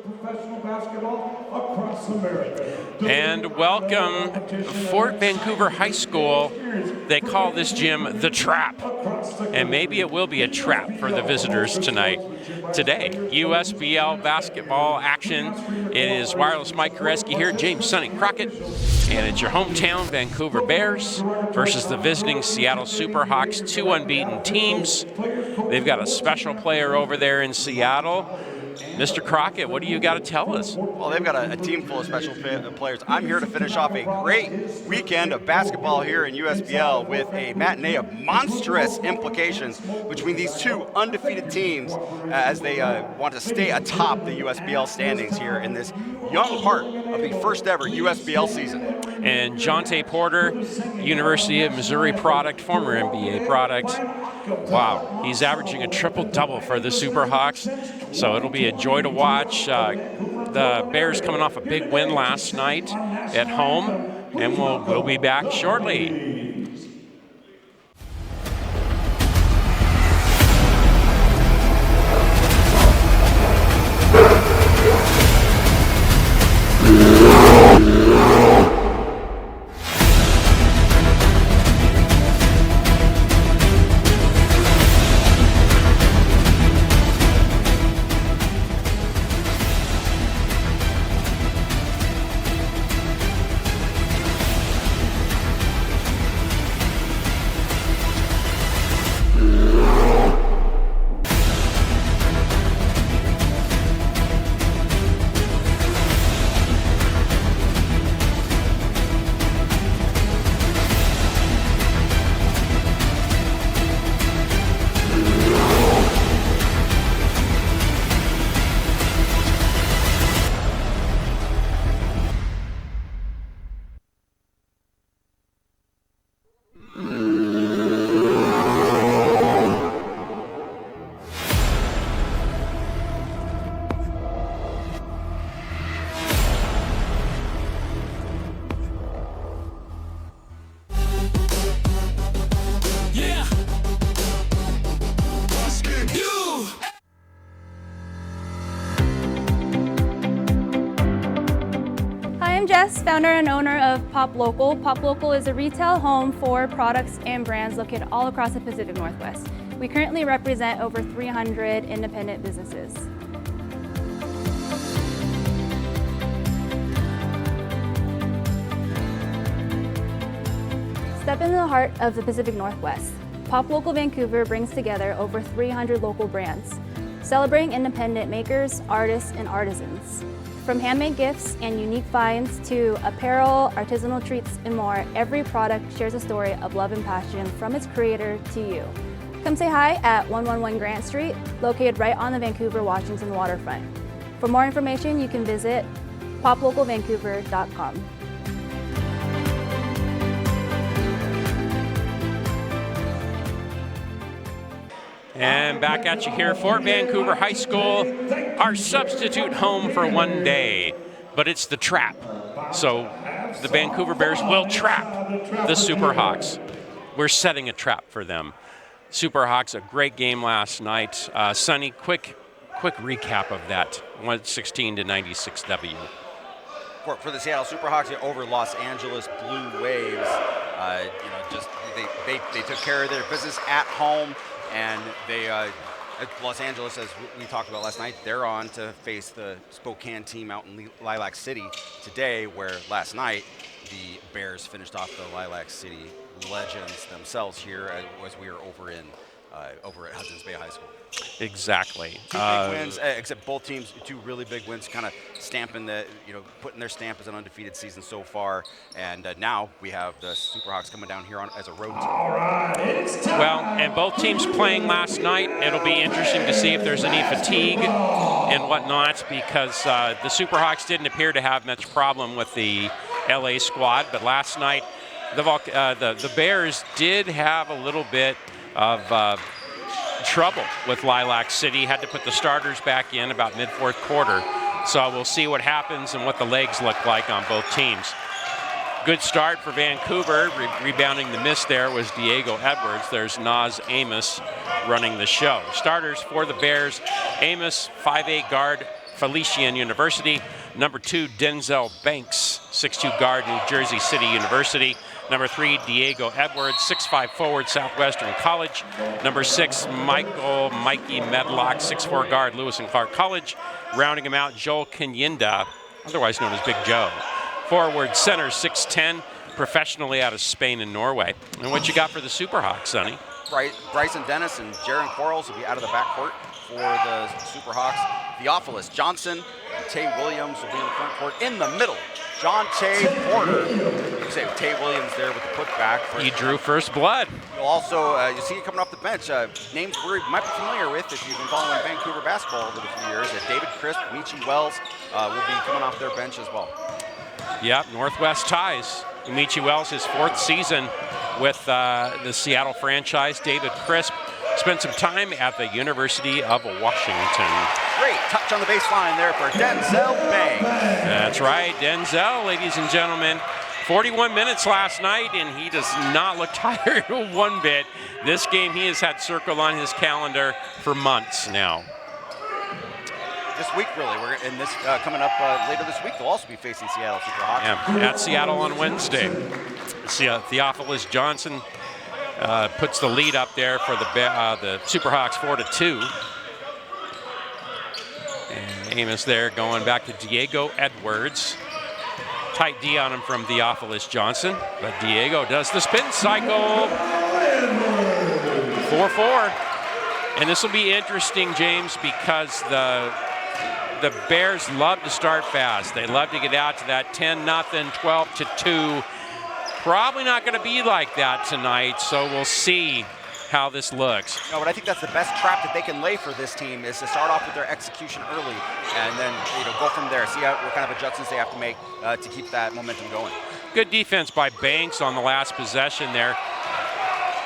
professional basketball across America. And welcome Fort Vancouver High School. They call this gym the Trap, and maybe it will be a trap for the visitors tonight. Today, USBL basketball action. It is Wireless Mike Koreski here, James Sonny Crockett, and it's your hometown Vancouver Bears versus the visiting Seattle Superhawks, two unbeaten teams. They've got a special player over there in Seattle. Mr. Crockett, what do you got to tell us? Well, they've got a team full of special players. I'm here to finish off a great weekend of basketball here in USBL with a matinee of monstrous implications between these two undefeated teams as they want to stay atop the USBL standings here in this young heart of the first ever USBL season. And Jonte Porter, University of Missouri product, former NBA product. Wow, he's averaging a triple-double for the Superhawks, so it'll be a joy to watch. The Bears coming off a big win last night at home, and we'll be back shortly. Founder and owner of Pop Local. Pop Local is a retail home for products and brands located all across the Pacific Northwest. We currently represent over 300 independent businesses. Step into the heart of the Pacific Northwest. Pop Local Vancouver brings together over 300 local brands, celebrating independent makers, artists, and artisans. From handmade gifts and unique finds to apparel, artisanal treats, and more, every product shares a story of love and passion from its creator to you. Come say hi at 111 Grant Street, located right on the Vancouver-Washington waterfront. For more information, you can visit poplocalvancouver.com. And back at you here, Fort Vancouver High School, our substitute home for one day, but it's the Trap. So the Vancouver Bears will trap the Superhawks. We're setting a trap for them. Superhawks, a great game last night. Sonny, quick recap of that 116-96 W. For the Seattle Superhawks over Los Angeles Blue Waves, they took care of their business at home. And they, Los Angeles, as we talked about last night, they're on to face the Spokane team out in Lilac City today, where last night the Bears finished off the Lilac City Legends themselves here as we were over at Hudson's Bay High School. Exactly. Two big wins, except both teams, two really big wins, kind of stamping putting their stamp as an undefeated season so far. And now we have the Superhawks coming down here as a road team. All right, it's time. Well, and both teams playing last night. It'll be interesting to see if there's any fatigue and whatnot, because the Superhawks didn't appear to have much problem with the LA squad. But last night, the Bears did have a little bit of trouble with Lilac City. Had to put the starters back in about mid-fourth quarter. So we'll see what happens and what the legs look like on both teams. Good start for Vancouver. Rebounding the miss there was Diego Edwards. There's Naz Amos running the show. Starters for the Bears: Amos, 5'8" guard, Felician University. Number 2, Denzel Banks, 6'2" guard, New Jersey City University. Number 3, Diego Edwards, 6'5" forward, Southwestern College. Number 6, Mikey Medlock, 6'4" guard, Lewis and Clark College. Rounding him out, Joel Kenyinda, otherwise known as Big Joe. Forward center, 6'10", professionally out of Spain and Norway. And what you got for the Superhawks, Sonny? Bryson Dennis and Jaron Quarles will be out of the backcourt for the Superhawks. Theophilus Johnson and Tay Williams will be in the front court. In the middle, John Tay Porter. You say Tay Williams there with the putback. He drew first blood. You'll also, you see coming off the bench, names we might be familiar with if you've been following Vancouver basketball over the few years. David Crisp, Michi Wells will be coming off their bench as well. Yep, Northwest ties. Michi Wells, his 4th season with the Seattle franchise. David Crisp spent some time at the University of Washington. Great touch on the baseline there for Denzel Banks. That's right, Denzel, ladies and gentlemen. 41 minutes last night, and he does not look tired one bit. This game he has had circled on his calendar for months now. This week, really, and this coming up later this week, they'll also be facing Seattle Superhawks. Yeah, at Seattle on Wednesday. Theophilus Johnson puts the lead up there for the Superhawks 4-2. And Amos there going back to Diego Edwards. Tight D on him from Theophilus Johnson, but Diego does the spin cycle. 4-4. And this will be interesting, James, because the Bears love to start fast. They love to get out to that 10-0, 12-2. Probably not going to be like that tonight, so we'll see how this looks. No, but I think that's the best trap that they can lay for this team is to start off with their execution early and then go from there. See what kind of adjustments they have to make to keep that momentum going. Good defense by Banks on the last possession there,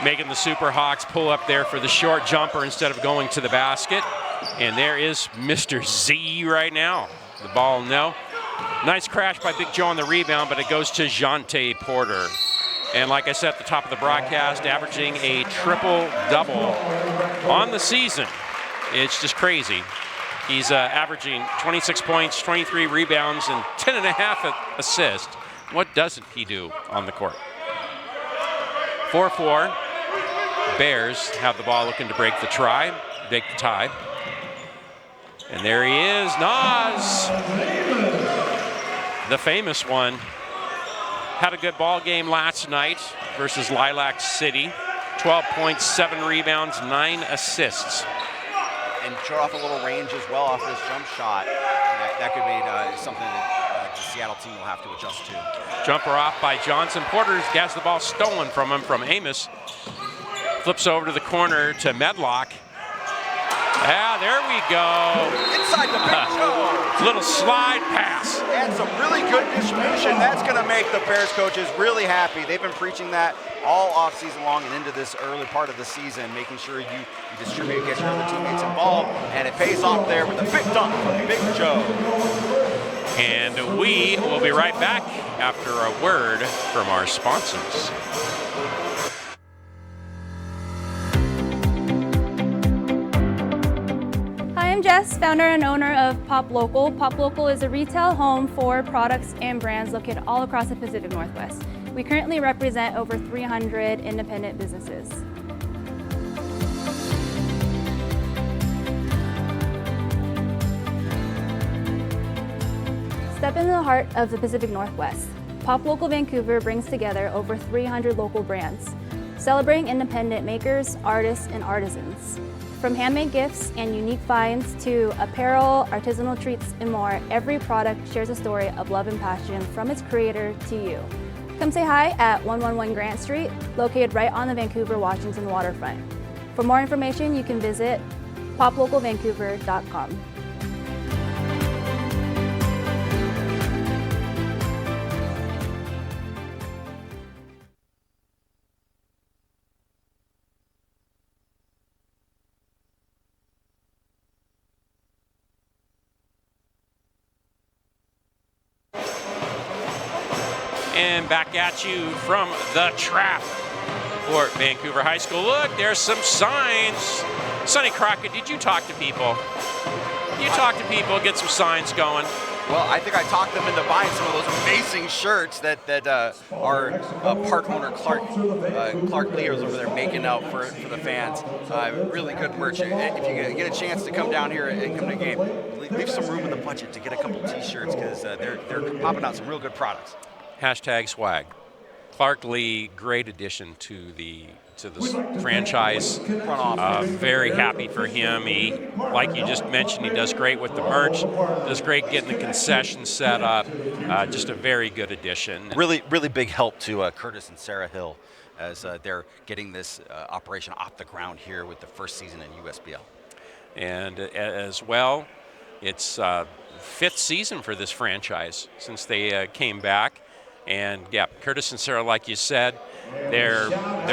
making the Superhawks pull up there for the short jumper instead of going to the basket. And there is Mr. Z right now. The ball, no. Nice crash by Big Joe on the rebound, but it goes to Jonte Porter. And like I said at the top of the broadcast, averaging a triple-double on the season. It's just crazy. He's averaging 26 points, 23 rebounds, and 10.5 assists. What doesn't he do on the court? 4-4. Bears have the ball looking to break the tie. And there he is, Nas. The famous one. Had a good ball game last night versus Lilac City. 12 points, 7 rebounds, 9 assists. And showed off a little range as well off his jump shot. That could be something that the Seattle team will have to adjust to. Jumper off by Johnson. Porter gets the ball stolen from him from Amos. Flips over to the corner to Medlock. Yeah, there we go. Inside the Big Joe. Little slide pass. And some really good distribution. That's going to make the Bears coaches really happy. They've been preaching that all offseason long and into this early part of the season, making sure you distribute, get your other teammates involved, and it pays off there with a big dunk from Big Joe. And we will be right back after a word from our sponsors. I'm Jess, founder and owner of Pop Local. Pop Local is a retail home for products and brands located all across the Pacific Northwest. We currently represent over 300 independent businesses. Step into the heart of the Pacific Northwest. Pop Local Vancouver brings together over 300 local brands, celebrating independent makers, artists, and artisans. From handmade gifts and unique finds to apparel, artisanal treats, and more, every product shares a story of love and passion from its creator to you. Come say hi at 111 Grant Street, located right on the Vancouver-Washington waterfront. For more information, you can visit poplocalvancouver.com. And back at you from the trap for Vancouver High School. Look, there's some signs. Sonny Crockett, did you talk to people? You talk to people, get some signs going. Well, I think I talked them into buying some of those amazing shirts that our park owner Clark Leo's over there making out for the fans. Really good merch. If you get a chance to come down here and come to the game, leave some room in the budget to get a couple T-shirts because they're popping out some real good products. Hashtag swag. Clark Lee, great addition to the franchise. Very happy for him. He, like you just mentioned, he does great with the merch, does great getting the concessions set up. Just a very good addition. Really big help to Curtis and Sarah Hill as they're getting this operation off the ground here with the first season in USBL. And as well, it's 5th season for this franchise since they came back. And yeah, Curtis and Sarah, like you said, they're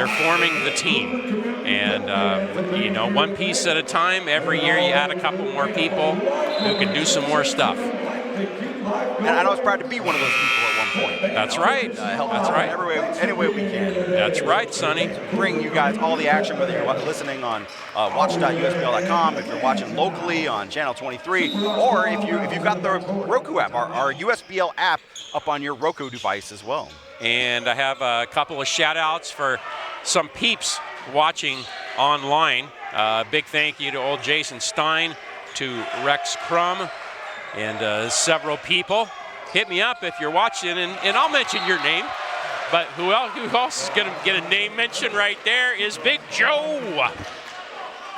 forming the team, and one piece at a time. Every year you add a couple more people who can do some more stuff. And I was proud to be one of those people at one point. That's right. Help That's out right. any way we can. That's right, Sonny. Bring you guys all the action, whether you're listening on watch.usbl.com, if you're watching locally on Channel 23, or if you've got the Roku app, our USBL app up on your Roku device as well. And I have a couple of shout-outs for some peeps watching online. Big thank you to old Jason Stein, to Rex Crum, and several people. Hit me up if you're watching, and I'll mention your name. But who else is going to get a name mention right there is Big Joe.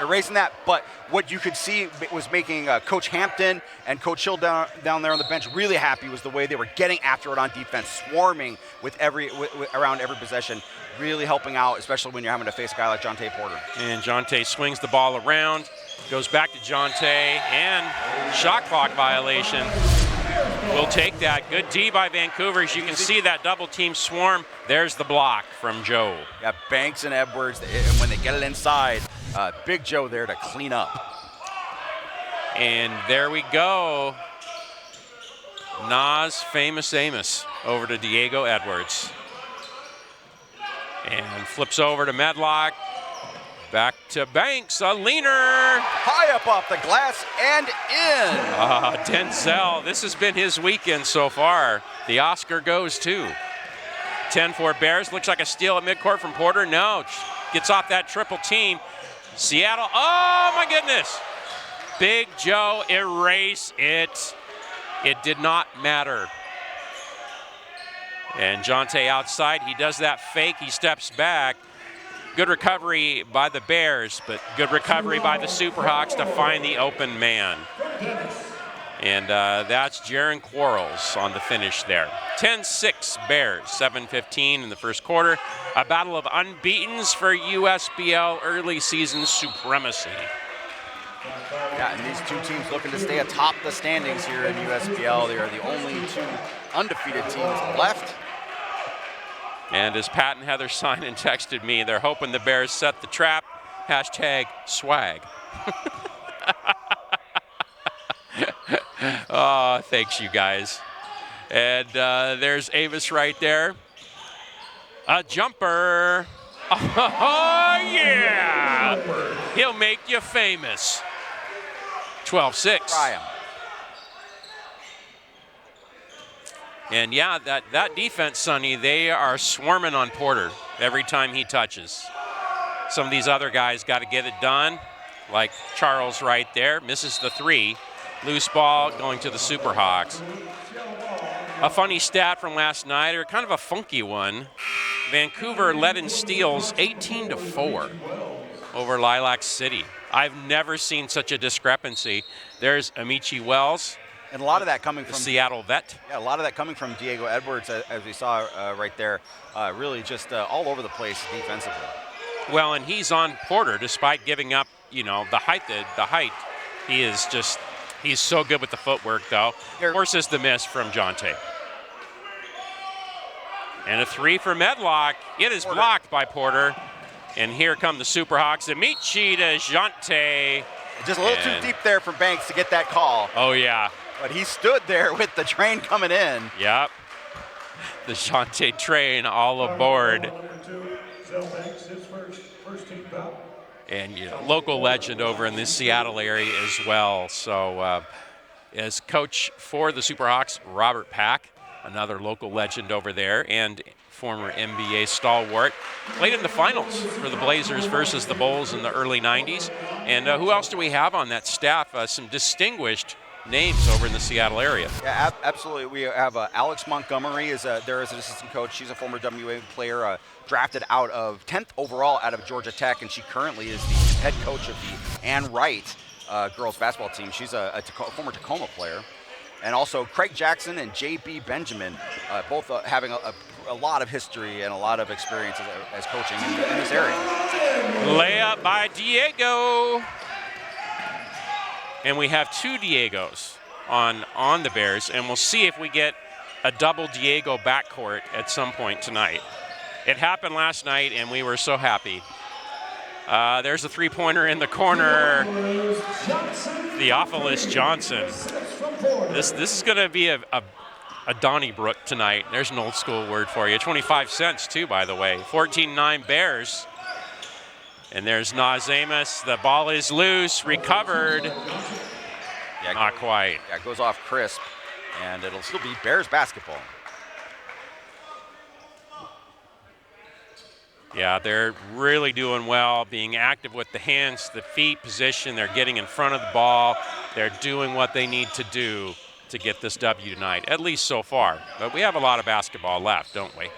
Erasing that, but what you could see was making Coach Hampton and Coach Hill down there on the bench really happy was the way they were getting after it on defense, swarming with around every possession, really helping out, especially when you're having to face a guy like Jonte Porter. And Jonte swings the ball around, goes back to Jonte, and shot clock violation. We'll take that. Good D by Vancouver. As you can see that double team swarm. There's the block from Joe. Yeah, Banks and Edwards, and when they get it inside, Big Joe there to clean up. And there we go. Nas Famous Amos over to Diego Edwards. And flips over to Medlock. Back to Banks, a leaner. High up off the glass and in. Denzel, this has been his weekend so far. The Oscar goes to 10-4 Bears. Looks like a steal at midcourt from Porter. No, gets off that triple team. Seattle, oh my goodness. Big Joe erase it. It did not matter. And Jonte outside, he does that fake, he steps back. Good recovery by the Bears, but good recovery by the Superhawks to find the open man. And that's Jaron Quarles on the finish there. 10-6 Bears, 7:15 in the first quarter. A battle of unbeatens for USBL early season supremacy. Yeah, and these two teams looking to stay atop the standings here in USBL. They are the only two undefeated teams left. And as Pat and Heather Simon texted me, they're hoping the Bears set the trap. Hashtag swag. Oh, thanks, you guys. And there's Avis right there. A jumper. Oh, yeah. He'll make you famous. 12-6. Try him. And yeah, that defense, Sonny, they are swarming on Porter every time he touches. Some of these other guys got to get it done, like Charles right there, misses the three. Loose ball going to the Superhawks. A funny stat from last night, or kind of a funky one. Vancouver led in steals 18-4 over Lilac City. I've never seen such a discrepancy. There's Amici Wells. And a lot of that coming The from Seattle vet. Yeah, a lot of that coming from Diego Edwards, as we saw right there. Really just all over the place defensively. Well, and he's on Porter despite giving up, the height. He is just, he's so good with the footwork, though. Forces the miss from Jonte. And a three for Medlock. It is blocked by Porter. And here come the Superhawks. Amici to Jonte. Just a little too deep there for Banks to get that call. Oh, yeah. But he stood there with the train coming in. Yep. The Jonte train all aboard. and local legend over in the Seattle area as well. So as coach for the Superhawks, Robert Pack, another local legend over there, and former NBA stalwart, played in the finals for the Blazers versus the Bulls in the early 90s. And who else do we have on that staff? Some distinguished names over in the Seattle area. Yeah, absolutely. We have Alex Montgomery is there as an assistant coach. She's a former WA player, drafted out of 10th overall out of Georgia Tech, and she currently is the head coach of the Ann Wright girls basketball team. She's a former Tacoma player. And also Craig Jackson and J.B. Benjamin, both having a lot of history and a lot of experience as coaching in this area. Layup by Diego. And we have 2 Diegos on the Bears, and we'll see if we get a double Diego backcourt at some point tonight. It happened last night, and we were so happy. There's a three-pointer in the corner. Theophilus Johnson. This is going to be a Donnybrook tonight. There's an old school word for you. 25 cents, too, by the way. 14-9 Bears. And there's Naz Amos. The ball is loose, recovered. Yeah, Not quite. Yeah, it goes off crisp, and it'll still be Bears basketball. Yeah, they're really doing well, being active with the hands, the feet position. They're getting in front of the ball. They're doing what they need to do to get this W tonight, at least so far. But we have a lot of basketball left, don't we?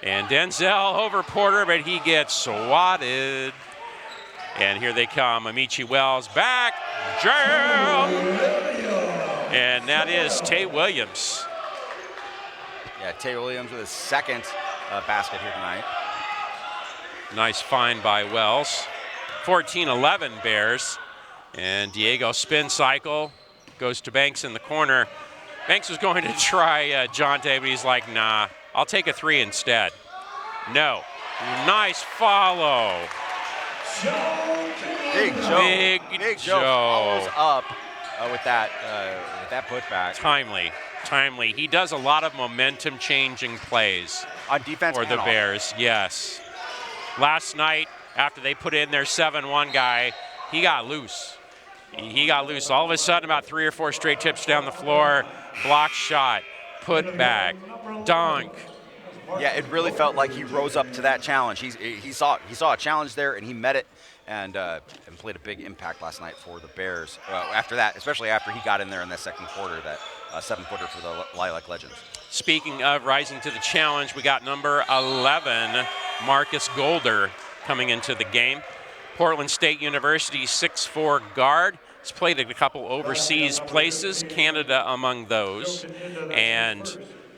And Denzel over Porter, but he gets swatted. And here they come. Amici Wells back. Jam! And that is Tay Williams. Yeah, Tay Williams with his second basket here tonight. Nice find by Wells. 14-11 Bears. And Diego spin cycle. Goes to Banks in the corner. Banks was going to try Jonte, but he's like, nah, I'll take a 3 instead. No. Nice follow. Big Joe follows up with that putback. Timely. He does a lot of momentum-changing plays on defense for the Bears. Yes. Last night, after they put in their 7-1 guy, he got loose. He got loose. All of a sudden, about 3 or 4 straight tips down the floor, block shot, put back, dunk. Yeah, it really felt like he rose up to that challenge. He saw a challenge there, and he met it, and played a big impact last night for the Bears. After that, especially after he got in there in that second quarter, that 7-footer for the Lilac Legends. Speaking of rising to the challenge, we got number 11, Marcus Golder, coming into the game. Portland State University 6'4" guard. He's played at a couple overseas places, Canada among those, and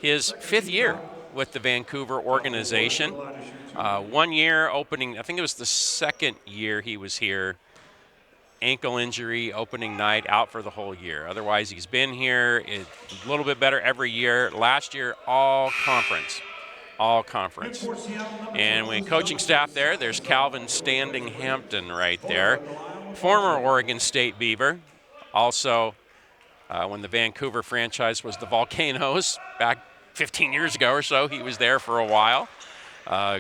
his 5th year with the Vancouver organization. 1 year opening, I think it was the 2nd year he was here. Ankle injury, opening night, out for the whole year. Otherwise, he's been here a little bit better every year. Last year, all conference. And when coaching staff there's Calvin Standing Hampton right there. Former Oregon State Beaver. Also, when the Vancouver franchise was the Volcanoes back 15 years ago or so, he was there for a while.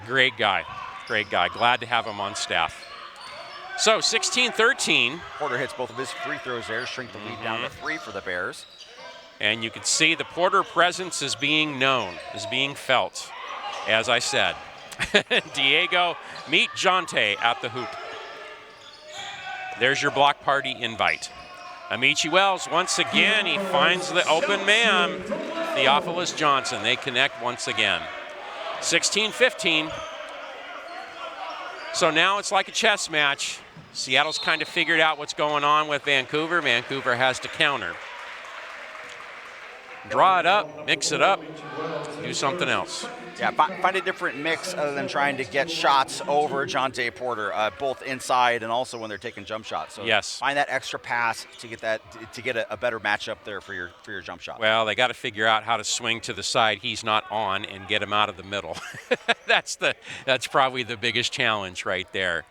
Great guy. Glad to have him on staff. So 16-13. Porter hits both of his free throws there, shrink the lead down to 3 for the Bears. And you can see the Porter presence is being known, is being felt. As I said, Diego, meet Jonte at the hoop. There's your block party invite. Amici Wells, once again, he finds the open man, Theophilus Johnson. They connect once again. 16-15. So now it's like a chess match. Seattle's kind of figured out what's going on with Vancouver. Vancouver has to counter. Draw it up, mix it up, do something else. Yeah, find a different mix other than trying to get shots over Jonte Porter, both inside and also when they're taking jump shots. So yes, find that extra pass to get a better matchup there for your jump shot. Well, they got to figure out how to swing to the side he's not on and get him out of the middle. That's probably the biggest challenge right there.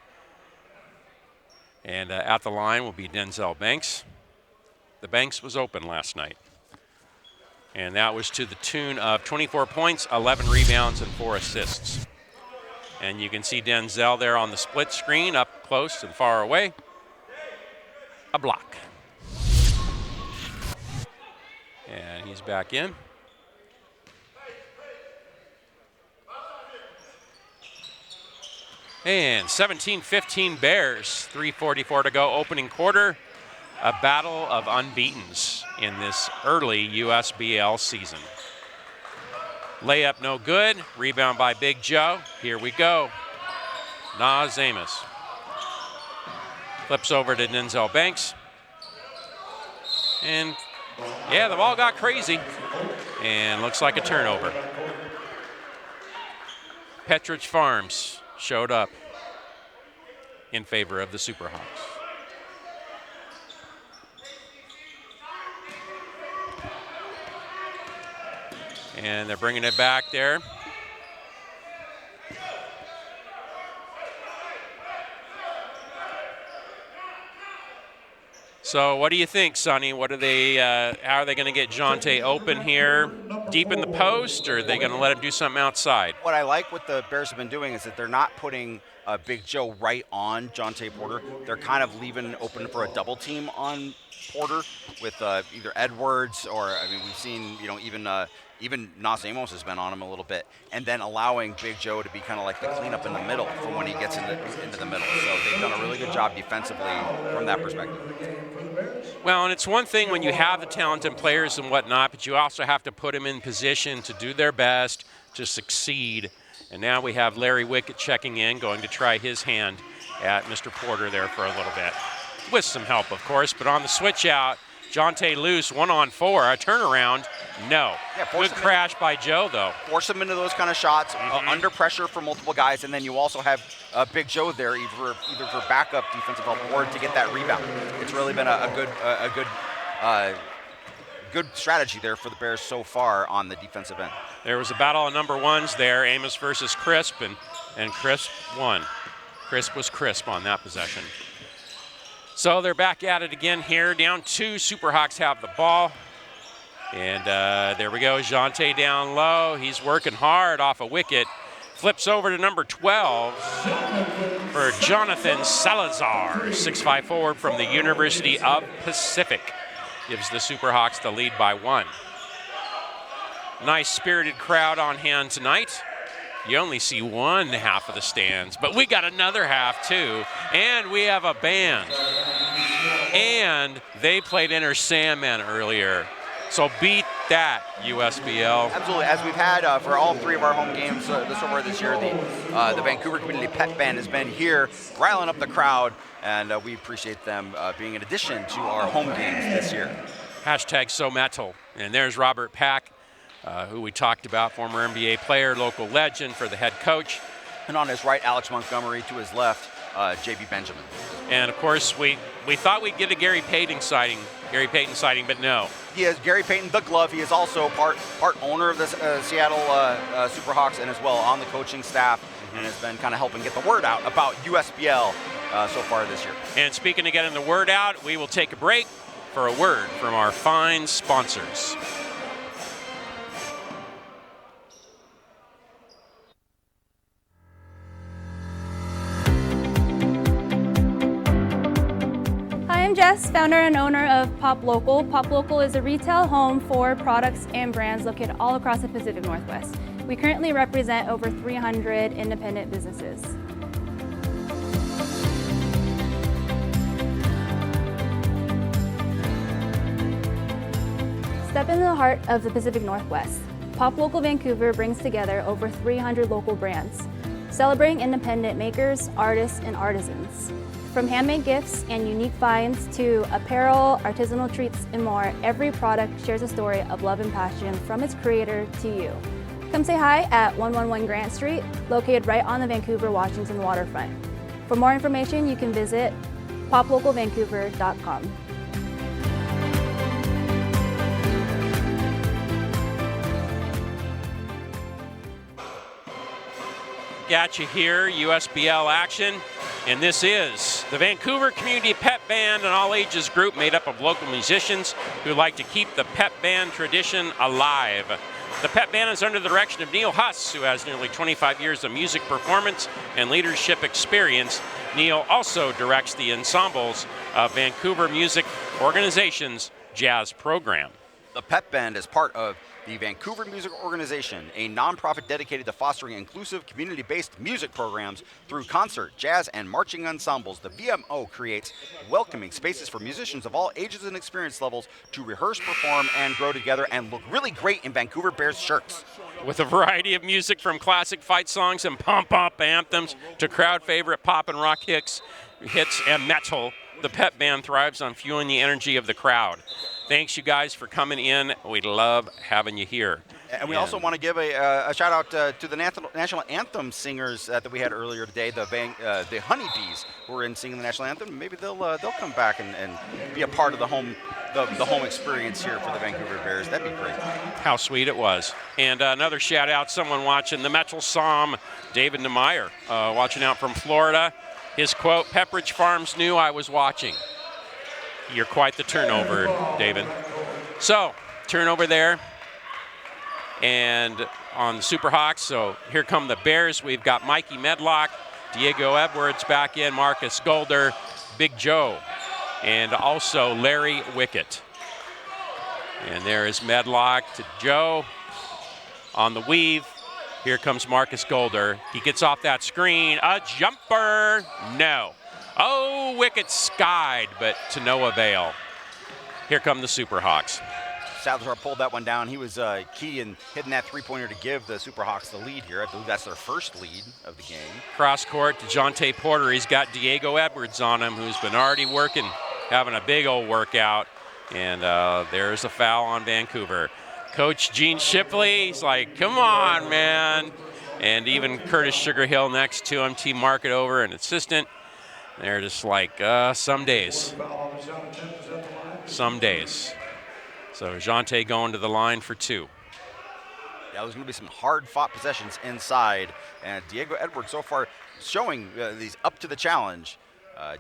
And at the line will be Denzel Banks. The Banks was open last night. And that was to the tune of 24 points, 11 rebounds, and 4 assists. And you can see Denzel there on the split screen, up close and far away. A block. And he's back in. And 17-15 Bears, 3:44 to go, opening quarter. A battle of unbeatens in this early USBL season. Layup no good, rebound by Big Joe. Here we go. Nas Amos. Flips over to Denzel Banks. And yeah, the ball got crazy. And looks like a turnover. Petridge Farms showed up in favor of the Superhawks. And they're bringing it back there. So what do you think, Sonny? What are they? How are they going to get Jonte open here, deep in the post, or are they going to let him do something outside? What I like what the Bears have been doing is that they're not putting Big Joe right on Jonte Porter. They're kind of leaving open for a double team on Porter with either Edwards or, I mean, we've seen, you know, even Nas Amos has been on him a little bit, and then allowing Big Joe to be kind of like the cleanup in the middle from when he gets into the middle. So they've done a really good job defensively from that perspective. Well, and it's one thing when you have the talented players and whatnot, but you also have to put them in position to do their best, to succeed. And now we have Larry Wickett checking in, going to try his hand at Mr. Porter there for a little bit. With some help, of course, but on the switch out, Jonte loose, 1-on-4, a turnaround, no. Yeah, good crash by Joe, though. Force him into those kind of shots, under pressure for multiple guys, and then you also have Big Joe there, either for backup defensive help or to get that rebound. It's really been a good strategy there for the Bears so far on the defensive end. There was a battle of number ones there, Amos versus Crisp, and Crisp won. Crisp was crisp on that possession. So they're back at it again here. Down 2, Superhawks have the ball. And there we go, Jonte down low. He's working hard off a wicket. Flips over to number 12 for Jonathan Salazar, 6'5" forward from the University of Pacific. Gives the Superhawks the lead by 1. Nice spirited crowd on hand tonight. You only see one half of the stands, but we got another half too, and we have a band. And they played Enter Sandman earlier. So beat that, USBL. Absolutely. As we've had for all 3 of our home games so far this year, the Vancouver Community Pep Band has been here riling up the crowd, and we appreciate them being an addition to our home games this year. Hashtag So Metal. And there's Robert Pack, who we talked about, former NBA player, local legend for the head coach. And on his right, Alex Montgomery. To his left, J.B. Benjamin. And of course, we thought we'd get a Gary Payton sighting, but no. He is Gary Payton, the glove. He is also part owner of the Seattle Superhawks and as well on the coaching staff, and has been kind of helping get the word out about USBL so far this year. And speaking of getting the word out, we will take a break for a word from our fine sponsors. I'm Jess, founder and owner of Pop Local. Pop Local is a retail home for products and brands located all across the Pacific Northwest. We currently represent over 300 independent businesses. Step into the heart of the Pacific Northwest. Pop Local Vancouver brings together over 300 local brands, celebrating independent makers, artists, and artisans. From handmade gifts and unique finds to apparel, artisanal treats, and more, every product shares a story of love and passion from its creator to you. Come say hi at 111 Grant Street, located right on the Vancouver-Washington waterfront. For more information, you can visit poplocalvancouver.com. Got you here, USBL action. And this is the Vancouver Community Pep Band, an all-ages group made up of local musicians who like to keep the pep band tradition alive. The pep band is under the direction of Neil Huss, who has nearly 25 years of music performance and leadership experience. Neil also directs the ensembles of Vancouver Music Organization's jazz program. The Pep Band is part of the Vancouver Music Organization, a nonprofit dedicated to fostering inclusive, community-based music programs through concert, jazz, and marching ensembles. The VMO creates welcoming spaces for musicians of all ages and experience levels to rehearse, perform, and grow together and look really great in Vancouver Bears shirts. With a variety of music from classic fight songs and pump-up anthems to crowd-favorite pop and rock hits and metal, the Pep Band thrives on fueling the energy of the crowd. Thanks, you guys, for coming in. We love having you here. And we also want to give a shout out to the national anthem singers that we had earlier today, the Honeybees, who were in singing the national anthem. Maybe they'll come back and be a part of the home experience here for the Vancouver Bears. That'd be great. How sweet it was. And another shout out, someone watching the Metal Psalm, David Nemeyer, watching out from Florida. His quote, Pepperidge Farms knew I was watching. You're quite the turnover, David. So, turnover there. And on the Superhawks, so here come the Bears. We've got Mikey Medlock, Diego Edwards back in, Marcus Golder, Big Joe, and also Larry Wickett. And there is Medlock to Joe on the weave. Here comes Marcus Golder. He gets off that screen. A jumper. No. Oh, Wickett skied, but to no avail. Here come the Superhawks. Salazar pulled that one down. He was key in hitting that three-pointer to give the Superhawks the lead here. I believe that's their first lead of the game. Cross court to Jonte Porter. He's got Diego Edwards on him, who's been already working, having a big old workout. And there's a foul on Vancouver. Coach Gene Shipley, he's like, come on, man. And even Curtis Sugarhill next to him, T. Market-over, an assistant. They're just like, some days. Some days. So Jonte going to the line for two. Yeah, there's going to be some hard-fought possessions inside. And Diego Edwards so far showing he's up to the challenge.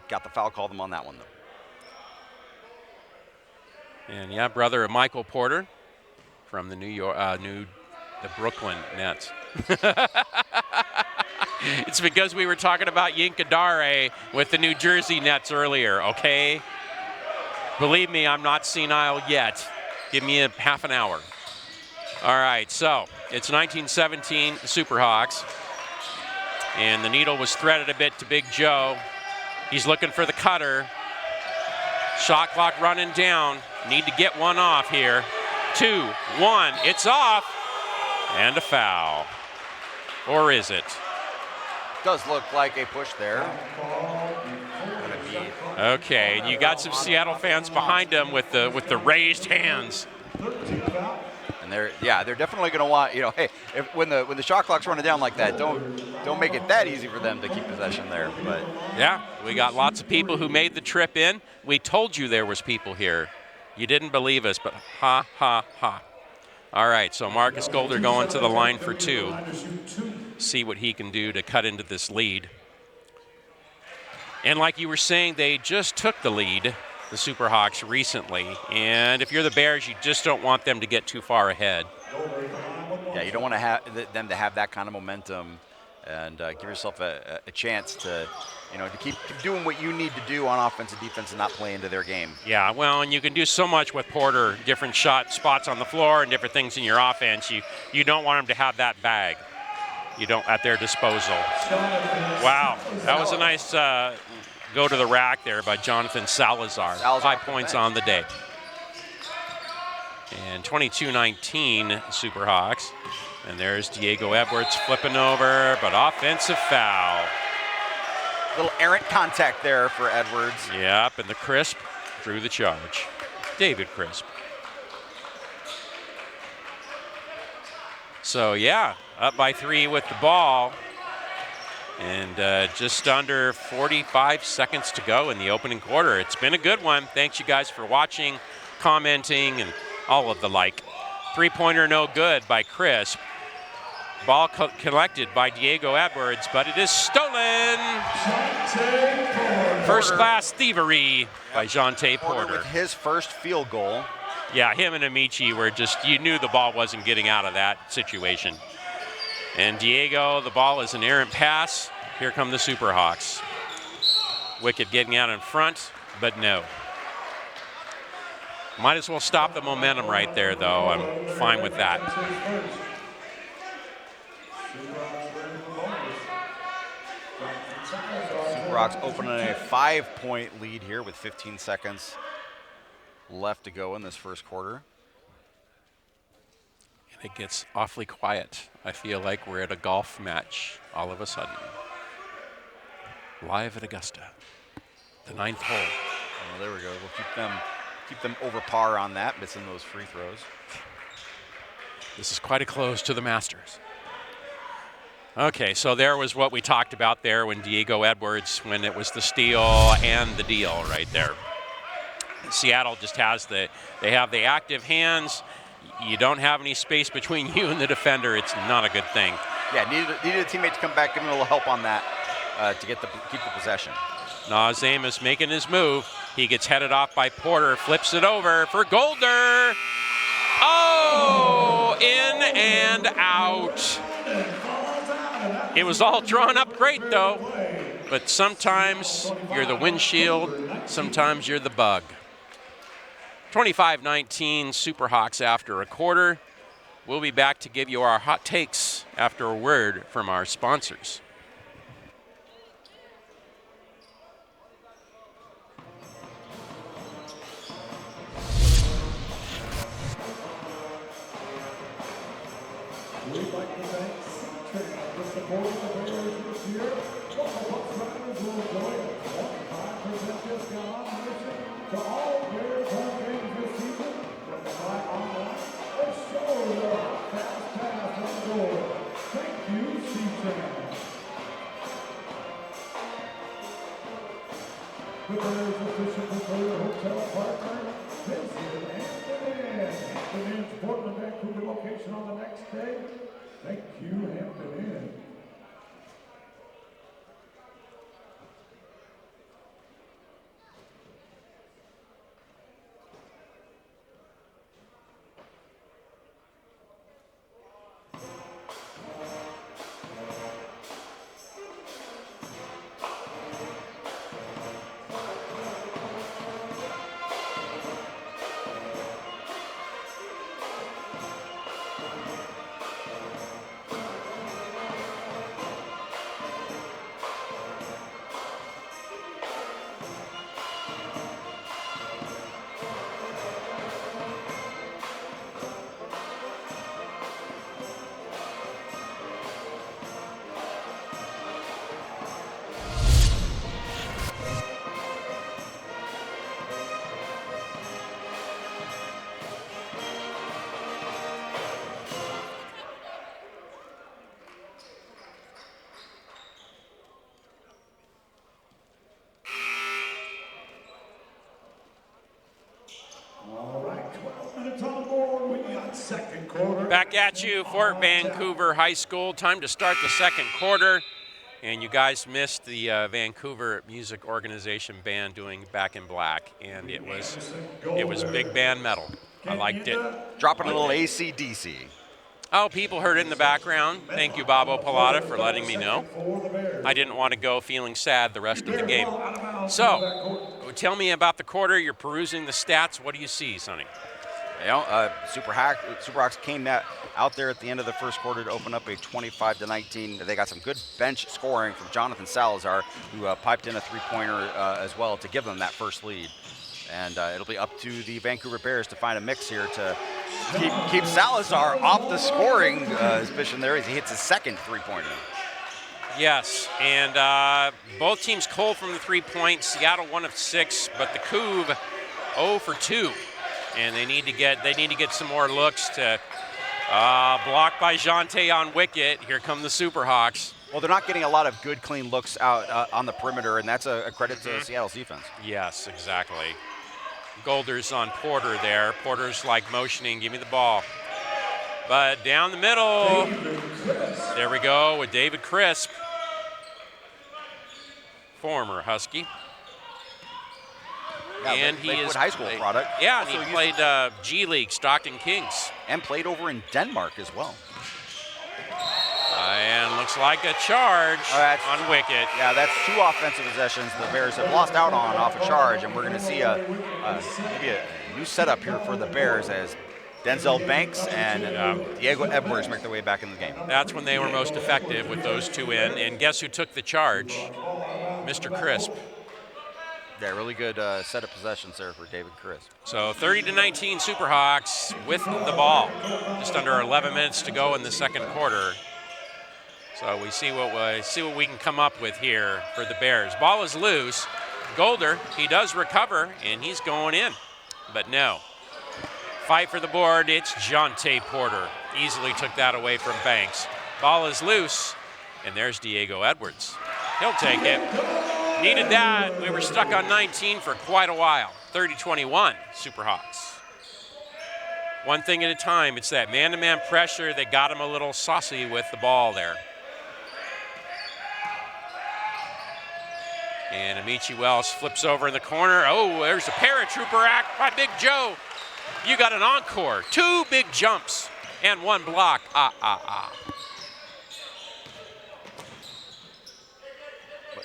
Got the foul called him on that one, though. And yeah, brother of Michael Porter from the the Brooklyn Nets. It's because we were talking about Yinka Dare with the New Jersey Nets earlier, okay? Believe me, I'm not senile yet. Give me a half an hour. All right, so it's 1917 Superhawks. And the needle was threaded a bit to Big Joe. He's looking for the cutter. Shot clock running down. Need to get one off here. 2, 1, it's off. And a foul. Or is it? Does look like a push there. Okay, and you got some Seattle fans behind him with the raised hands. And they're definitely going to want, hey, when the shot clock's running down like that, don't make it that easy for them to keep possession there. But yeah, we got lots of people who made the trip in. We told you there was people here. You didn't believe us, but ha ha ha. All right, so Marcus Golder going to the line for two. See what he can do to cut into this lead. And like you were saying, they just took the lead, the Superhawks, recently. And if you're the Bears, you just don't want them to get too far ahead. Yeah, you don't want to have them to have that kind of momentum and give yourself a chance to, to keep doing what you need to do on offense and defense and not play into their game. Yeah, well, and you can do so much with Porter, different shot spots on the floor and different things in your offense. You don't want them to have that bag. You don't at their disposal. Wow, that was a nice go to the rack there by Jonathan Salazar. 5 points on the day. And 22-19 Superhawks. And there's Diego Edwards flipping over, but offensive foul. Little errant contact there for Edwards. Yep, and the Crisp drew the charge. David Crisp. So yeah, up by 3 with the ball. And just under 45 seconds to go in the opening quarter. It's been a good one. Thanks you guys for watching, commenting, and all of the like. Three-pointer no good by Crisp. Ball collected by Diego Edwards, but it is stolen. First class thievery by Jonte Porter. With his first field goal. Yeah, him and Amici were just, you knew the ball wasn't getting out of that situation. And Diego, the ball is an errant pass. Here come the Superhawks. Wickett getting out in front, but no. Might as well stop the momentum right there, though. I'm fine with that. Superhawks opening a 5-point lead here with 15 seconds left to go in this first quarter. And it gets awfully quiet. I feel like we're at a golf match all of a sudden. Live at Augusta, the 9th hole. Oh, there we go. We'll keep them over par on that, missing those free throws. This is quite a close to the Masters. Okay, so there was what we talked about there when Diego Edwards, when it was the steal and the deal right there. Seattle just has they have the active hands. You don't have any space between you and the defender. It's not a good thing. Yeah, needed a teammate to come back, give him a little help on that to keep the possession. Nas Amos making his move. He gets headed off by Porter, flips it over for Golder. Oh, in and out. It was all drawn up great, though. But sometimes you're the windshield, sometimes you're the bug. 25-19 Superhawks after a quarter. We'll be back to give you our hot takes after a word from our sponsors. We'd like to thank C-Train for supporting the Bears this year. Local bus riders will enjoy a 25% discount on admission to all Bears home games this season. When they buy online or show your fast pass on the door. Thank you, C-Train. The Bears official preferred hotel partner. Visit Hampton Inn. Hampton Inn's Portland, Vancouver location on the next day. Thank you, Hampton Inn. All right, 12 minutes on the board. We got second quarter. Back at you, Fort Vancouver High School. Time to start the second quarter. And you guys missed the Vancouver Music Organization band doing Back in Black. And it was big band metal. I liked it. Dropping a little AC/DC. Oh, people heard it in the background. Thank you, Bobo Pilata, for letting me know. I didn't want to go feeling sad the rest of the game. So, tell me about the quarter. You're perusing the stats. What do you see, Sonny? You know, Superhawks came out there at the end of the first quarter to open up a 25-19. They got some good bench scoring from Jonathan Salazar, who piped in a three-pointer as well to give them that first lead. And it'll be up to the Vancouver Bears to find a mix here to keep Salazar off the scoring position there as he hits his second three-pointer. Yes, and both teams cold from the 3 points. Seattle 1 of 6, but the Cougs 0 for 2, and they need to get some more looks to blocked by Jante on Wickett. Here come the Superhawks. Well, they're not getting a lot of good, clean looks out on the perimeter, and that's a credit to Seattle's defense. Yes, exactly. Golder's on Porter there. Porter's like motioning, give me the ball. But down the middle, there we go with David Crisp, former Husky. and he Lakewood is high school product. Yeah, and Also he used- played G League, Stockton Kings. and played over in Denmark as well. And looks like a charge that's- on wicket. Yeah, that's 2 offensive possessions the Bears have lost out on off a charge, and we're going to see maybe a new setup here for the Bears as Denzel Banks and Diego Edwards make their way back in the game. That's when they were most effective with those 2 in. And guess who took the charge? Mr. Crisp. Yeah, really good set of possessions there for David Crisp. So 30-19 Superhawks with the ball. Just under 11 minutes to go in the second quarter. So we see what we can come up with here for the Bears. Ball is loose. Golder, he does recover, and he's going in. But no. Fight for the board, it's Jonte Porter. Easily took that away from Banks. Ball is loose, and there's Diego Edwards. He'll take it. Needed that. We were stuck on 19 for quite a while. 30-21, Superhawks. One thing at a time. It's that man-to-man pressure that got him a little saucy with the ball there. And Amici Wells flips over in the corner. Oh, there's a paratrooper act by Big Joe. You got an encore. 2 big jumps and 1 block.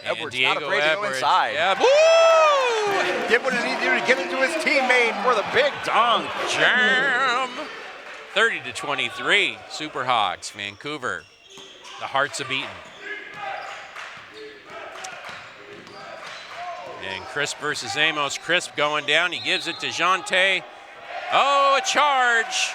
Edwards not afraid to go Edwards. inside. Yeah, woo! Did what he needed to do to get into his teammate for the big dunk. Jam! 30-23, Superhawks, Vancouver. The hearts are beating. And Crisp versus Amos. Crisp going down. He gives it to Jonte. Oh, a charge.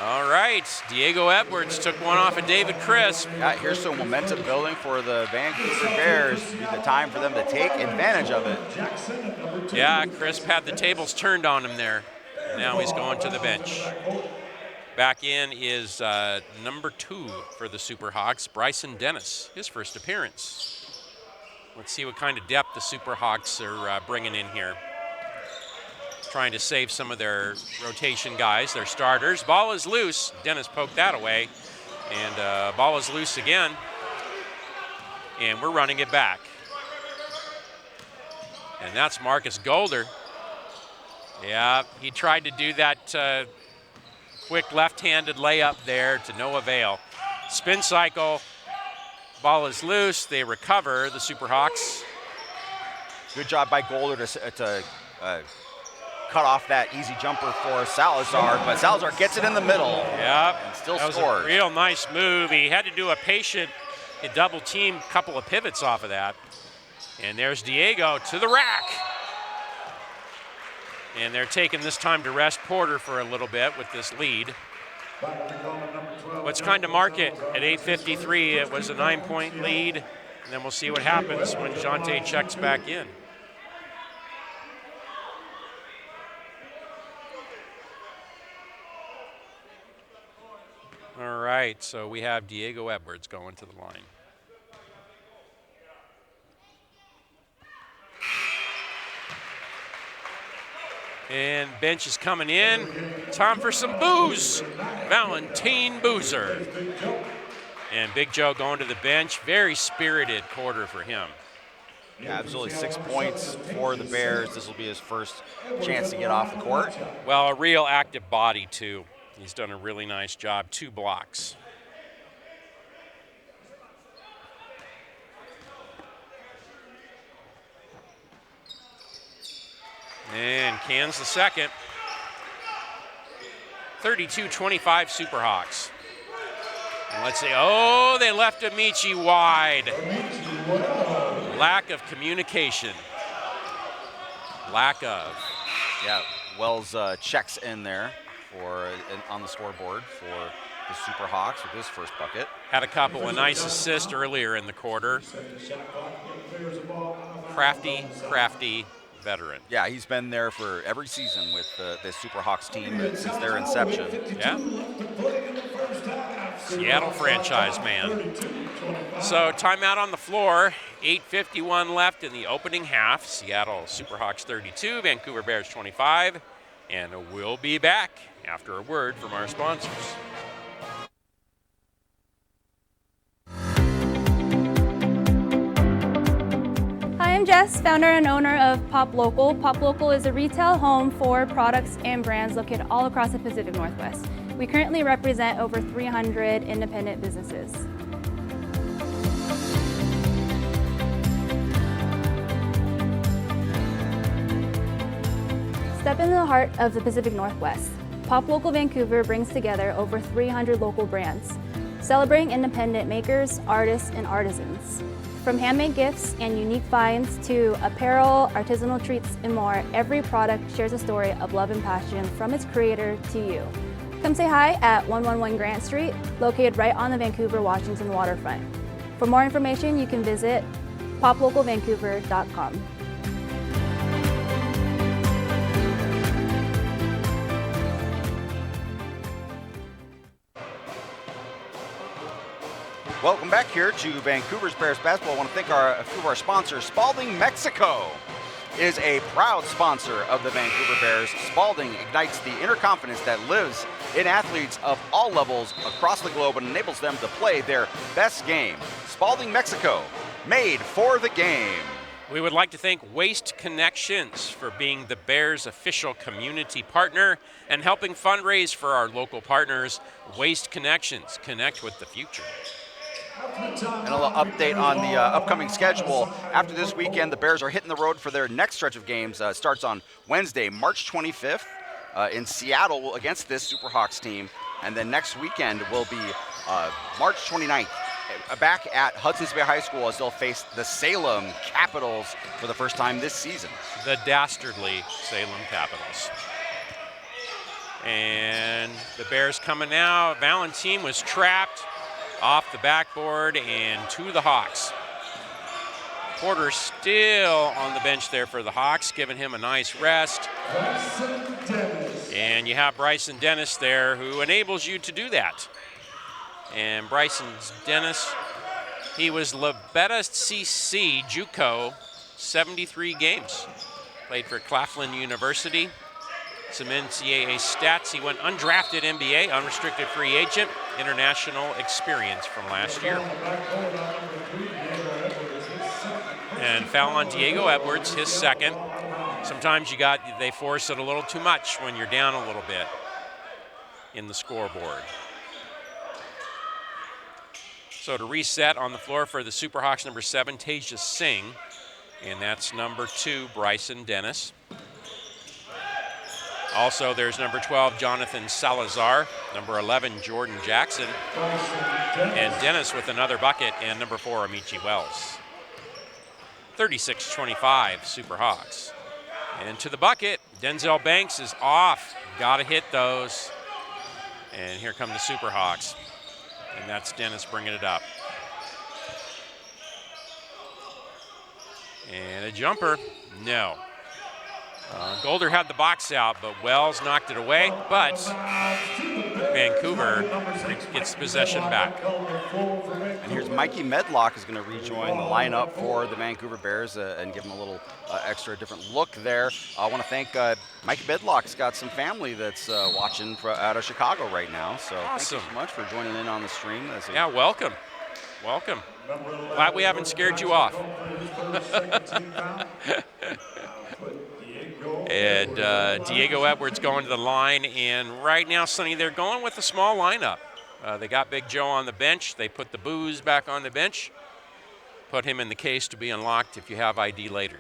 All right. Diego Edwards took one off of David Crisp. Yeah, here's some momentum building for the Vancouver Bears. It'll be the time for them to take advantage of it. Yeah, Crisp had the tables turned on him there. Now he's going to the bench. Back in is number 2 for the Superhawks, Bryson Dennis, his first appearance. Let's see what kind of depth the Superhawks are bringing in here. Trying to save some of their rotation guys, their starters. Ball is loose. Dennis poked that away. And ball is loose again. And we're running it back. And that's Marcus Golder. Yeah, he tried to do that quick left-handed layup there to no avail. Spin cycle. Ball is loose. They recover, the Superhawks. Good job by Golder to cut off that easy jumper for Salazar, but Salazar gets it in the middle. Yep. And still that scores. was a real nice move. He had to do a patient double team, couple of pivots off of that. And there's Diego to the rack. And they're taking this time to rest Porter for a little bit with this lead. Let's kind of mark it at 8:53. It was a 9-point lead. And then we'll see what happens when Jonte checks back in. All right, so we have Diego Edwards going to the line. And bench is coming in. Time for some booze. Valentine Boozer. And Big Joe going to the bench. Very spirited quarter for him. Yeah, absolutely. 6 points for the Bears. This will be his first chance to get off the court. Well, a real active body, too. He's done a really nice job. 2 blocks. And cans the second. 32-25 Superhawks. And let's see. Oh, they left Amici wide. Lack of communication. Lack of. Yeah, Wells checks in there on the scoreboard for the Superhawks with his first bucket. Had a couple of nice assists earlier in the quarter. Crafty veteran. Yeah, he's been there for every season with the Superhawks team since their inception. Yeah. Seattle franchise man. So timeout on the floor. 8:51 left in the opening half. Seattle Superhawks 32, Vancouver Bears 25. And we'll be back after a word from our sponsors. Hi, I'm Jess, founder and owner of Pop Local. Pop Local is a retail home for products and brands located all across the Pacific Northwest. We currently represent over 300 independent businesses. Step into the heart of the Pacific Northwest. Pop Local Vancouver brings together over 300 local brands, celebrating independent makers, artists, and artisans. From handmade gifts and unique finds to apparel, artisanal treats, and more, every product shares a story of love and passion from its creator to you. Come say hi at 111 Grant Street, located right on the Vancouver-Washington waterfront. For more information, you can visit poplocalvancouver.com. Welcome back here to Vancouver's Bears basketball. I want to thank a few of our sponsors. Spalding Mexico is a proud sponsor of the Vancouver Bears. Spalding ignites the inner confidence that lives in athletes of all levels across the globe and enables them to play their best game. Spalding Mexico, made for the game. We would like to thank Waste Connections for being the Bears' official community partner and helping fundraise for our local partners. Waste Connections, connect with the future. And a little update on the upcoming schedule. After this weekend, the Bears are hitting the road for their next stretch of games. Starts on Wednesday, March 25th in Seattle against this Superhawks team. And then next weekend will be March 29th back at Hudson's Bay High School as they'll face the Salem Capitals for the first time this season. The dastardly Salem Capitals. And the Bears coming out. Valentin was trapped off the backboard and to the Hawks. Porter still on the bench there for the Hawks, giving him a nice rest. And you have Bryson Dennis there who enables you to do that. And Bryson Dennis, he was Labetta CC JUCO, 73 games. Played for Claflin University. Some NCAA stats. He went undrafted NBA, unrestricted free agent, international experience from last year. And foul on Diego Edwards, his second. Sometimes they force it a little too much when you're down a little bit in the scoreboard. So to reset on the floor for the Superhawks, number 7, Tasia Singh. And that's number 2, Bryson Dennis. Also, there's number 12, Jonathan Salazar, number 11, Jordan Jackson, and Dennis with another bucket, and number 4, Amici Wells. 36-25, Superhawks. And to the bucket, Denzel Banks is off. Got to hit those. And here come the Superhawks. And that's Dennis bringing it up. And a jumper, no. Golder had the box out, but Wells knocked it away, but Vancouver gets possession back. And here's Mikey Medlock is going to rejoin the lineup for the Vancouver Bears and give them a little extra different look there. I want to thank Mikey Medlock's got some family that's watching out of Chicago right now. So awesome. Thank you so much for joining in on the stream. Yeah, welcome. Welcome. Glad we haven't scared you off. And Diego Edwards going to the line, and right now, Sonny, they're going with a small lineup. They got Big Joe on the bench. They put the booze back on the bench, put him in the case to be unlocked if you have ID later.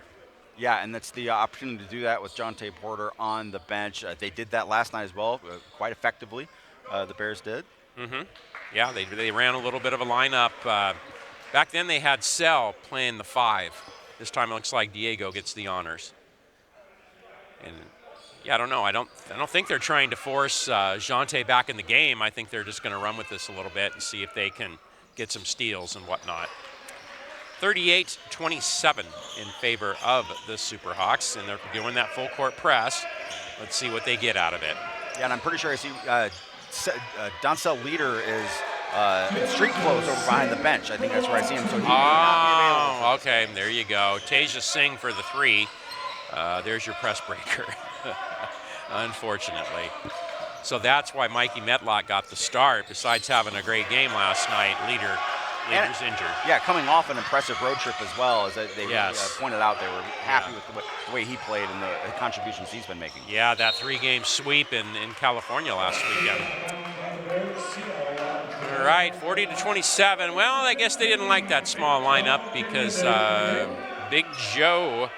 Yeah, and that's the opportunity to do that with Jonte Porter on the bench. They did that last night as well, quite effectively. The Bears did. Mm-hmm. Yeah, they ran a little bit of a lineup. Back then, they had Sell playing the 5. This time, it looks like Diego gets the honors. And yeah, I don't know. I don't think they're trying to force Jonte back in the game. I think they're just going to run with this a little bit and see if they can get some steals and whatnot. 38-27 in favor of the Superhawks, and they're doing that full court press. Let's see what they get out of it. Yeah, and I'm pretty sure I see Doncel Leader is in street clothes over behind the bench. I think that's where I see him. So he may not be available. Okay, there you go. Tasia Singh for the 3. There's your press breaker, unfortunately. So that's why Mikey Medlock got the start. Besides having a great game last night, Leader leaders injured. Yeah, coming off an impressive road trip as well, as they Yes. pointed out, they were happy with the way he played and the contributions he's been making. Yeah, that 3-game sweep in California last weekend. All right, 40-27. Well, I guess they didn't like that small lineup because Big Joe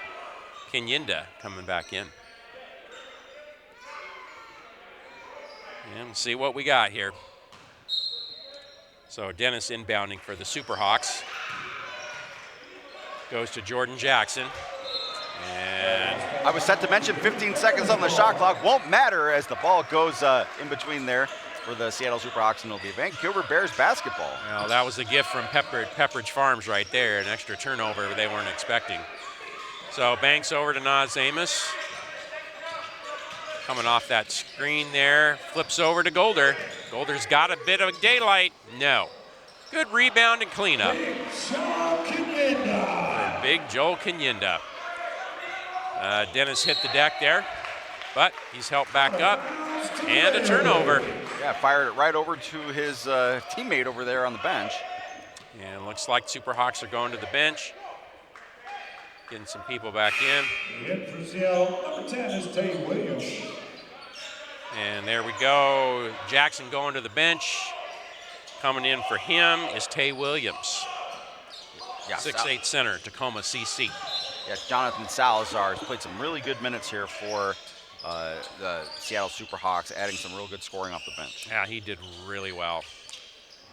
Kenyinda coming back in. And we'll see what we got here. So Dennis inbounding for the Superhawks. Goes to Jordan Jackson. And I was set to mention 15 seconds on the shot clock. Won't matter as the ball goes in between there for the Seattle Superhawks, and it'll be Vancouver Bears basketball. well, that was a gift from Pepperidge Farms right there, an extra turnover they weren't expecting. So Banks over to Nas Amos. Coming off that screen there, flips over to Golder. Golder's got a bit of daylight. No. Good rebound and cleanup for Big Joel Kenyinda. Dennis hit the deck there, but he's helped back up. And a turnover. Yeah, fired it right over to his teammate over there on the bench. And looks like Superhawks are going to the bench. Getting some people back in. In for Seattle, number 10 is Tay Williams. And there we go. Jackson going to the bench. Coming in for him is Tay Williams. Yeah, 6'8" center, Tacoma CC. Yeah, Jonathan Salazar has played some really good minutes here for the Seattle Superhawks, adding some real good scoring off the bench. Yeah, he did really well.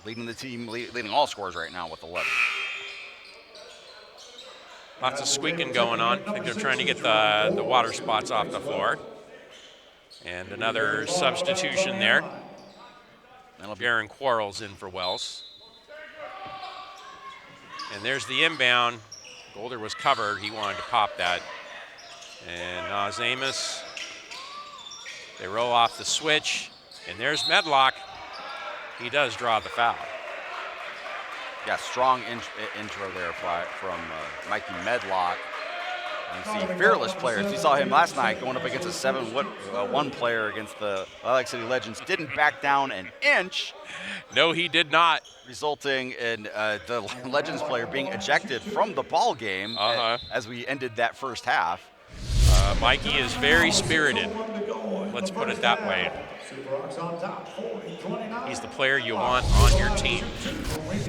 Leading the team, leading all scorers right now with 11. Lots of squeaking going on. I think they're trying to get the water spots off the floor. And another substitution there. Jaron Quarles in for Wells. And there's the inbound. Golder was covered. He wanted to pop that. And Nas Amos. They roll off the switch. And there's Medlock. He does draw the foul. Yeah, strong intro there from Mikey Medlock. You see fearless players. You saw him last night going up against a 7'1" player against the Lilac City Legends. Didn't back down an inch. No, he did not. Resulting in the Legends player being ejected from the ball game as we ended that first half. Mikey is very spirited. Let's put it that way. He's the player you want on your team.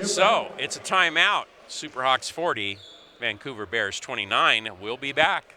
So it's a timeout. Superhawks 40, Vancouver Bears 29. We'll be back.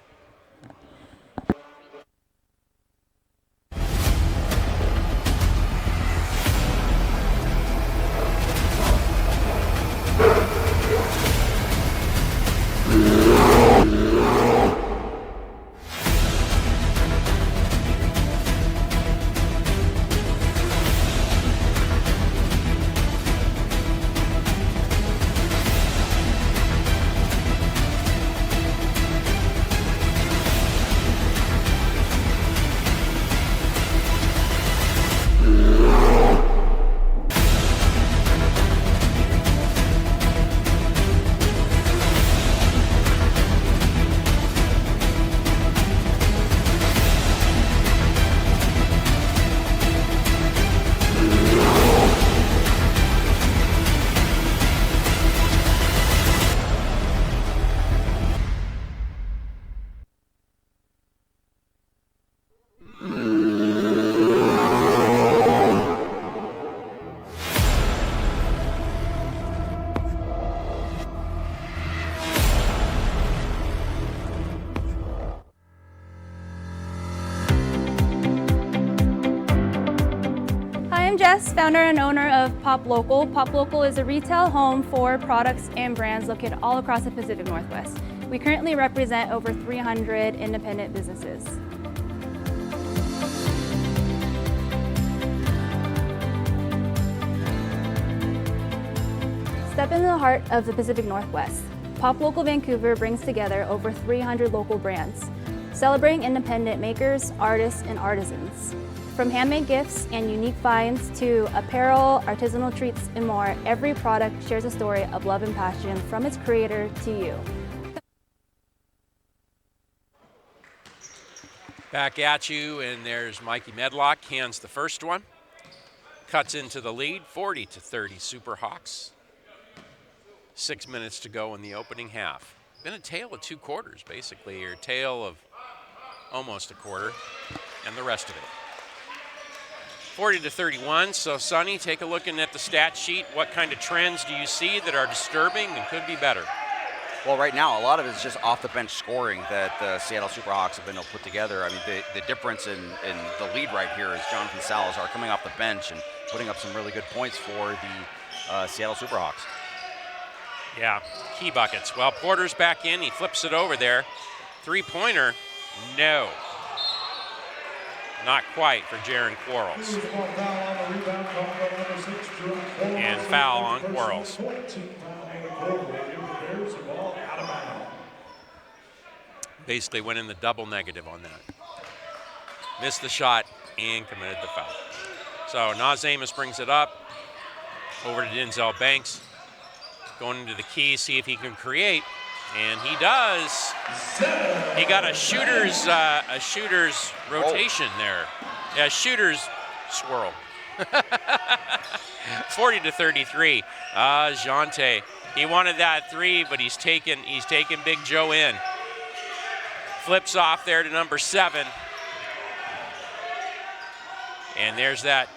Jess, founder and owner of Pop Local. Pop Local is a retail home for products and brands located all across the Pacific Northwest. We currently represent over 300 independent businesses. Step into the heart of the Pacific Northwest. Pop Local Vancouver brings together over 300 local brands, celebrating independent makers, artists, and artisans. From handmade gifts and unique finds to apparel, artisanal treats, and more, every product shares a story of love and passion from its creator to you. Back at you, and there's Mikey Medlock, hands the first one. Cuts into the lead, 40-30 Superhawks. 6 minutes to go in the opening half. Been a tale of 2 quarters, basically, or tale of almost a quarter, and the rest of it. 40-31, so Sonny, take a look at the stat sheet. What kind of trends do you see that are disturbing and could be better? Well, right now, a lot of it is just off the bench scoring that the Seattle Superhawks have been able to put together. I mean, the difference in the lead right here is Jonathan Salazar coming off the bench and putting up some really good points for the Seattle Superhawks. Yeah, key buckets. Well, Porter's back in. He flips it over there. 3-pointer, no. Not quite for Jaron Quarles. And foul on Quarles. Basically went in the double negative on that. Missed the shot and committed the foul. So Naz Amos brings it up over to Denzel Banks. Going into the key, see if he can create. And he does. He got a shooter's rotation there. Yeah, shooter's swirl. 40-33. Jante. He wanted that 3, but he's taken Big Joe in. Flips off there to number 7. And there's that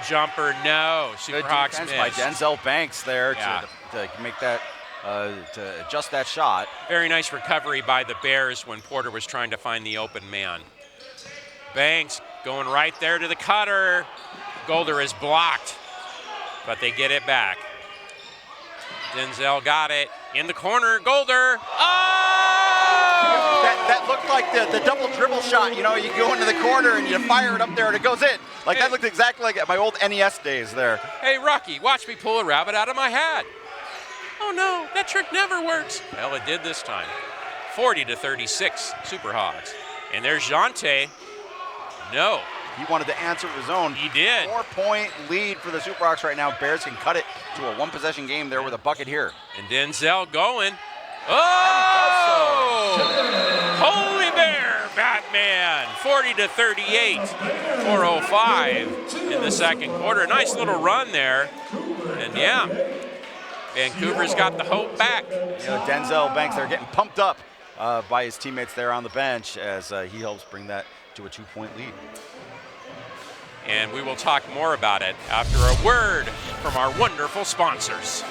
jumper. No. Superhawks Good defense missed. by Denzel Banks there Yeah. to make that. To adjust that shot. Very nice recovery by the Bears when Porter was trying to find the open man. Banks going right there to the cutter. Golder is blocked, but they get it back. Denzel got it in the corner. Golder. Oh! That looked like the double dribble shot. You know, you go into the corner and you fire it up there and it goes in. Like that looked exactly like my old NES days there. Hey, Rocky, watch me pull a rabbit out of my hat. Oh no, that trick never works. Well, it did this time. 40-36, Superhawks. And there's Jante. No. He wanted to answer his own. He did. 4-point lead for the Superhawks right now. Bears can cut it to a 1-possession game there with a bucket here. And Denzel going. Oh! Holy Bear, Batman. 40-38. 4:05 in the second quarter. Nice little run there. And yeah. Vancouver's got the hope back. You know, Denzel Banks, they're getting pumped up by his teammates there on the bench as he helps bring that to a 2-point lead. And we will talk more about it after a word from our wonderful sponsors.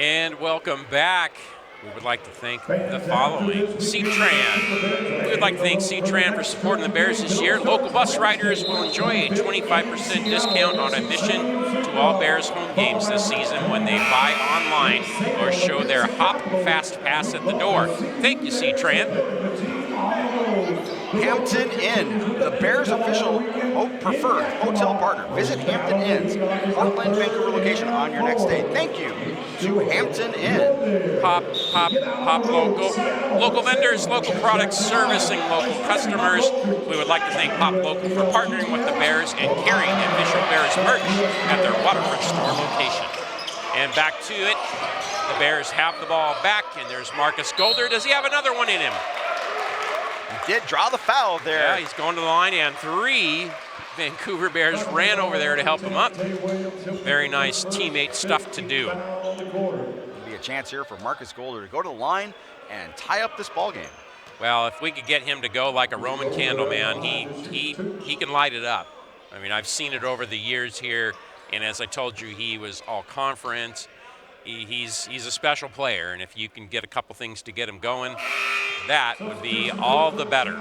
And welcome back. We would like to thank the following. C-Tran. We would like to thank C-Tran for supporting the Bears this year. Local bus riders will enjoy a 25% discount on admission to all Bears home games this season when they buy online or show their Hop Fast Pass at the door. Thank you, C-Tran. Hampton Inn, the Bears' official preferred hotel partner. Visit Hampton Inn's Portland, Vancouver location on your next day. Thank you to Hampton Inn. Pop Local. Local vendors, local products, servicing local customers. We would like to thank Pop Local for partnering with the Bears and carrying official Bears merch at their Waterfront store location. And back to it. The Bears have the ball back, and there's Marcus Golder. Does he have another one in him? He did draw the foul there. Yeah, he's going to the line, and 3 Vancouver Bears ran over there to help him up. Very nice teammate stuff to do. There'll be a chance here for Marcus Golder to go to the line and tie up this ball game. Well, if we could get him to go like a Roman candle, man, he can light it up. I mean, I've seen it over the years here, and as I told you, he was all conference. He's a special player, and if you can get a couple things to get him going, that would be all the better.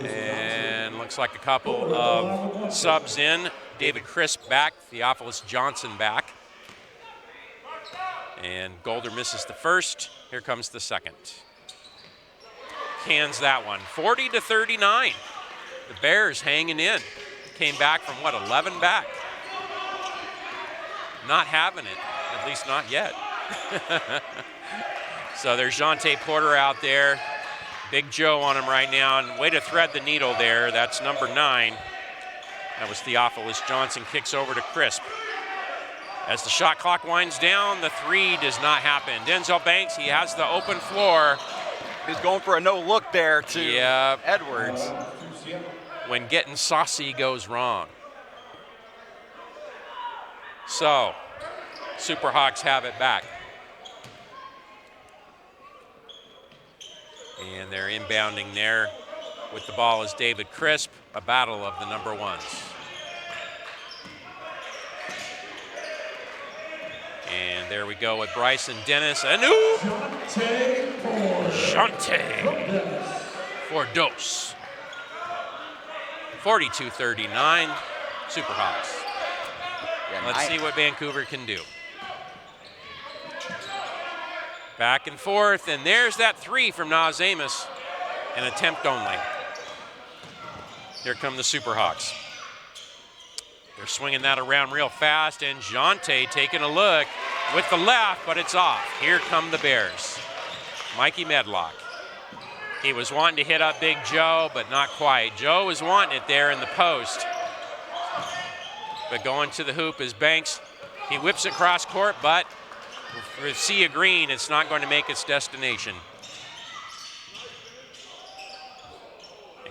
And looks like a couple of subs in. David Crisp back, Theophilus Johnson back. And Golder misses the first. Here comes the second. Cans that one. 40-39. The Bears hanging in. Came back from, 11 back? Not having it, at least not yet. So there's Jonte Porter out there. Big Joe on him right now, and way to thread the needle there. That's number 9. That was Theophilus Johnson, kicks over to Crisp. As the shot clock winds down, the 3 does not happen. Denzel Banks, he has the open floor. He's going for a no-look there to Edwards. When getting saucy goes wrong. So, Superhawks have it back. And they're inbounding there. With the ball is David Crisp, a battle of the number 1s. And there we go with Bryson Dennis. And Jonte for Dos. 42-39, Superhawks. Yeah, Let's see what Vancouver can do. Back and forth, and there's that 3 from Nas Amos. An attempt only. Here come the Superhawks. They're swinging that around real fast, and Jonte taking a look with the left, but it's off. Here come the Bears. Mikey Medlock. He was wanting to hit up Big Joe, but not quite. Joe was wanting it there in the post. But going to the hoop is Banks. He whips it cross court, but with Sea of Green, it's not going to make its destination.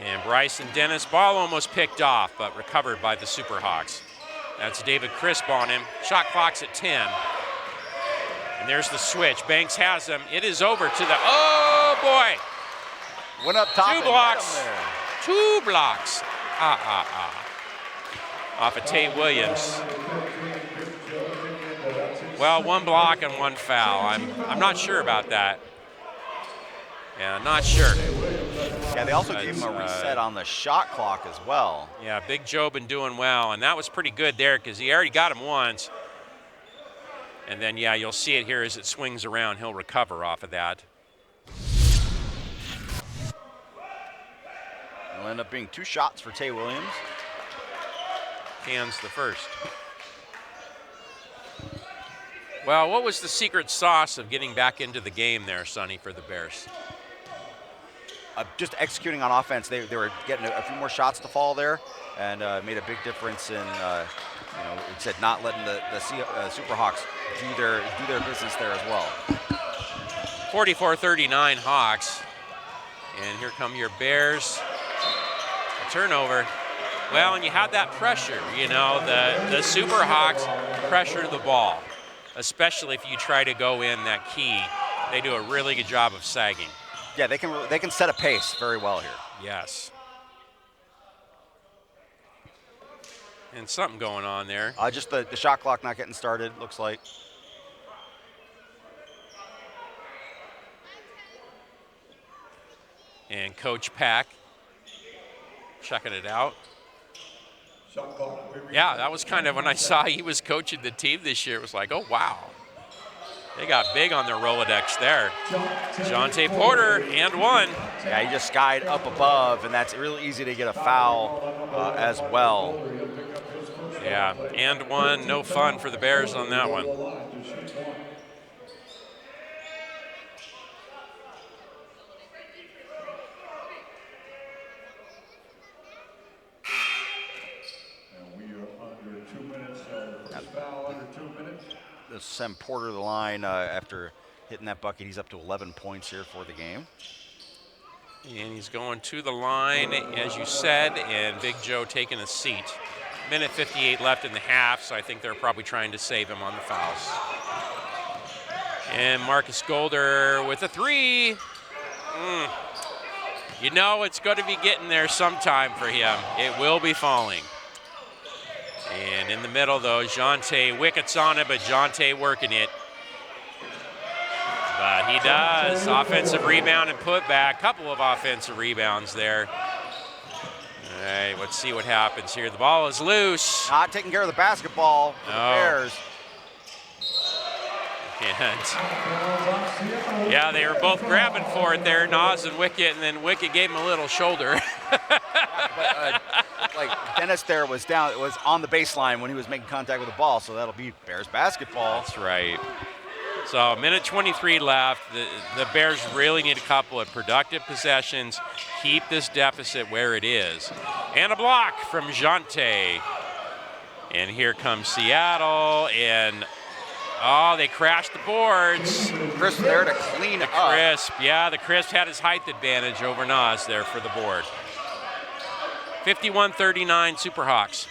And Bryson Dennis, ball almost picked off, but recovered by the Superhawks. That's David Crisp on him. Shot clock's at 10. And there's the switch. Banks has him. It is over to the, oh boy! Went up top. 2 blocks. 2 blocks. Off of Tate Williams. Well, 1 block and 1 foul. I'm not sure about that. Yeah, not sure. Yeah, they also gave him a reset on the shot clock as well. Yeah, Big Joe been doing well, and that was pretty good there because he already got him once. And then, yeah, you'll see it here as it swings around. He'll recover off of that. It'll end up being 2 shots for Tay Williams. Cans the first. Well, what was the secret sauce of getting back into the game there, Sonny, for the Bears? Just executing on offense. They were getting a few more shots to fall there, and made a big difference in, it said not letting the Superhawks do their business there as well. 44-39 Hawks, and here come your Bears. A turnover. Well, and you have that pressure. The Superhawks pressure the ball, especially if you try to go in that key. They do a really good job of sagging. Yeah, they can set a pace very well here. Yes. And something going on there. Just the shot clock not getting started, looks like. And Coach Pack checking it out. Yeah, that was kind of when I saw he was coaching the team this year. It was like, oh, wow. They got big on their Rolodex there. Jonte Porter, and 1. Yeah, he just skied up above, and that's really easy to get a foul as well. Yeah, and 1. No fun for the Bears on that one. They'll send Porter to the line after hitting that bucket. He's up to 11 points here for the game. And he's going to the line, as you said, and Big Joe taking a seat. Minute 58 left in the half, so I think they're probably trying to save him on the fouls. And Marcus Golder with a 3. You know it's going to be getting there sometime for him. It will be falling. And in the middle, though, Jonte Wicket's on it, but Jonte working it. But he does. Offensive rebound and putback. Couple of offensive rebounds there. All right, let's see what happens here. The ball is loose. Not taking care of the basketball for the Bears. And yeah, they were both grabbing for it there, Nas and Wicket, and then Wicket gave him a little shoulder. Like Dennis there was on the baseline when he was making contact with the ball, so that'll be Bears basketball. That's right. So minute 23 left. The Bears really need a couple of productive possessions, keep this deficit where it is. And a block from Jonte. And here comes Seattle, and they crashed the boards. Crisp there to clean up. Crisp, yeah, the Crisp had his height advantage over Nas there for the board. 51-39 Superhawks.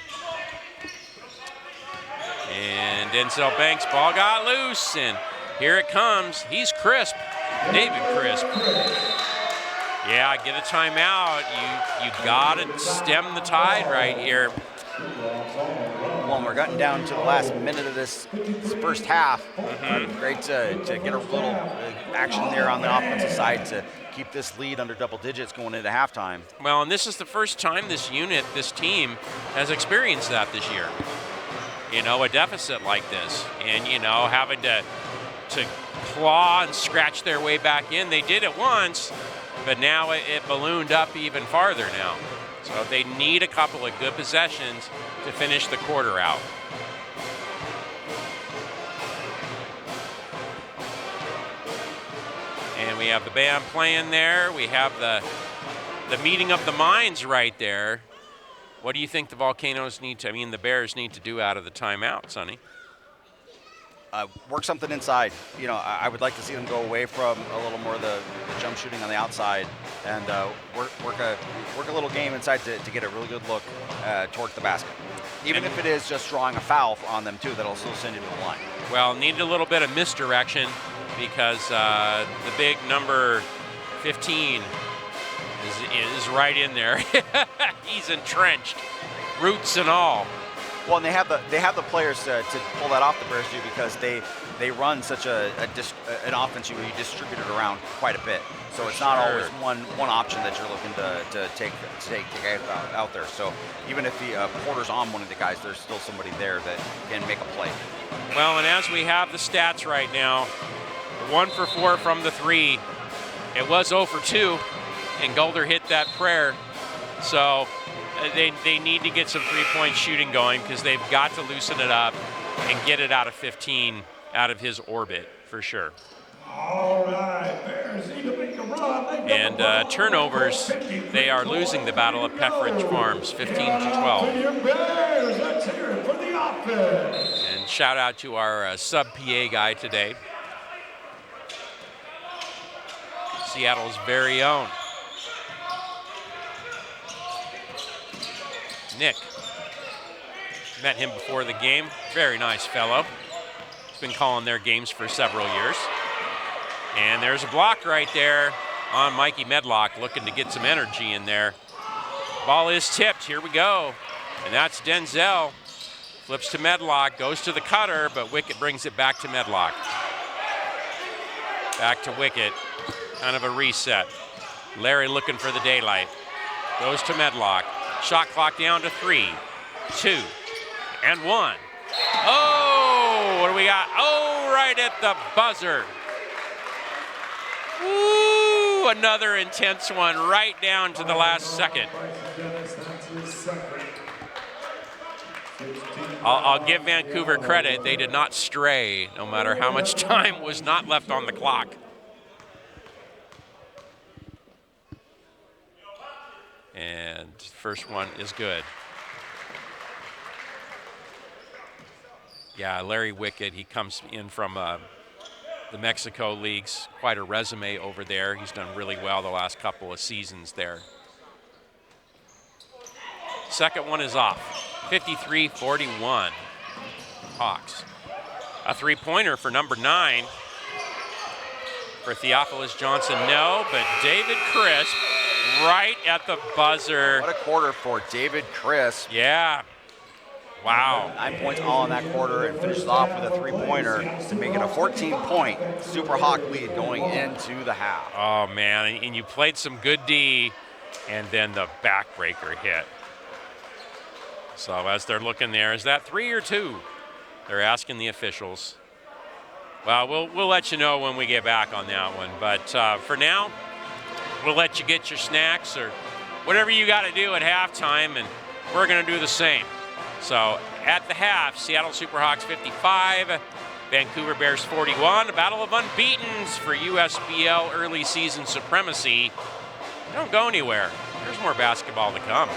And Denzel Banks' ball got loose, and here it comes. He's Crisp, David Crisp. Yeah, get a timeout. You gotta stem the tide right here. Well, we're getting down to the last minute of this first half. Great to get a little action there on the offensive side to keep this lead under double digits going into halftime. Well, and this is the first time this team has experienced that this year. You know, a deficit like this, and you know, having to claw and scratch their way back in. They did it once, but now it ballooned up even farther now. So they need a couple of good possessions to finish the quarter out. And we have the band playing there. We have the meeting of the minds right there. What do you think the the Bears need to do out of the timeout, Sonny? Work something inside. You know, I would like to see them go away from a little more of the jump shooting on the outside and work a little game inside to get a really good look toward the basket. Even if it is just drawing a foul on them too, that'll still send you to the line. Well, need a little bit of misdirection because the big number 15 is right in there. He's entrenched, roots and all. Well, and they have the players to pull that off the Bears do because they run such an offense where you distribute it around quite a bit. So it's not always one option that you're looking to take out there. So even if the Porter's on one of the guys, there's still somebody there that can make a play. Well, and as we have the stats right now, 1 for 4 from the 3. It was 0 for 2, and Golder hit that prayer. So they need to get some three-point shooting going because they've got to loosen it up and get it out of 15, out of his orbit for sure. All right, Bears need to make a run. And turnovers, they are losing the battle at Pepperidge Farms, 15-12. Bears, let's hear it for the offense. And shout out to our sub-PA guy today, Seattle's very own Nick. Met him before the game. Very nice fellow. He's been calling their games for several years. And there's a block right there on Mikey Medlock, looking to get some energy in there. Ball is tipped. Here we go. And that's Denzel. Flips to Medlock, goes to the cutter, but Wicket brings it back to Medlock. Back to Wicket. Kind of a reset. Larry looking for the daylight. Goes to Medlock. Shot clock down to 3, 2, and 1. Oh, what do we got? Oh, right at the buzzer. Ooh, another intense one right down to the last second. I'll give Vancouver credit. They did not stray, no matter how much time was not left on the clock. And first one is good. Yeah, Larry Wicket, he comes in from the Mexico leagues. Quite a resume over there. He's done really well the last couple of seasons there. Second one is off. 53-41. Hawks. A three-pointer for number 9. for Theophilus Johnson? No, but David Crisp right at the buzzer. What a quarter for David Crisp. Yeah. Wow. 9 points all in that quarter and finishes off with a three-pointer to make it a 14-point Super Hawk lead going into the half. Oh, man, and you played some good D, and then the backbreaker hit. So as they're looking there, is that 3 or 2? They're asking the officials. Well, we'll let you know when we get back on that one. But for now, we'll let you get your snacks or whatever you got to do at halftime, and we're going to do the same. So at the half, Seattle Superhawks 55, Vancouver Bears 41, a battle of unbeatens for USBL early season supremacy. Don't go anywhere. There's more basketball to come.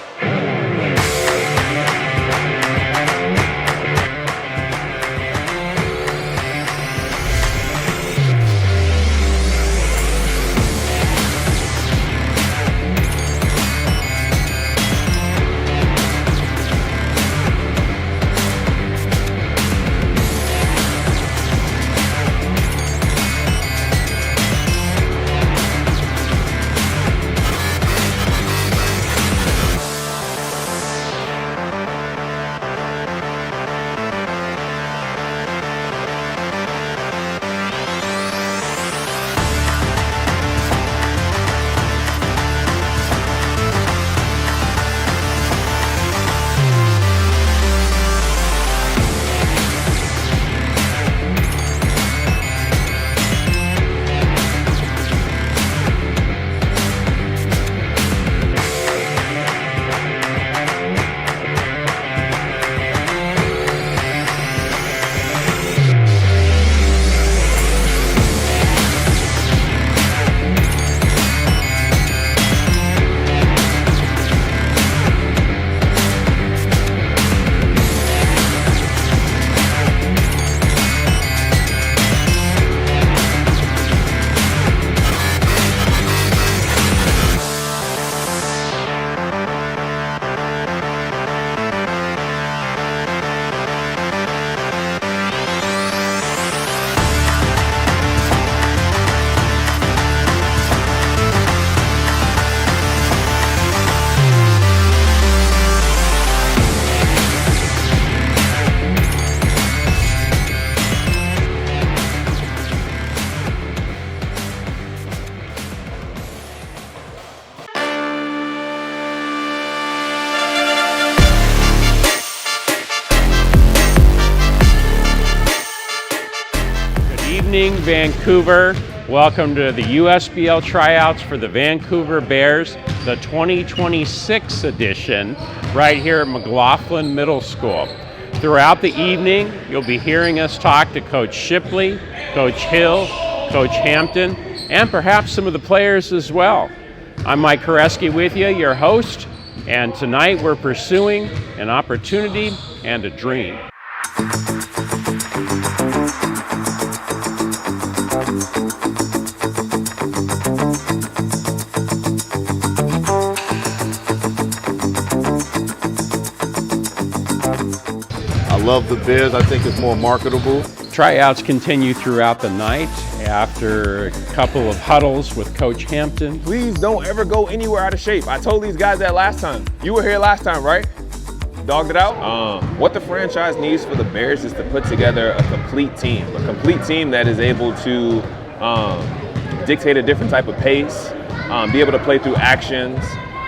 Evening, Vancouver. Welcome to the USBL tryouts for the Vancouver Bears, the 2026 edition, right here at McLaughlin Middle School. Throughout the evening, you'll be hearing us talk to Coach Shipley, Coach Hill, Coach Hampton, and perhaps some of the players as well. I'm Mike Koreski with you, your host, and tonight we're pursuing an opportunity and a dream. I love the Bears. I think it's more marketable. Tryouts continue throughout the night after a couple of huddles with Coach Hampton. Please don't ever go anywhere out of shape. I told these guys that last time. You were here last time, right? Dogged it out? What the franchise needs for the Bears is to put together a complete team that is able to dictate a different type of pace, be able to play through actions,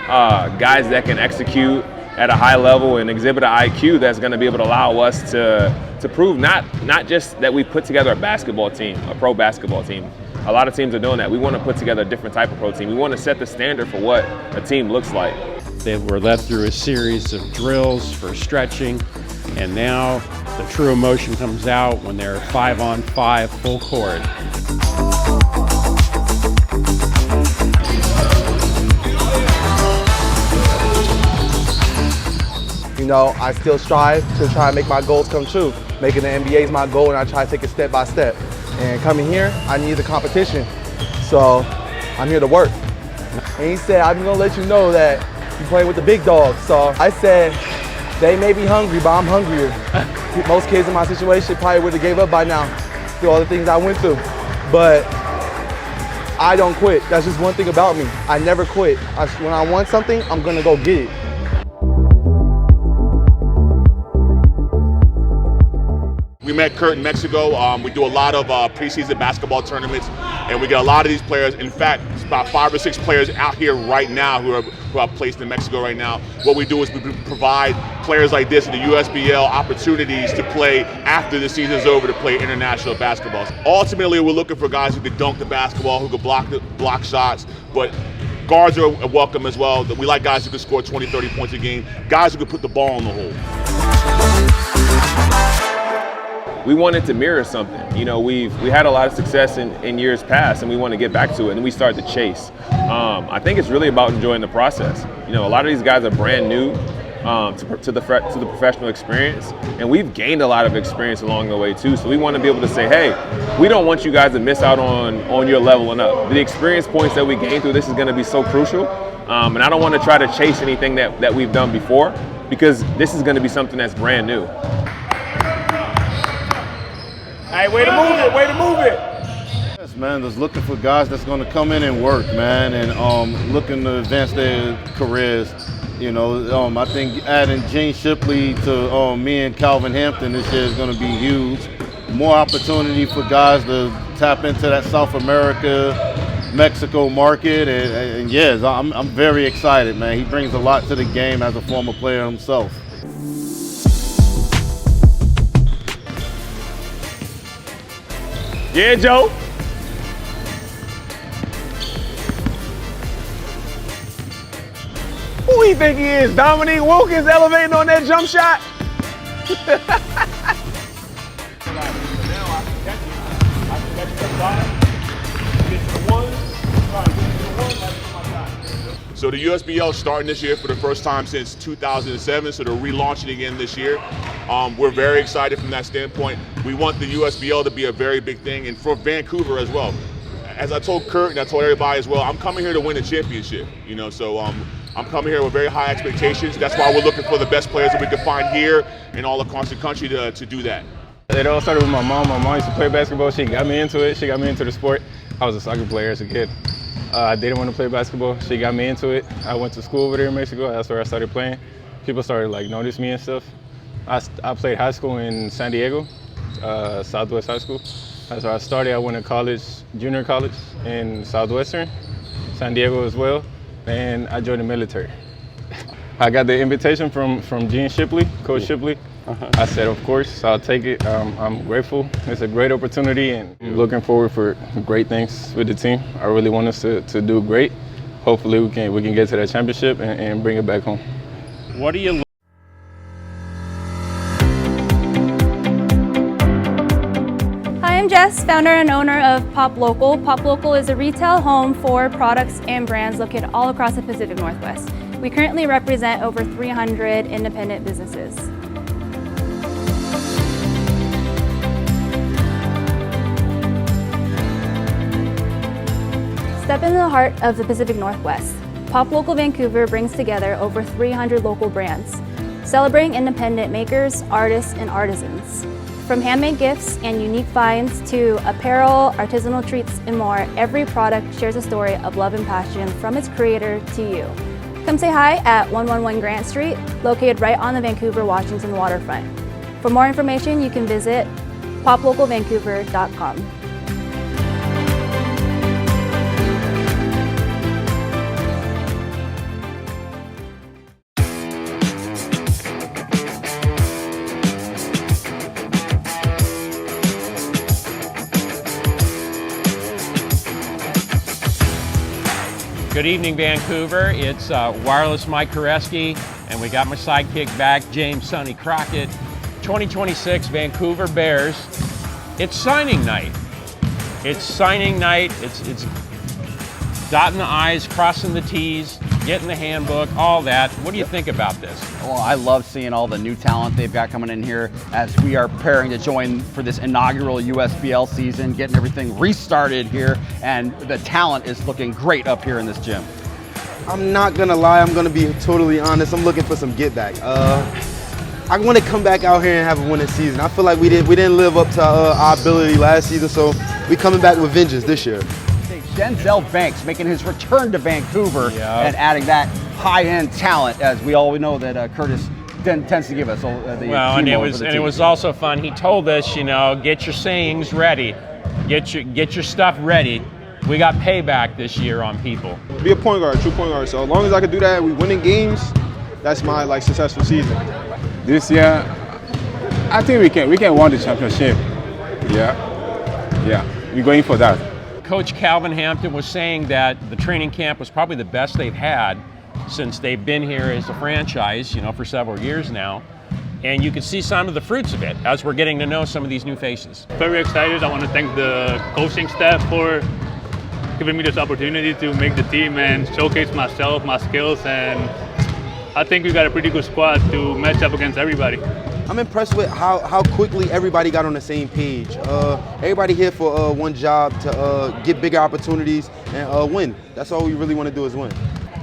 guys that can execute at a high level and exhibit an IQ that's going to be able to allow us to prove not just that we put together a basketball team, a pro basketball team. A lot of teams are doing that. We want to put together a different type of pro team. We want to set the standard for what a team looks like. They were led through a series of drills for stretching, and now the true emotion comes out when they're 5-on-5 full court. You know, I still strive to try and make my goals come true. Making the NBA is my goal, and I try to take it step by step. And coming here, I need the competition. So I'm here to work. And he said, I'm gonna let you know that you play with the big dogs. So I said, they may be hungry, but I'm hungrier. Most kids in my situation probably would have gave up by now through all the things I went through. But I don't quit. That's just one thing about me. I never quit. When I want something, I'm gonna go get it. We met Kurt in Mexico. We do a lot of preseason basketball tournaments, and we get a lot of these players. In fact, it's about 5 or 6 players out here right now who are placed in Mexico right now. What we do is we provide players like this in the USBL opportunities to play after the season's over, to play international basketball. Ultimately, we're looking for guys who can dunk the basketball, who can block shots, but guards are welcome as well. We like guys who can score 20, 30 points a game, guys who can put the ball in the hole. We wanted to mirror something. You know, we had a lot of success in years past, and we want to get back to it, and we started to chase. I think it's really about enjoying the process. You know, a lot of these guys are brand new to the professional experience, and we've gained a lot of experience along the way too. So we want to be able to say, hey, we don't want you guys to miss out on your leveling up. The experience points that we gain through this is going to be so crucial, and I don't want to try to chase anything that we've done before, because this is going to be something that's brand new. Hey, way to move it, way to move it. Yes, man, just looking for guys that's going to come in and work, man, and looking to advance their careers. You know, I think adding Gene Shipley to me and Calvin Hampton this year is going to be huge. More opportunity for guys to tap into that South America, Mexico market, and yes, I'm very excited, man. He brings a lot to the game as a former player himself. Yeah, Joe. Who he think he is? Dominique Wilkins elevating on that jump shot? So the USBL is starting this year for the first time since 2007, so they're relaunching again this year. We're very excited from that standpoint. We want the USBL to be a very big thing, and for Vancouver as well. As I told Kurt and I told everybody as well, I'm coming here to win a championship. You know, so I'm coming here with very high expectations. That's why we're looking for the best players that we can find here and all across the country to do that. It all started with my mom. My mom used to play basketball. She got me into it. She got me into the sport. I was a soccer player as a kid. I didn't want to play basketball. She got me into it. I went to school over there in Mexico. That's where I started playing. People started notice me and stuff. I played high school in San Diego, Southwest High School. That's where I started. I went to college, junior college in Southwestern, San Diego as well, and I joined the military. I got the invitation from Gene Shipley, Coach Shipley. I said, of course, I'll take it. I'm grateful. It's a great opportunity, and looking forward for great things with the team. I really want us to do great. Hopefully, we can get to that championship and bring it back home. What do you Hi, I'm Jess, founder and owner of Pop Local. Pop Local is a retail home for products and brands located all across the Pacific Northwest. We currently represent over 300 independent businesses. Step into the heart of the Pacific Northwest. Pop Local Vancouver brings together over 300 local brands, celebrating independent makers, artists, and artisans. From handmade gifts and unique finds to apparel, artisanal treats, and more, every product shares a story of love and passion from its creator to you. Come say hi at 111 Grant Street, located right on the Vancouver-Washington waterfront. For more information, you can visit poplocalvancouver.com. Good evening, Vancouver. It's Wireless Mike Koreski, and we got my sidekick back, James Sonny Crockett. 2026 Vancouver Bears. It's signing night. It's signing night. It's dotting the I's, crossing the T's, getting the handbook, all that. What do you think about this? Well, I love seeing all the new talent they've got coming in here as we are preparing to join for this inaugural USBL season, getting everything restarted here, and the talent is looking great up here in this gym. I'm not gonna lie, I'm gonna be totally honest, I'm looking for some get back. I want to come back out here and have a winning season. I feel like we didn't live up to our ability last season, so we coming back with vengeance this year. They've Denzel Banks making his return to Vancouver and adding that high-end talent, as we all know that Curtis tends to give us. Well, and it was also fun. He told us, get your sayings ready, get your stuff ready. We got payback this year on people. Be a point guard, true point guard. So as long as I can do that, we winning games. That's my successful season. This year, I think we can win the championship. Yeah, we're going for that. Coach Calvin Hampton was saying that the training camp was probably the best they've had since they've been here as a franchise, for several years now. And you can see some of the fruits of it as we're getting to know some of these new faces. Very excited. I want to thank the coaching staff for giving me this opportunity to make the team and showcase myself, my skills, and I think we got a pretty good squad to match up against everybody. I'm impressed with how quickly everybody got on the same page. Everybody here for one job to get bigger opportunities and win. That's all we really want to do is win.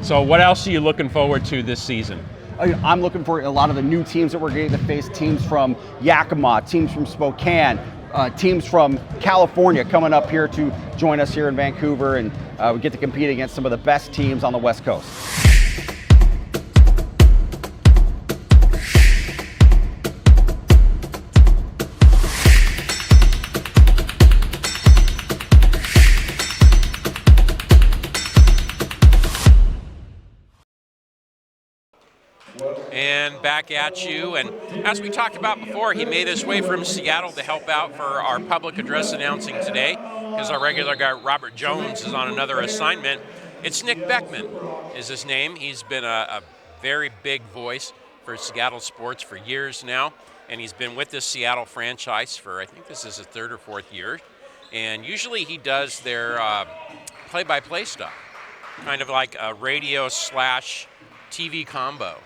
So what else are you looking forward to this season? I'm looking for a lot of the new teams that we're getting to face, teams from Yakima, teams from Spokane, teams from California coming up here to join us here in Vancouver, and we get to compete against some of the best teams on the West Coast. And back at you. And as we talked about before, he made his way from Seattle to help out for our public address announcing today, because our regular guy Robert Jones is on another assignment. It's Nick Beckman is his name. He's been a very big voice for Seattle sports for years now, and he's been with this Seattle franchise for, I think this is his 3rd or 4th year. And usually he does their play-by-play stuff, kind of like a radio/TV combo.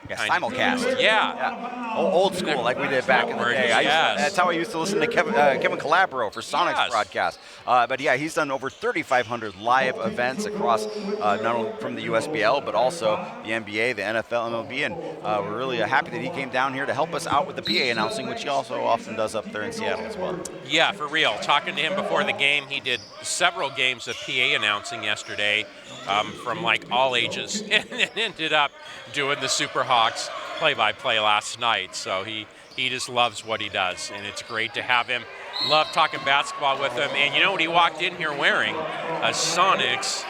Yeah, simulcast. Yeah. Old school, like we did back in the day. That's how I used to listen to Kevin Calabro for Sonic's broadcast. But yeah, he's done over 3,500 live events across not only from the USBL, but also the NBA, the NFL, MLB, and we're really happy that he came down here to help us out with the PA announcing, which he also often does up there in Seattle as well. Yeah, for real. Talking to him before the game, he did several games of PA announcing yesterday from like all ages, and ended up doing the Superhawks play-by-play last night. So he just loves what he does, and it's great to have him. Love talking basketball with him. And you know what he walked in here wearing? A Sonics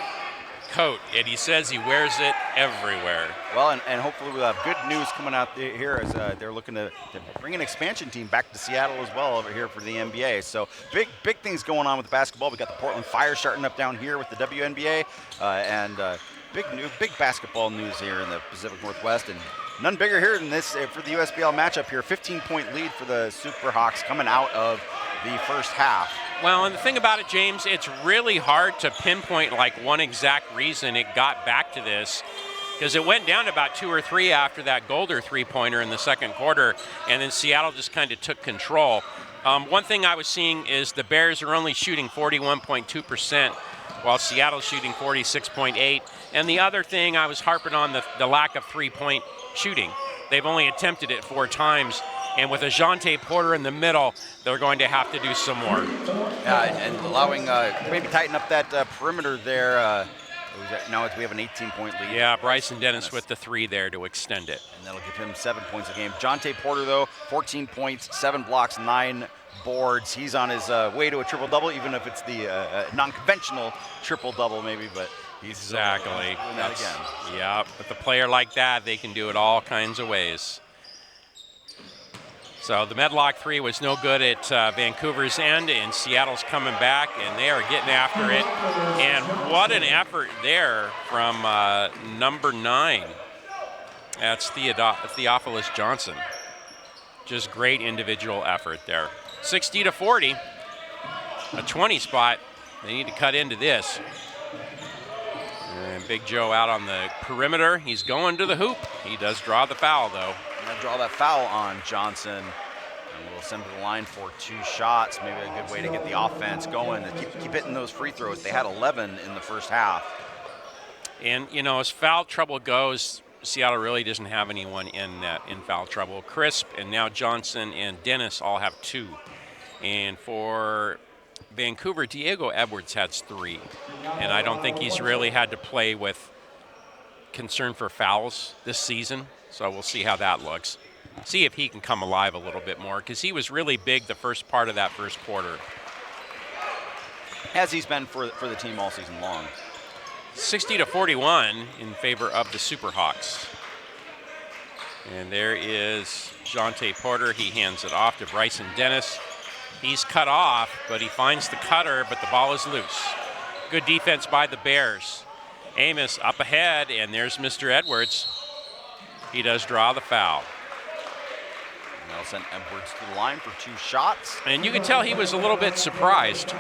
coat, and he says he wears it everywhere. Well, and hopefully we'll have good news coming out here as they're looking to bring an expansion team back to Seattle as well over here for the NBA. So big things going on with basketball. We got the Portland Fire starting up down here with the WNBA, and big basketball news here in the Pacific Northwest, and none bigger here than this for the USBL matchup here. 15-point lead for the Superhawks coming out of the first half. Well, and the thing about it, James, it's really hard to pinpoint like one exact reason it got back to this, because it went down to about 2 or 3 after that Golder three-pointer in the second quarter, and then Seattle just kind of took control. One thing I was seeing is the Bears are only shooting 41.2%, while Seattle's shooting 46.8%. And the other thing I was harping on, the lack of three-point shooting. They've only attempted it 4 times. And with Ajante Porter in the middle, they're going to have to do some more. And allowing, maybe tighten up that perimeter there. Now we have an 18-point lead. Yeah, Bryson Dennis with the 3 there to extend it. And that'll give him 7 points a game. Ajante Porter, though, 14 points, 7 blocks, 9 boards. He's on his way to a triple-double, even if it's the non-conventional triple-double maybe, but he's exactly doing that again. Yeah, with a player like that, they can do it all kinds of ways. So the Medlock 3 was no good at Vancouver's end, and Seattle's coming back, and they are getting after it. And what an effort there from number 9. That's Theophilus Johnson. Just great individual effort there. 60-40, a 20 spot. They need to cut into this. And Big Joe out on the perimeter. He's going to the hoop. He does draw the foul, though. Going to draw that foul on Johnson. And we'll send to the line for 2 shots. Maybe a good way to get the offense going. And keep hitting those free throws. They had 11 in the first half. And, you know, as foul trouble goes, Seattle really doesn't have anyone in foul trouble. Crisp and now Johnson and Dennis all have 2. And for Vancouver, Diego Edwards has 3. And I don't think he's really had to play with concern for fouls this season. So we'll see how that looks. See if he can come alive a little bit more, because he was really big the first part of that first quarter. As he's been for the team all season long. 60-41 in favor of the Superhawks. And there is Jonte Porter. He hands it off to Bryson Dennis. He's cut off, but he finds the cutter, but the ball is loose. Good defense by the Bears. Amos up ahead, and there's Mr. Edwards. He does draw the foul. They'll send Edwards to the line for 2 shots. And you can tell he was a little bit surprised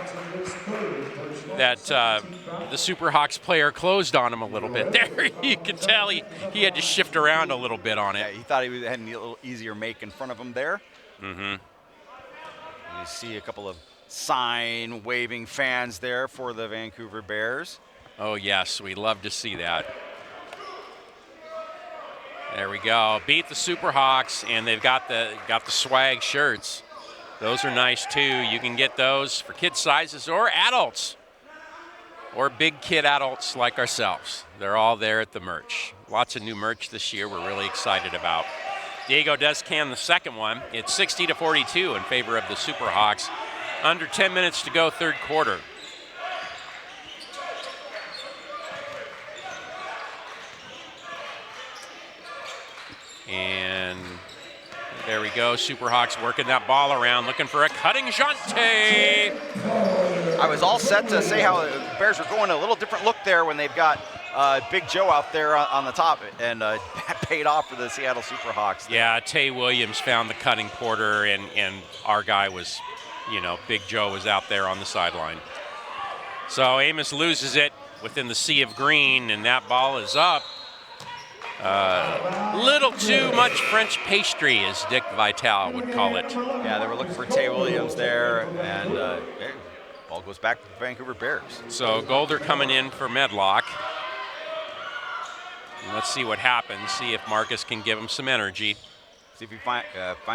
that the Superhawks player closed on him a little bit there. You can tell he had to shift around a little bit on it. Yeah, he thought he had a little easier make in front of him there. Mm-hmm. You see a couple of sign waving fans there for the Vancouver Bears. Oh yes, we love to see that. There we go. Beat the Superhawks, and they've got the swag shirts. Those are nice too. You can get those for kid sizes or adults, or big kid adults like ourselves. They're all there at the merch. Lots of new merch this year we're really excited about. Diego does can the second one. It's 60-42 in favor of the Superhawks. Under 10 minutes to go, third quarter. And there we go. Superhawks working that ball around, looking for a cutting Jonte. I was all set to say how the Bears are going a little different look there when they've got Big Joe out there on the top, and that paid off for the Seattle Superhawks. Yeah, Tay Williams found the cutting Porter, and our guy was, Big Joe was out there on the sideline. So Amos loses it within the sea of green, and that ball is up. Little too much French pastry, as Dick Vitale would call it. Yeah, they were looking for Tay Williams there, and ball goes back to the Vancouver Bears. So Golder coming in for Medlock. And let's see what happens, see if Marcus can give him some energy. See if he finds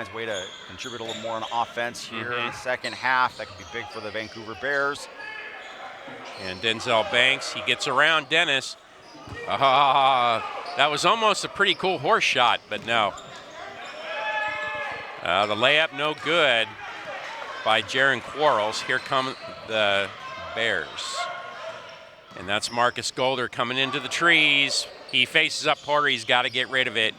a way to contribute a little more on offense here in the second half. That could be big for the Vancouver Bears. And Denzel Banks, he gets around Dennis. That was almost a pretty cool horse shot, but no. The layup no good by Jaron Quarles. Here come the Bears. And that's Marcus Golder coming into the trees. He faces up Porter. He's got to get rid of it.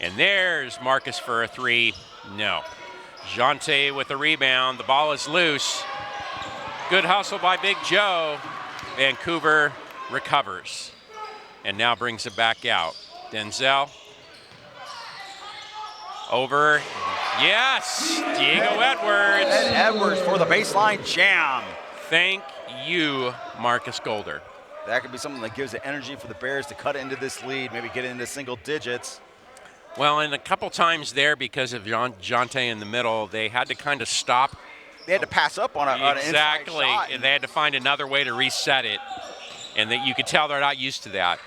And there's Marcus for a 3. No. Jonte with the rebound. The ball is loose. Good hustle by Big Joe. Vancouver recovers and now brings it back out. Denzel. Over. Yes! Diego Edwards. And Edwards for the baseline jam. Thank you, Marcus Golder. That could be something that gives the energy for the Bears to cut into this lead, maybe get into single digits. Well, and a couple times there, because of Jonte in the middle, they had to kind of stop. They had to pass up on an inside shot. And they had to find another way to reset it. And that you could tell they're not used to that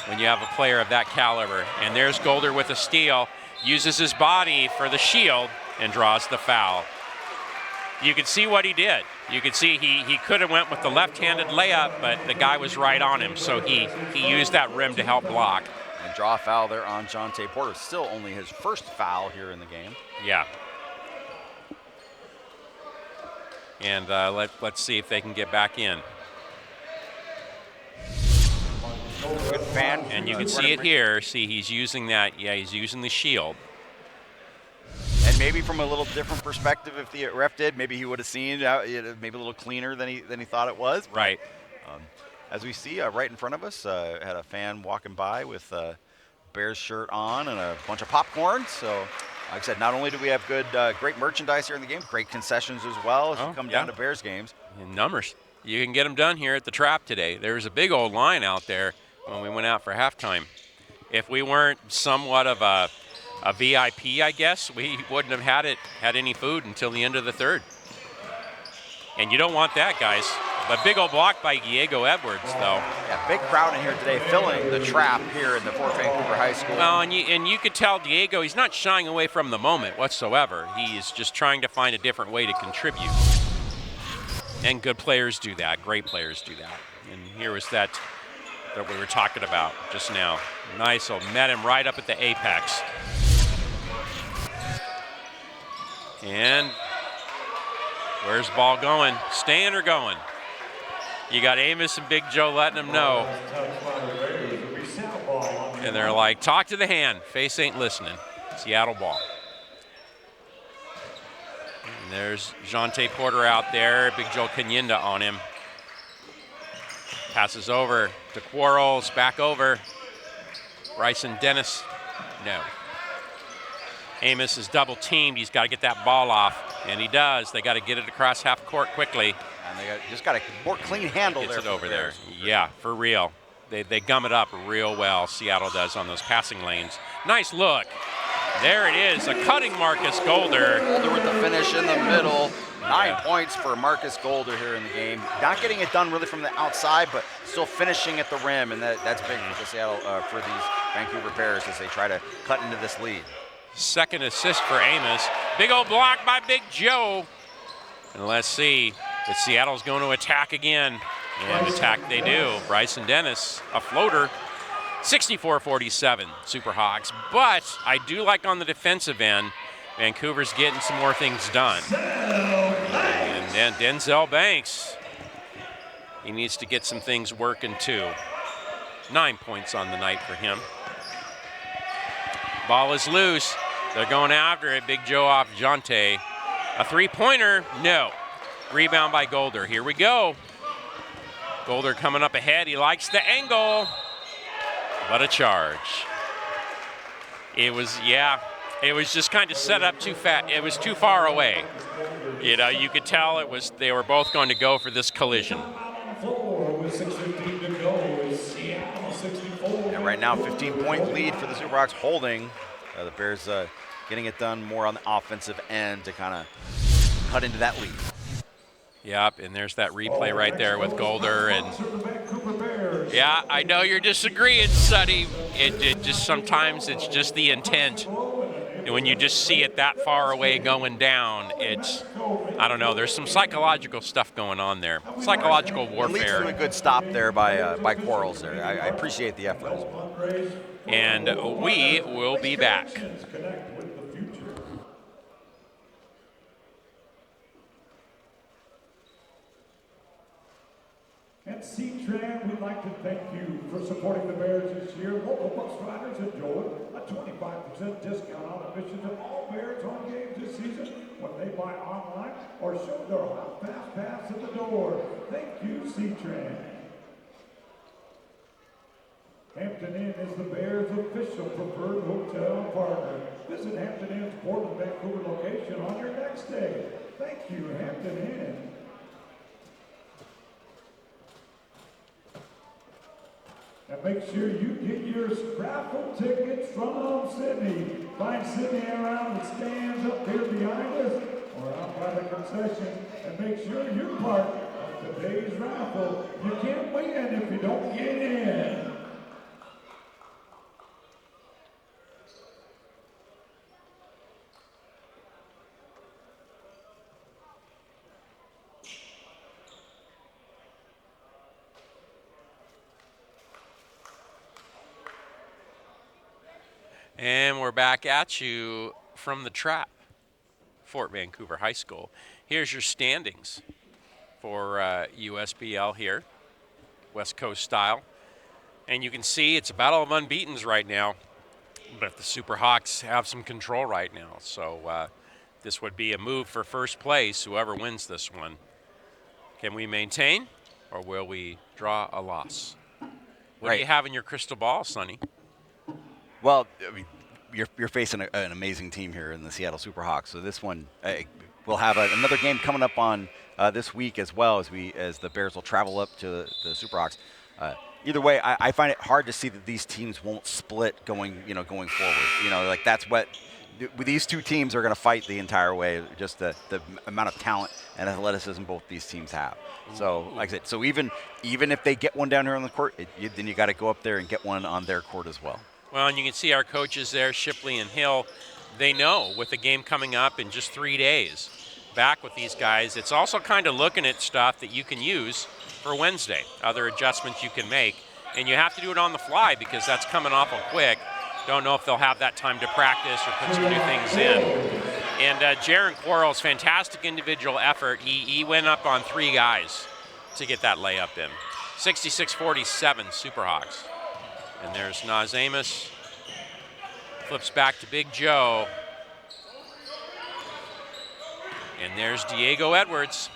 when you have a player of that caliber. And there's Golder with a steal, uses his body for the shield, and draws the foul. You could see what he did. You could see he could have went with the left-handed layup, but the guy was right on him, so he used that rim to help block. And draw a foul there on Jonte Porter. Still only his first foul here in the game. Yeah. And let's see if they can get back in. Good fan. And you can see it here. See, he's using that. Yeah, he's using the shield. And maybe from a little different perspective, if the ref did, maybe he would have seen maybe a little cleaner than he thought it was. Right. As we see right in front of us, had a fan walking by with a Bears shirt on and a bunch of popcorn. So, like I said, not only do we have great merchandise here in the game, great concessions as well as you come down to Bears games. And numbers. You can get them done here at the Trap today. There's a big old line out there when we went out for halftime. If we weren't somewhat of a VIP, I guess, we wouldn't have had any food until the end of the third. And you don't want that, guys. A big old block by Diego Edwards, though. Yeah, big crowd in here today, filling the Trap here in the Fort Vancouver High School. Well, and you could tell Diego, he's not shying away from the moment whatsoever. He is just trying to find a different way to contribute. And good players do that. Great players do that. And here was that we were talking about just now. Neisel met him right up at the apex. And where's the ball going? Staying or going? You got Amos and Big Joe letting him know. And they're like, talk to the hand. Face ain't listening. Seattle ball. And there's Jonte Porter out there. Big Joe Kanyenda on him. Passes over to Quarles. Back over. Bryson Dennis. No. Amos is double teamed. He's got to get that ball off. And he does. They got to get it across half court quickly. And they just got a more clean handle Gets there. It over there. Yeah, for real. They gum it up real well, Seattle does, on those passing lanes. Nice look. There it is, a cutting Marcus Golder. Golder with the finish in the middle. 9 points for Marcus Golder here in the game. Not getting it done really from the outside, but still finishing at the rim, and that's big for the Seattle, for these Vancouver Bears as they try to cut into this lead. Second assist for Amos. Big old block by Big Joe. And let's see if Seattle's going to attack again. And attack they do. Bryson Dennis, a floater. 64-47, Superhawks. But I do like on the defensive end, Vancouver's getting some more things done. And then Denzel Banks, he needs to get some things working too. 9 points on the night for him. Ball is loose. They're going after it. Big Joe off Jonte. A three-pointer, no. Rebound by Golder. Here we go. Golder coming up ahead. He likes the angle, but a charge. It was just kind of set up too fat. It was too far away. You know, you could tell they were both going to go for this collision. And right now, 15-point lead for the Superhawks holding. The Bears getting it done more on the offensive end to kind of cut into that lead. Yep, and there's that replay right there with Golder. And yeah, I know you're disagreeing, Sonny. It just sometimes it's just the intent. And when you just see it that far away going down, I don't know, there's some psychological stuff going on there. Psychological warfare. It leads to a good stop there by Quarles there. I appreciate the effort as well. And we will be back. At C-Tran, we'd like to thank you for supporting the Bears this year. Local bus riders enjoy a 25% discount on admission to all Bears home games this season when they buy online or show their hot fast pass at the door. Thank you, C-Tran. Hampton Inn is the Bears' official preferred hotel partner. Visit Hampton Inn's Portland, Vancouver location on your next day. Thank you, Hampton Inn. And make sure you get your raffle tickets from Sydney. Find Sydney around the stands up here behind us or out by the concession. And make sure you're part of today's raffle. You can't win if you don't get in. And we're back at you from the trap, Fort Vancouver High School. Here's your standings for USBL here, West Coast style. And you can see it's a battle of unbeatens right now, but the Superhawks have some control right now. So this would be a move for first place, whoever wins this one. Can we maintain, or will we draw a loss? What do you have in your crystal ball, Sonny? Well, I mean, you're facing an amazing team here in the Seattle Superhawks. So this one, we'll have another game coming up on this week as well as the Bears will travel up to the Superhawks. Either way, I find it hard to see that these teams won't split going forward. You know, like that's what these two teams are going to fight the entire way. Just the amount of talent and athleticism both these teams have. So, like I said, so even if they get one down here on the court, then you got to go up there and get one on their court as well. Well, and you can see our coaches there, Shipley and Hill, they know with the game coming up in just 3 days back with these guys, it's also kind of looking at stuff that you can use for Wednesday, other adjustments you can make. And you have to do it on the fly because that's coming awful quick. Don't know if they'll have that time to practice or put some new things in. And Jaron Quarles, fantastic individual effort. He went up on 3 guys to get that layup in. 66-47 Superhawks. And there's Naz Amos. Flips back to Big Joe. And there's Diego Edwards.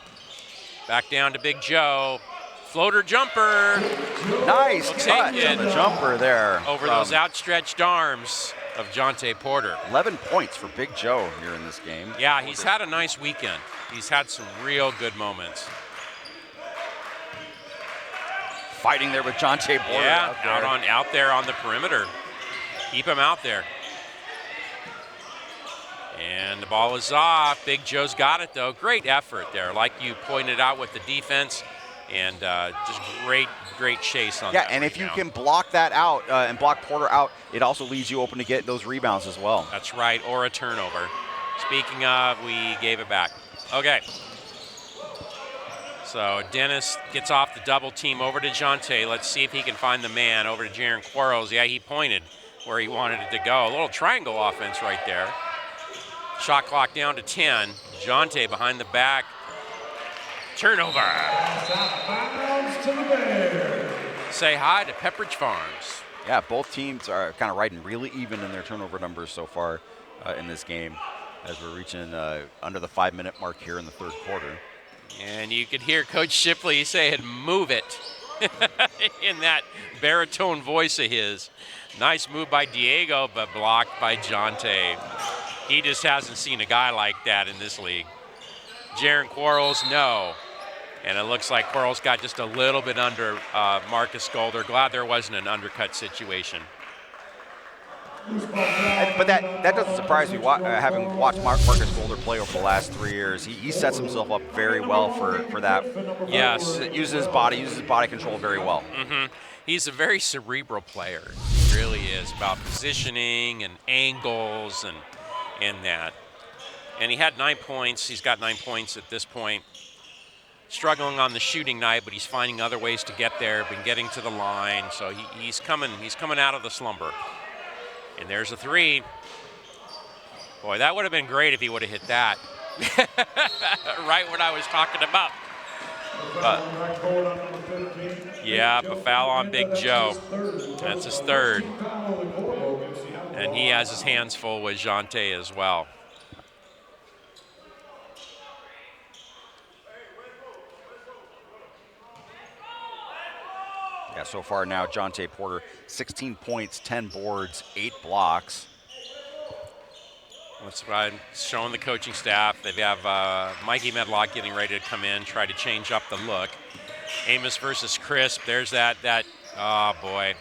Back down to Big Joe. Floater jumper. Nice cut on the jumper there. Over those outstretched arms of Jonte Porter. 11 points for Big Joe here in this game. Yeah, he's had a nice weekend. He's had some real good moments. Fighting there with Jonte Porter. Yeah, out there on the perimeter. Keep him out there. And the ball is off. Big Joe's got it, though. Great effort there, like you pointed out with the defense. And just great chase on that. Yeah, and if you can block that out and block Porter out, it also leaves you open to get those rebounds as well. That's right, or a turnover. Speaking of, we gave it back. Okay. So Dennis gets off the double team over to Jonte. Let's see if he can find the man over to Jaron Quarles. Yeah, he pointed where he wanted it to go. A little triangle offense right there. Shot clock down to 10. Jonte behind the back. Turnover. Say hi to Pepperidge Farms. Yeah, both teams are kind of riding really even in their turnover numbers so far in this game as we're reaching under the 5-minute mark here in the third quarter. And you could hear Coach Shipley say it, move it, in that baritone voice of his. Nice move by Diego, but blocked by Jonte. He just hasn't seen a guy like that in this league. Jaron Quarles, no. And it looks like Quarles got just a little bit under Marcus Golder. Glad there wasn't an undercut situation. But that doesn't surprise me, having watched Marcus Golder play over the last 3 years. He sets himself up very well for that. Yes. Uses his body control very well. Mm-hmm. He's a very cerebral player. He really is, about positioning and angles and that. And he had 9 points. He's got 9 points at this point. Struggling on the shooting night, but he's finding other ways to get there, been getting to the line. So he's coming out of the slumber. And there's a 3. Boy, that would have been great if he would have hit that. Right what I was talking about. But yeah, a foul on Big Joe. That's his 3rd. And he has his hands full with Jonte as well. Yeah, so far now, Jonte Porter, 16 points, 10 boards, 8 blocks. That's right. Showing the coaching staff. They have Mikey Medlock getting ready to come in, try to change up the look. Amos versus Crisp. There's that. Oh, boy.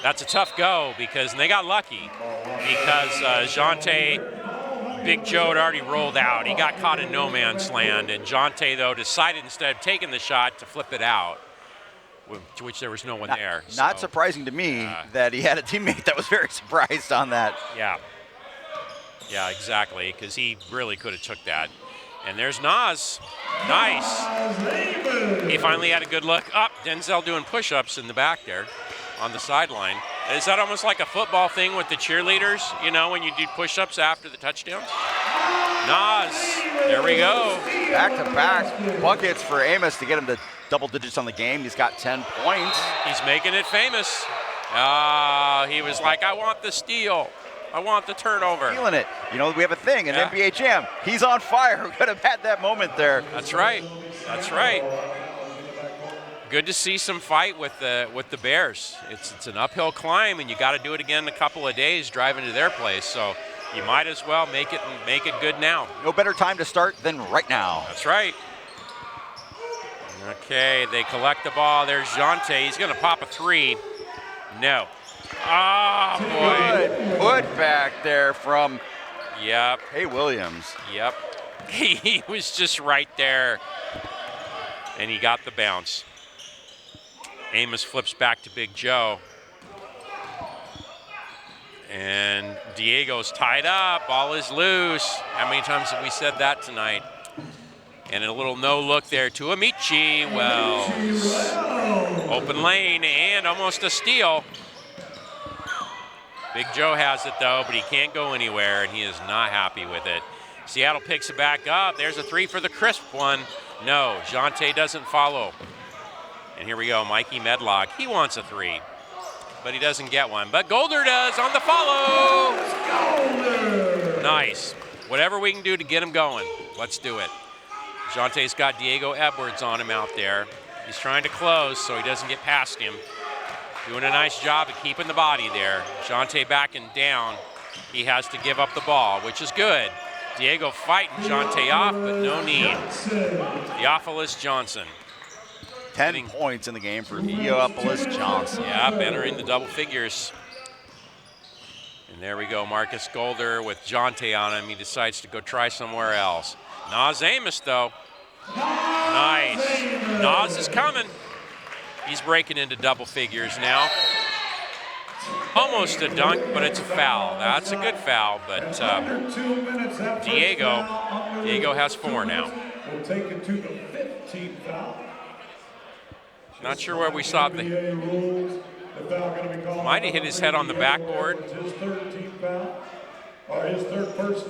That's a tough go because they got lucky because Jonte, Big Joe had already rolled out. He got caught in no man's land, and Jonte, though, decided instead of taking the shot to flip it out, to which there was no one there. Not surprising to me that he had a teammate that was very surprised on that. Yeah, exactly, because he really could have took that. And there's Naz. Nice. He finally had a good look. Up. Denzel doing push-ups in the back there on the sideline. Is that almost like a football thing with the cheerleaders, you know, when you do push-ups after the touchdowns? Naz, there we go. Back-to-back buckets for Amos to get him to double digits on the game. He's got 10 points. He's making it famous. He was like, I want the steal. I want the turnover. Feeling it. You know, we have a thing in NBA Jam. He's on fire. We could have had that moment there. That's right. That's right. Good to see some fight with the Bears. It's an uphill climb, and you got to do it again in a couple of days driving to their place. So you might as well make it good now. No better time to start than right now. That's right. Okay, they collect the ball. There's Jonte. He's going to pop a 3. No. Oh, boy. Good put back there from Hey Williams. Yep. He was just right there, and he got the bounce. Amos flips back to Big Joe. And Diego's tied up. Ball is loose. How many times have we said that tonight? And a little no look there to Amici Wells. Open lane and almost a steal. Big Joe has it though, but he can't go anywhere, and he is not happy with it. Seattle picks it back up. There's a three for the crisp one. No, Jonte doesn't follow. And here we go, Mikey Medlock. He wants a three, but he doesn't get one. But Golder does on the follow. Nice. Whatever we can do to get him going, let's do it. Jonte's got Diego Edwards on him out there. He's trying to close so he doesn't get past him. Doing a nice job of keeping the body there. Jonte backing down. He has to give up the ball, which is good. Diego fighting Jonte off, but no need. Theophilus Johnson. 10 points in the game for Theophilus Johnson. Yep, entering the double figures. And there we go, Marcus Golder with Jonte on him. He decides to go try somewhere else. Nas Amos, though. Nice. Nas is coming. He's breaking into double figures now. Almost a dunk, but it's a foul. That's a good foul, but Diego has 4 now. We'll take it to the 15th foul. Not sure where we saw the. Might have hit his head on the backboard.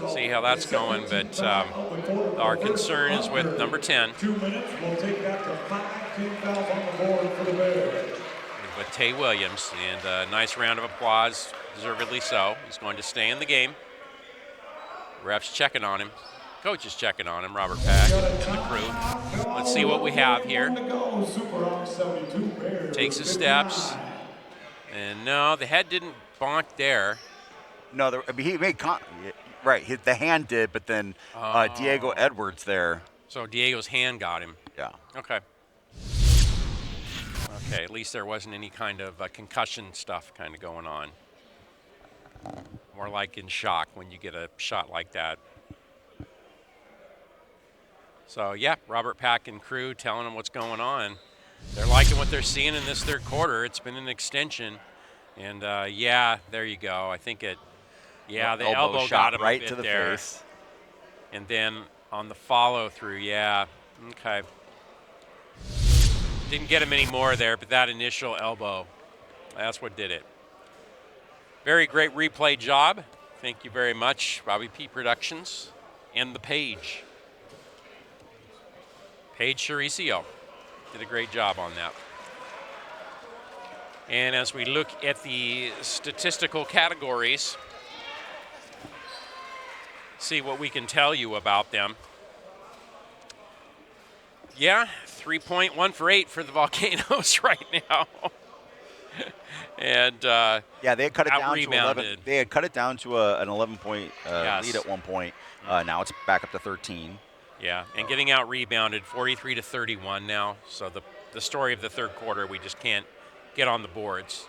See how that's going, but our concern is with number 10. 2 minutes, we'll take that to 15 fouls on the board for the Bears. With Tay Williams, and a nice round of applause, deservedly so. He's going to stay in the game. Ref's checking on him. Coach is checking on him, Robert Pack and the crew. Let's see what we have here. Takes his steps. And no, the head didn't bonk there. No, he made right. The hand did, but then Diego Edwards there. So Diego's hand got him. Yeah. Okay. Okay, at least there wasn't any kind of concussion stuff kind of going on. More like in shock when you get a shot like that. So, yeah, Robert Pack and crew telling them what's going on. They're liking what they're seeing in this third quarter. It's been an extension. And, yeah, there you go. I think the elbow got him right a bit to the there. face. And then on the follow-through, yeah, okay. Didn't get him any more there, but that initial elbow, that's what did it. Very great replay job. Thank you very much, Robbie P Productions and the Page. Paige Charicio did a great job on that. And as we look at the statistical categories, see what we can tell you about them. Yeah, 3.1 for 8 for the Volcanoes right now. And yeah, they had cut it down to 11. rebounded. They had cut it down to an 11-point lead at one point. Now it's back up to 13. Yeah, and getting out rebounded 43-31 now. So the story of the third quarter, we just can't get on the boards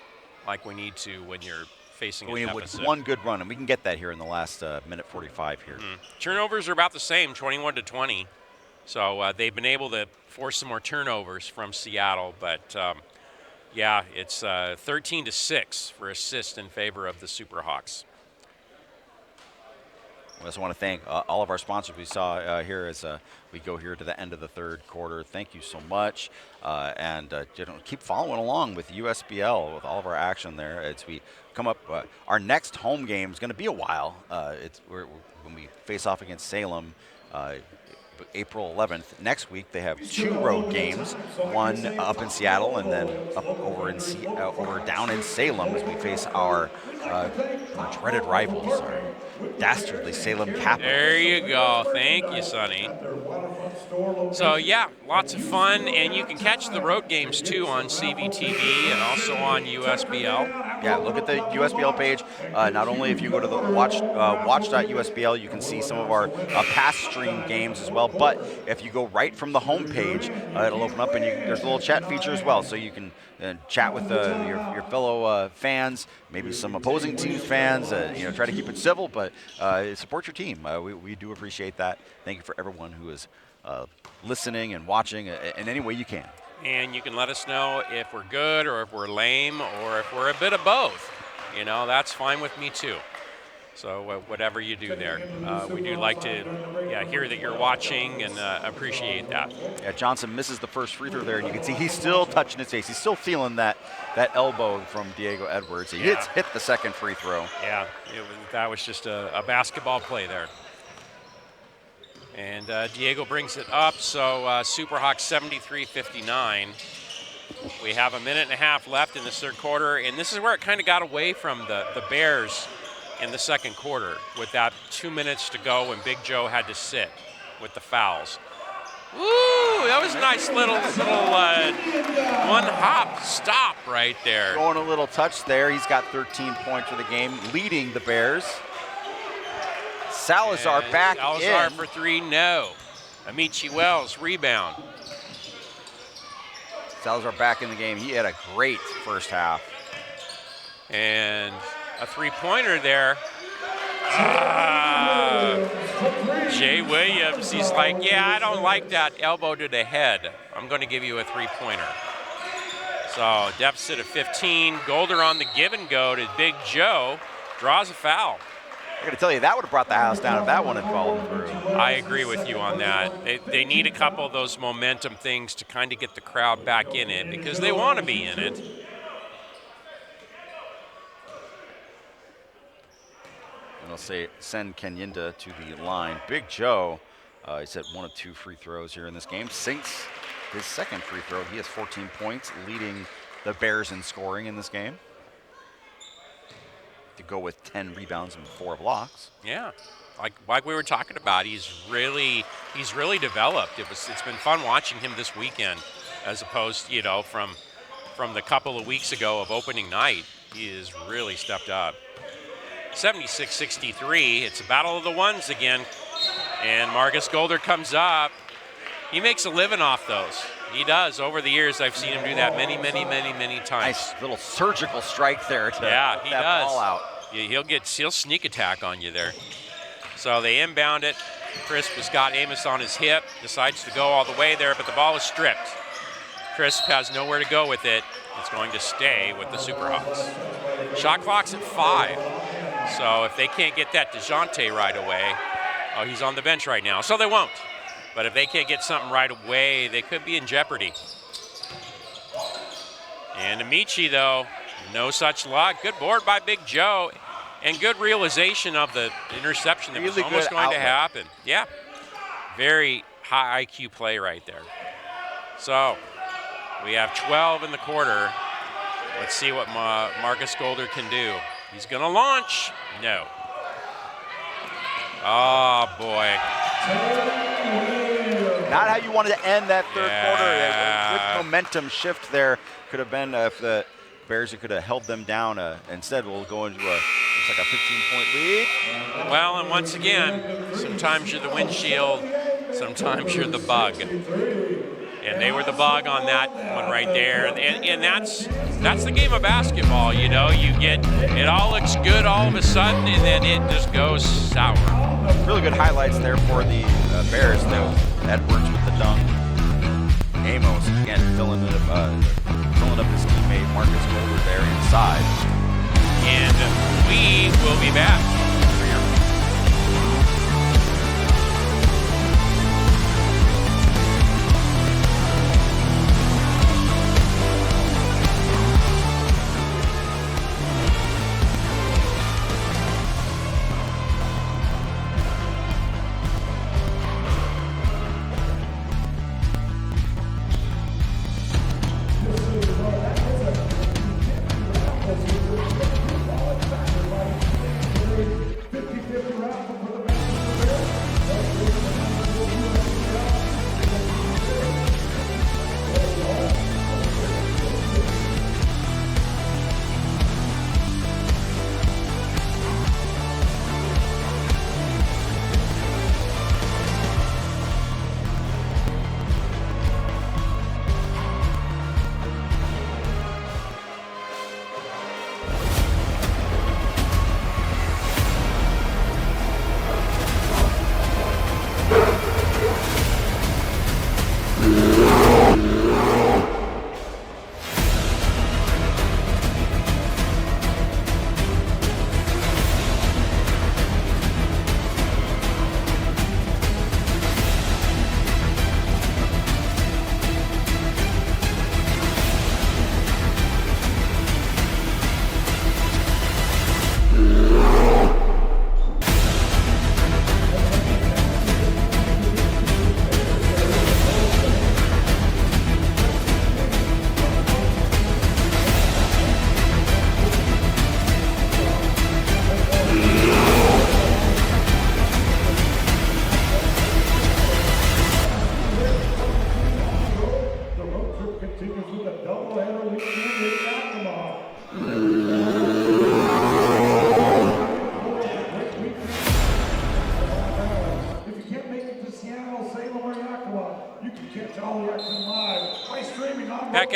like we need to when you're facing a deficit. With one good run, and we can get that here in the last minute 45 here. Turnovers are about the same, 21-20. So they've been able to force some more turnovers from Seattle, but yeah, it's 13-6 for assists in favor of the Superhawks. I just want to thank all of our sponsors we saw here as we go here to the end of the third quarter. Thank you so much. And keep following along with USBL, with all of our action there. As we come up, our next home game is going to be a while. When we face off against Salem, April 11th. Next week they have 2 road games, one up in Seattle and then up over down in Salem as we face our dreaded rivals, our dastardly Salem Capitals. There you go. Thank you, Sonny. So, yeah, lots of fun, and you can catch the road games, too, on CVTV and also on USBL. Yeah, look at the USBL page. Not only if you go to the watch.usbl, you can see some of our past stream games as well, but if you go right from the home page, it'll open up and there's a little chat feature as well, so you can chat with your fellow fans, maybe some opposing teams fans, try to keep it civil, but support your team. We do appreciate that. Thank you for everyone who is listening and watching in any way you can. And you can let us know if we're good or if we're lame or if we're a bit of both. That's fine with me too. So whatever you do there, we do like to hear that you're watching and appreciate that. Yeah, Johnson misses the first free throw there, and you can see he's still touching his face. He's still feeling that elbow from Diego Edwards. He hit the second free throw. Yeah, that was just a basketball play there. And Diego brings it up, so Superhawks 73-59. We have a minute and a half left in this third quarter, and this is where it kind of got away from the Bears in the second quarter with that 2 minutes to go and Big Joe had to sit with the fouls. Ooh, that was a nice little one hop stop right there. Going a little touch there. He's got 13 points for the game, leading the Bears. Salazar and back Salazar in. for three, no. Amici Wells, rebound. Salazar back in the game. He had a great first half. And a three-pointer there. Jay Williams, he's like, yeah, I don't like that elbow to the head. I'm going to give you a three-pointer. So deficit of 15. Golder on the give and go to Big Joe. Draws a foul. I got to tell you, that would have brought the house down if that one had fallen through. I agree with you on that. They need a couple of those momentum things to kind of get the crowd back in it because they want to be in it. And they'll say send Kenyinda to the line. Big Joe, he's had 1 of 2 free throws here in this game. Sinks his second free throw. He has 14 points, leading the Bears in scoring in this game. To go with 10 rebounds and 4 blocks. Yeah, like we were talking about, he's really developed. It's been fun watching him this weekend, as opposed, from the couple of weeks ago of opening night. He has really stepped up. 76-63. It's a battle of the ones again, and Marcus Golder comes up. He makes a living off those. He does. Over the years, I've seen him do that many times. Nice little surgical strike there to he that does. ball out. Yeah, he'll sneak attack on you there. So they inbound it. Crisp has got Amos on his hip, decides to go all the way there, but the ball is stripped. Crisp has nowhere to go with it. It's going to stay with the Superhawks. Shot clock's at 5. So if they can't get that DeJounte right away, he's on the bench right now, so they won't. But if they can't get something right away, they could be in jeopardy. And Amici, though, no such luck. Good board by Big Joe, and good realization of the interception that was almost going to happen. Yeah, very high IQ play right there. So we have 12 in the quarter. Let's see what Marcus Golder can do. He's going to launch. No. Oh, boy. Not how you wanted to end that third quarter. Quick momentum shift there could have been if the Bears could have held them down. Instead, we'll go into looks like a 15-point lead. Well, and once again, sometimes you're the windshield, sometimes you're the bug. And they were the bug on that one right there. And that's the game of basketball, you get, it all looks good all of a sudden, and then it just goes sour. Really good highlights there for the Bears, though. Edwards with the dunk. Amos, again, filling up his teammate Marcus Golder there inside. And we will be back.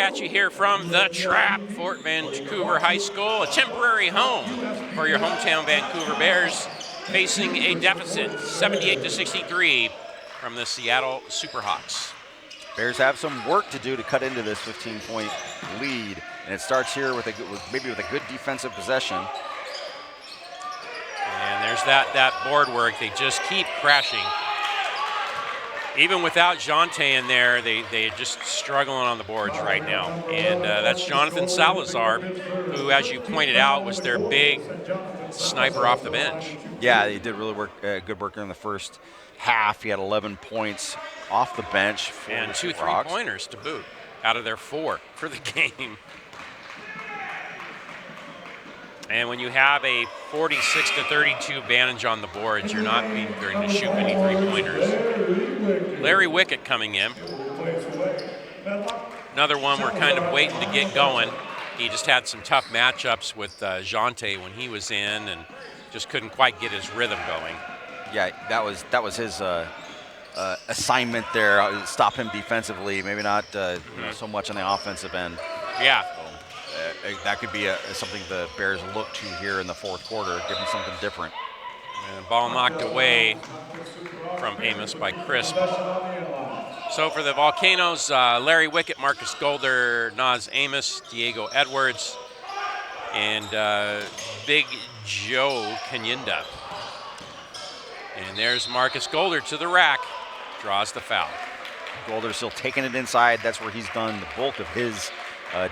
at you here from the Trap, Fort Vancouver High School, a temporary home for your hometown Vancouver Bears, facing a deficit 78-63 from the Seattle Superhawks. Bears have some work to do to cut into this 15-point lead, and it starts here with maybe a good defensive possession. And there's that board work. They just keep crashing. Even without Jonte in there, they're just struggling on the boards right now. And that's Jonathan Salazar, who, as you pointed out, was their big sniper off the bench. Yeah, he did really good work in the first half. He had 11 points off the bench. And 2 3-pointers to boot out of their 4 for the game. And when you have a 46-32 advantage on the boards, you're not going to shoot many 3-pointers. Larry Wickett coming in. Another one we're kind of waiting to get going. He just had some tough matchups with Jonte when he was in and just couldn't quite get his rhythm going. Yeah, that was his assignment there. Stop him defensively, maybe not so much on the offensive end. Yeah. That could be something the Bears look to here in the fourth quarter, give them something different. And ball knocked away from Amos by Crisp. So for the Volcanoes, Larry Wickett, Marcus Golder, Naz Amos, Diego Edwards, and Big Joe Kanyinda. And there's Marcus Golder to the rack, draws the foul. Golder still taking it inside. That's where he's done the bulk of his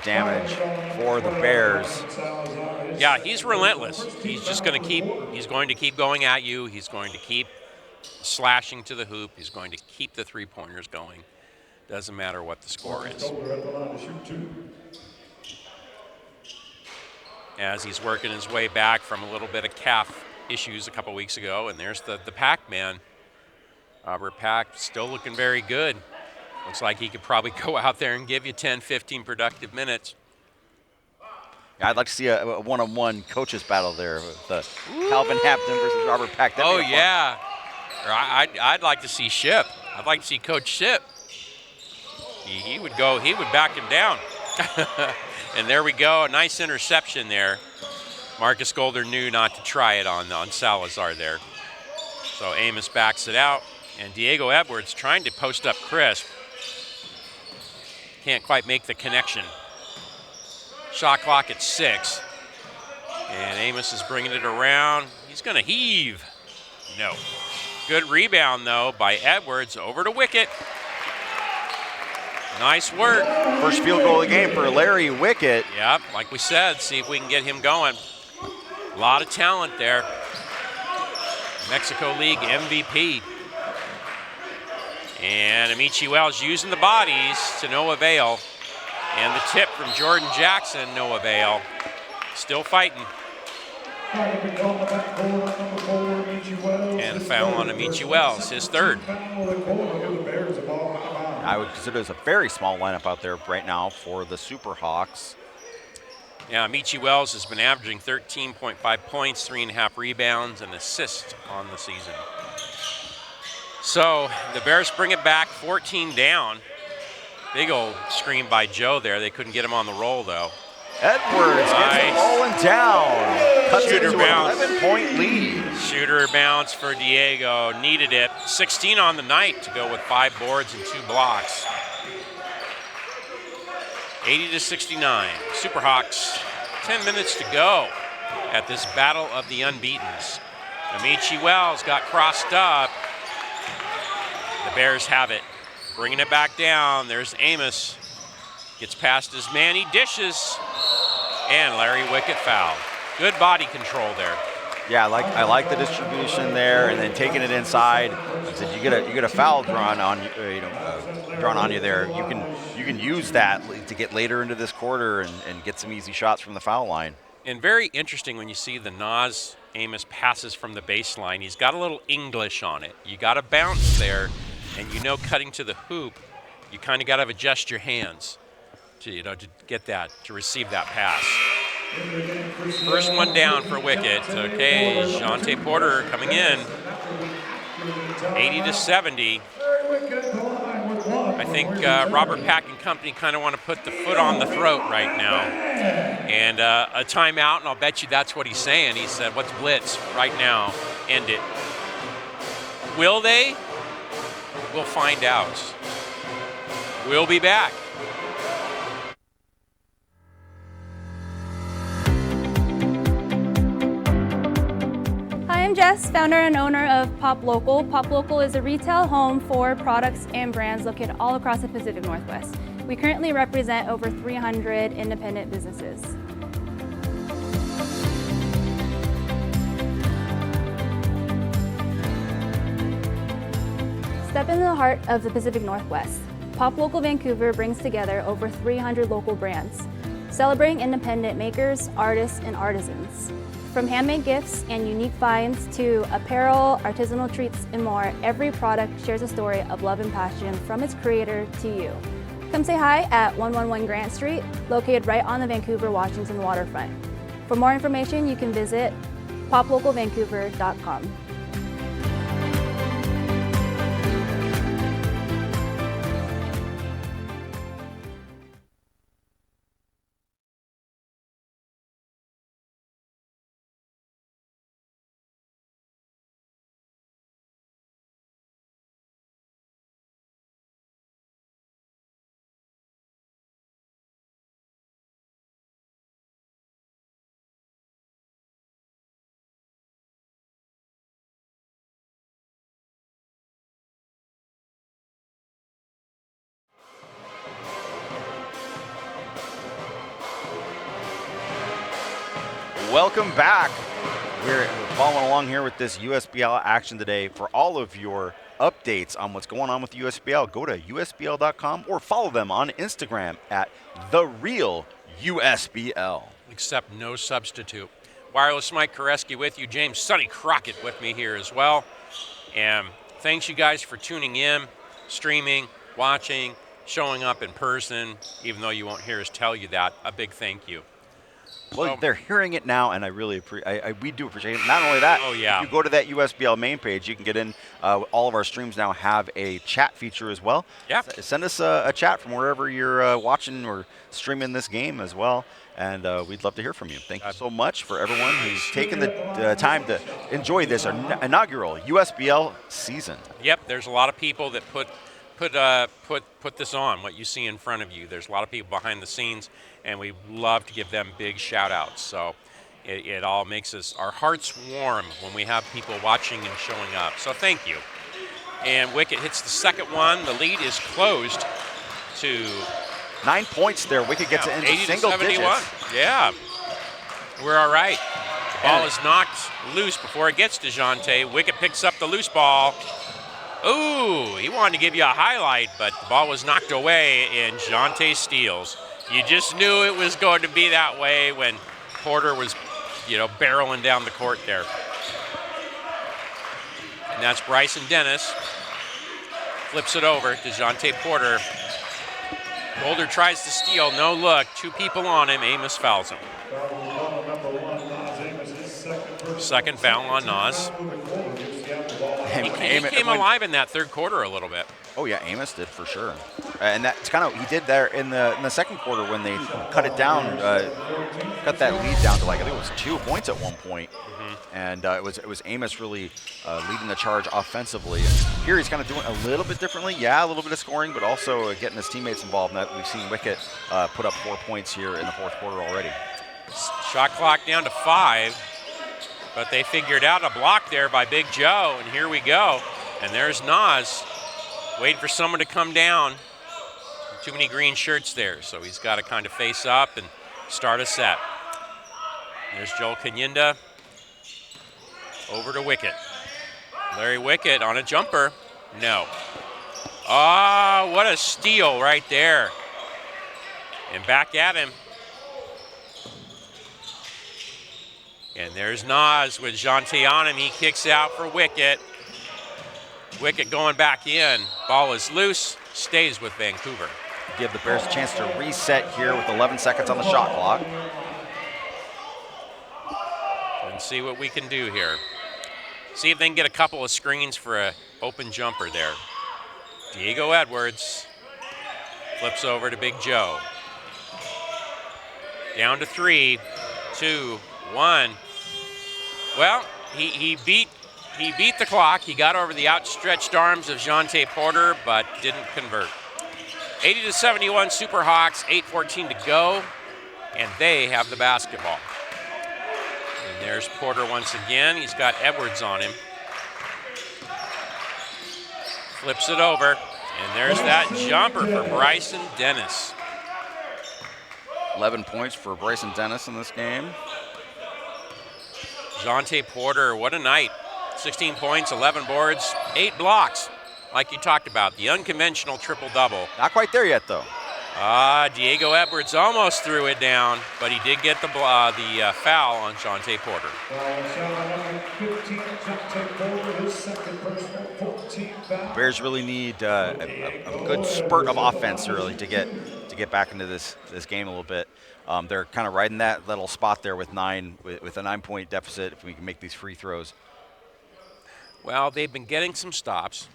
damage for the Bears. Yeah, he's relentless. He's just going to keep going at you. He's going to keep slashing to the hoop. He's going to keep the 3-pointers going. Doesn't matter what the score is. As he's working his way back from a little bit of calf issues a couple weeks ago, and there's the Pac-Man. Robert Pack still looking very good. Looks like he could probably go out there and give you 10, 15 productive minutes. Yeah, I'd like to see a one-on-one coaches battle there with Calvin Hampton versus Robert Pack. Oh, yeah. I'd like to see Ship. I'd like to see Coach Ship. He would back him down. And there we go, a nice interception there. Marcus Golder knew not to try it on Salazar there. So Amos backs it out, and Diego Edwards trying to post up Crisp. Can't quite make the connection. Shot clock at 6. And Amos is bringing it around. He's going to heave. No. Good rebound, though, by Edwards over to Wickett. Nice work. First field goal of the game for Larry Wickett. Yep, like we said, see if we can get him going. A lot of talent there. Mexico League MVP. And Amici Wells using the bodies to no avail. And the tip from Jordan Jackson, no avail. Still fighting. And a foul on Amici Wells, his third. I would consider this a very small lineup out there right now for the Superhawks. Yeah, Amici Wells has been averaging 13.5 points, 3.5 rebounds, and assists on the season. So the Bears bring it back, 14 down. Big old screen by Joe there. They couldn't get him on the roll, though. Edwards gets it rolling down. Cuts it to an 11-point lead. Shooter bounce for Diego. Needed it. 16 on the night to go with 5 boards and 2 blocks. 80-69. Superhawks, 10 minutes to go at this battle of the unbeatens. Amici Wells got crossed up. The Bears have it. Bringing it back down. There's Amos. Gets past his man. He dishes. And Larry Wickett fouled. Good body control there. Yeah, I like the distribution there, and then taking it inside. Like I said, you get a foul drawn on you there. You can use that to get later into this quarter and get some easy shots from the foul line. And very interesting when you see the Naz Amos passes from the baseline. He's got a little English on it. You got to bounce there, and cutting to the hoop, you kind of got to adjust your hands to get that, to receive that pass. First one down for Wickett. Okay, Jonte Porter coming in. 80-70. I think Robert Pack and company kind of want to put the foot on the throat right now. And a timeout, and I'll bet you that's what he's saying. He said, what's blitz right now? End it. Will they? We'll find out. We'll be back. Hi, I'm Jess, founder and owner of Pop Local. Pop Local is a retail home for products and brands located all across the Pacific Northwest. We currently represent over 300 independent businesses. Step into the heart of the Pacific Northwest. Pop Local Vancouver brings together over 300 local brands, celebrating independent makers, artists, and artisans. From handmade gifts and unique finds to apparel, artisanal treats, and more, every product shares a story of love and passion from its creator to you. Come say hi at 111 Grant Street, located right on the Vancouver-Washington waterfront. For more information, you can visit poplocalvancouver.com. Welcome back. We're following along here with this USBL action today. For all of your updates on what's going on with USBL, go to usbl.com or follow them on Instagram at TheRealUSBL. Except no substitute. Wireless Mike Koreski with you. James Sonny Crockett with me here as well. And thanks you guys for tuning in, streaming, watching, showing up in person, even though you won't hear us tell you that. A big thank you. Well, they're hearing it now, and I really we do appreciate it. Not only that, oh, yeah. If you go to that USBL main page, you can get in. All of our streams now have a chat feature as well. Yeah. Send us a chat from wherever you're watching or streaming this game as well, and we'd love to hear from you. Thank you so much for everyone who's taken the time to enjoy this inaugural USBL season. Yep, there's a lot of people that put this on, what you see in front of you. There's a lot of people behind the scenes, and we love to give them big shout outs. So it all makes our hearts warm when we have people watching and showing up. So thank you. And Wicket hits the second one. The lead is closed to 9 points there. Wicket gets it into 80 single to 71. digits. Yeah, we're all right. The ball is knocked loose before it gets to Jante. Wicket picks up the loose ball. Ooh, he wanted to give you a highlight, but the ball was knocked away, and Jante steals. You just knew it was going to be that way when Porter was, barreling down the court there. And that's Bryson Dennis. Flips it over to Jante Porter. Boulder tries to steal, no look. Two people on him, Amos fouls him. Second foul on Nas. He came alive in that third quarter a little bit. Oh yeah, Amos did for sure, and that's kind of he did there in the second quarter when they cut it down, cut that lead down to I think it was 2 points at one point, and it was Amos really leading the charge offensively. And here he's kind of doing a little bit differently, a little bit of scoring, but also getting his teammates involved. And we've seen Wicket put up 4 points here in the fourth quarter already. Shot clock down to 5. But they figured out a block there by Big Joe, and here we go. And there's Nas, waiting for someone to come down. Too many green shirts there, so he's got to kind of face up and start a set. There's Joel Kanyinda, over to Wicket. Larry Wicket on a jumper, no. Ah, what a steal right there. And back at him. And there's Nas with Jante on him. He kicks out for Wicket. Wicket going back in. Ball is loose, stays with Vancouver. Give the Bears a chance to reset here with 11 seconds on the shot clock. And see what we can do here. See if they can get a couple of screens for an open jumper there. Diego Edwards flips over to Big Joe. Down to 3, 2, 1. Well, he beat the clock. He got over the outstretched arms of Jonte Porter, but didn't convert. 80-71 Superhawks, 8:14 to go, and they have the basketball. And there's Porter once again. He's got Edwards on him. Flips it over, and there's that jumper for Bryson Dennis. 11 points for Bryson Dennis in this game. Jonte Porter, what a night. 16 points, 11 boards, 8 blocks, like you talked about, the unconventional triple-double. Not quite there yet, though. Diego Edwards almost threw it down, but he did get the foul on Jonte Porter. Bears really need a good spurt of offense early to get back into this game a little bit. They're kind of riding that little spot there with a 9-point deficit. If we can make these free throws. Well, they've been getting some stops,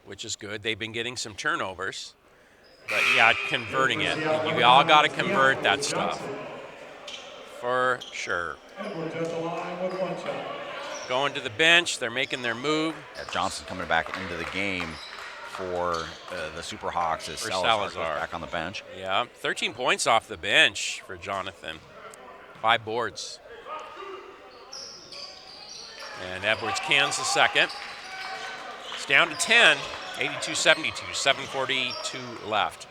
which is good. They've been getting some turnovers. But, yeah, converting it. You all got to convert that stuff. For sure. Going to the bench. They're making their move. Yeah, Johnson coming back into the game for the Superhawks as Salazar goes back on the bench. Yeah, 13 points off the bench for Jonathan. 5 boards. And Edwards cans the second. It's down to 10. 82-72, 7:42 left.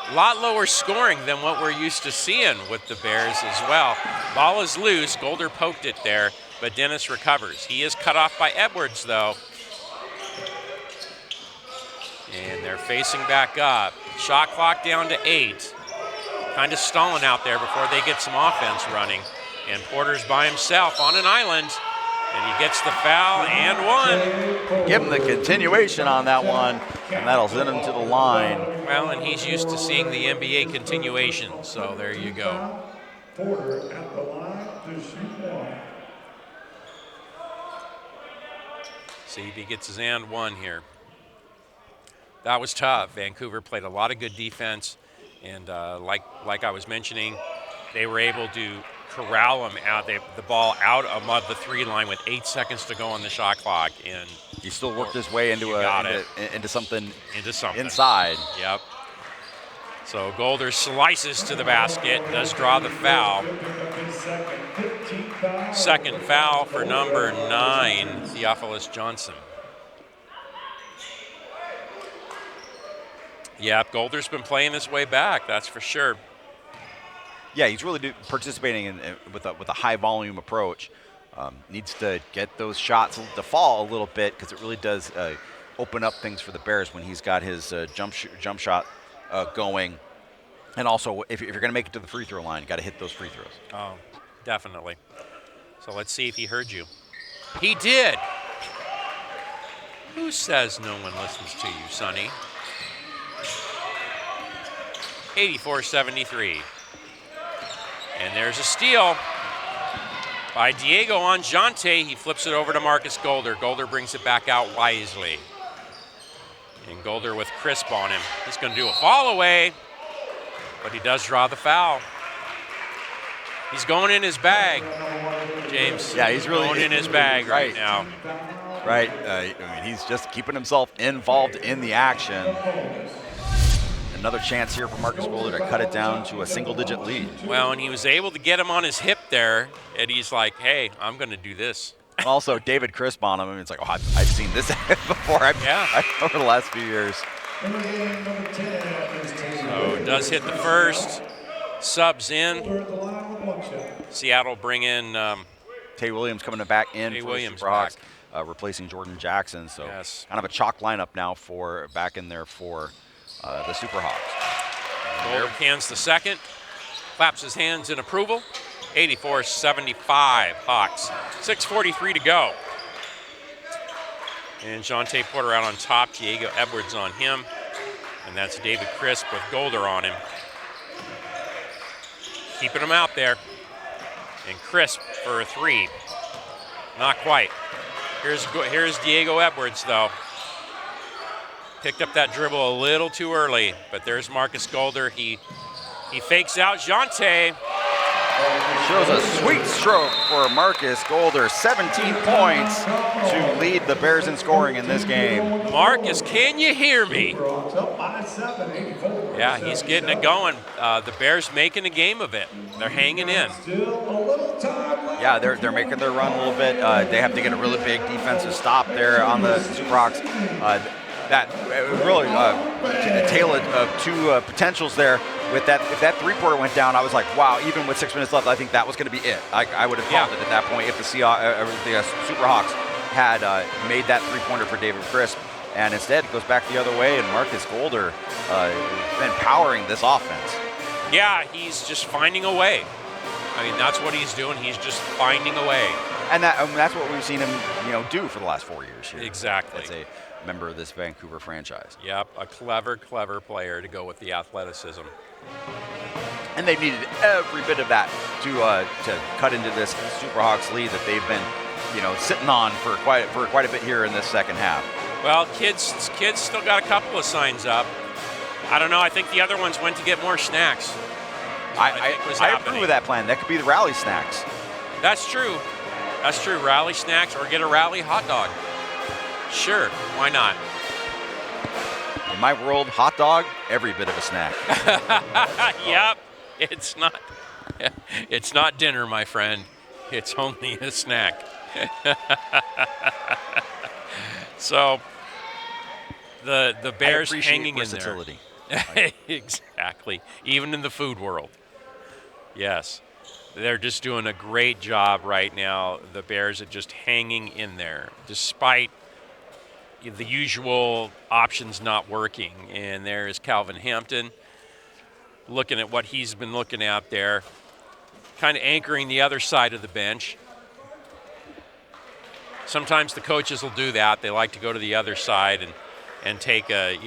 A lot lower scoring than what we're used to seeing with the Bears as well. Ball is loose. Golder poked it there, but Dennis recovers. He is cut off by Edwards, though. And they're facing back up. Shot clock down to 8. Kind of stalling out there before they get some offense running. And Porter's by himself on an island. And he gets the foul and one. Give him the continuation on that one, and that'll send him to the line. Well, and he's used to seeing the NBA continuation, so there you go. Porter at the line to shoot one. See if he gets his and one here. That was tough. Vancouver played a lot of good defense, and like I was mentioning, they were able to corral him out, the ball out of the 3 line with 8 seconds to go on the shot clock, and he still worked his way into something inside. Yep. So Golder slices to the basket, does draw the foul. Second foul for number 9, Theophilus Johnson. Yep, Golder's been playing his way back, that's for sure. Yeah, he's really participating with a high volume approach. Needs to get those shots to fall a little bit because it really does open up things for the Bears when he's got his jump shot going. And also, if you're going to make it to the free throw line, you got to hit those free throws. Oh, definitely. So let's see if he heard you. He did. Who says no one listens to you, Sonny? 84-73. And there's a steal by Diego on Jonte. He flips it over to Marcus Golder. Golder brings it back out wisely. And Golder with Crisp on him. He's going to do a fall away, but he does draw the foul. He's going in his bag, James. Yeah, he's really going in his bag right now. Right. I mean, he's just keeping himself involved in the action. Another chance here for Marcus Golder to cut it down to a single-digit lead. Well, and he was able to get him on his hip there, and he's like, hey, I'm going to do this. Also, David Crisp on him. I mean, it's like, oh, I've seen this before. Over the last few years. So does hit the first. Subs in. Seattle bring in Tay Williams coming back in Tay for Williams the Superhawks, replacing Jordan Jackson. So kind of a chalk lineup now for back in there for the Superhawks. Golder cans the second, claps his hands in approval. 84-75 Hawks. 6:43 to go. And Jonte Porter out on top, Diego Edwards on him, and that's David Crisp with Golder on him. Keeping him out there. And Crisp for a 3. Not quite. Here's Diego Edwards, though. Picked up that dribble a little too early, but there's Marcus Golder. He fakes out Jonte. Shows a sweet stroke for Marcus Golder. 17 points to lead the Bears in scoring in this game. Marcus, can you hear me? Yeah, he's getting it going. The Bears making a game of it. They're hanging in. Yeah, they're making their run a little bit. They have to get a really big defensive stop there on the Superhawks. That really a tale of two potentials there. With that, if that three-pointer went down, I was like, wow. Even with 6 minutes left, I think that was going to be it. I would have called it at that point if the Superhawks had made that three-pointer for David Crisp, and instead it goes back the other way, and Marcus Golder been powering this offense. Yeah, he's just finding a way. I mean, that's what he's doing. He's just finding a way. And that's what we've seen him, do for the last 4 years here. Exactly. As a member of this Vancouver franchise. Yep, a clever player to go with the athleticism. And they've needed every bit of that to cut into this Superhawks lead that they've been, sitting on for quite a bit here in this second half. Well, kids still got a couple of signs up. I don't know. I think the other ones went to get more snacks. I approve of that plan. That could be the rally snacks. That's true. That's true. Rally snacks or get a rally hot dog. Sure, why not? In my world, hot dog, every bit of a snack. Yep, it's not dinner, my friend. It's only a snack. So the Bears hanging versatility. in there. Exactly. Even in the food world. Yes. They're just doing a great job right now. The Bears are just hanging in there, despite the usual options not working. And there's Calvin Hampton looking at what he's been looking at there, kind of anchoring the other side of the bench. Sometimes the coaches will do that. They like to go to the other side and take a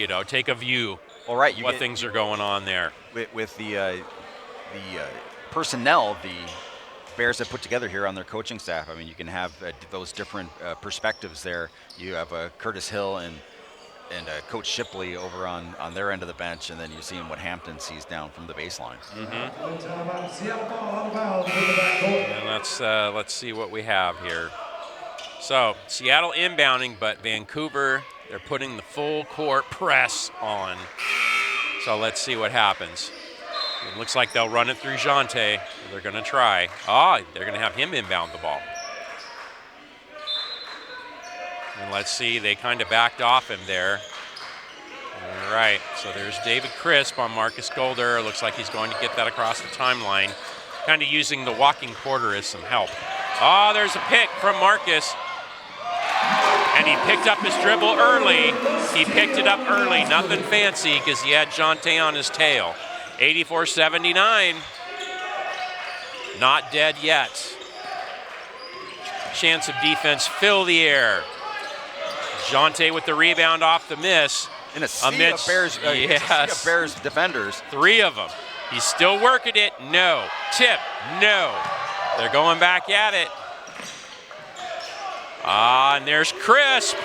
view All right, what things are going on there. With the personnel the Bears have put together here on their coaching staff. I mean, you can have those different perspectives there. You have Curtis Hill and Coach Shipley over on their end of the bench, and then you're seeing what Hampton sees down from the baseline. Mm-hmm. And let's see what we have here. So Seattle inbounding, but Vancouver, they're putting the full court press on. So let's see what happens. It looks like they'll run it through Jonte. They're going to try. They're going to have him inbound the ball. And let's see, they kind of backed off him there. All right, so there's David Crisp on Marcus Golder. Looks like he's going to get that across the timeline. Kind of using the walking quarter as some help. There's a pick from Marcus. And he picked up his dribble early. He picked it up early, nothing fancy because he had Jonte on his tail. 84-79. Not dead yet. Chance of defense, fill the air. Jonte with the rebound off the miss. In a sea of Bears, yes. Bears defenders. 3 of them. He's still working it. No. Tip. No. They're going back at it. And there's Crisp.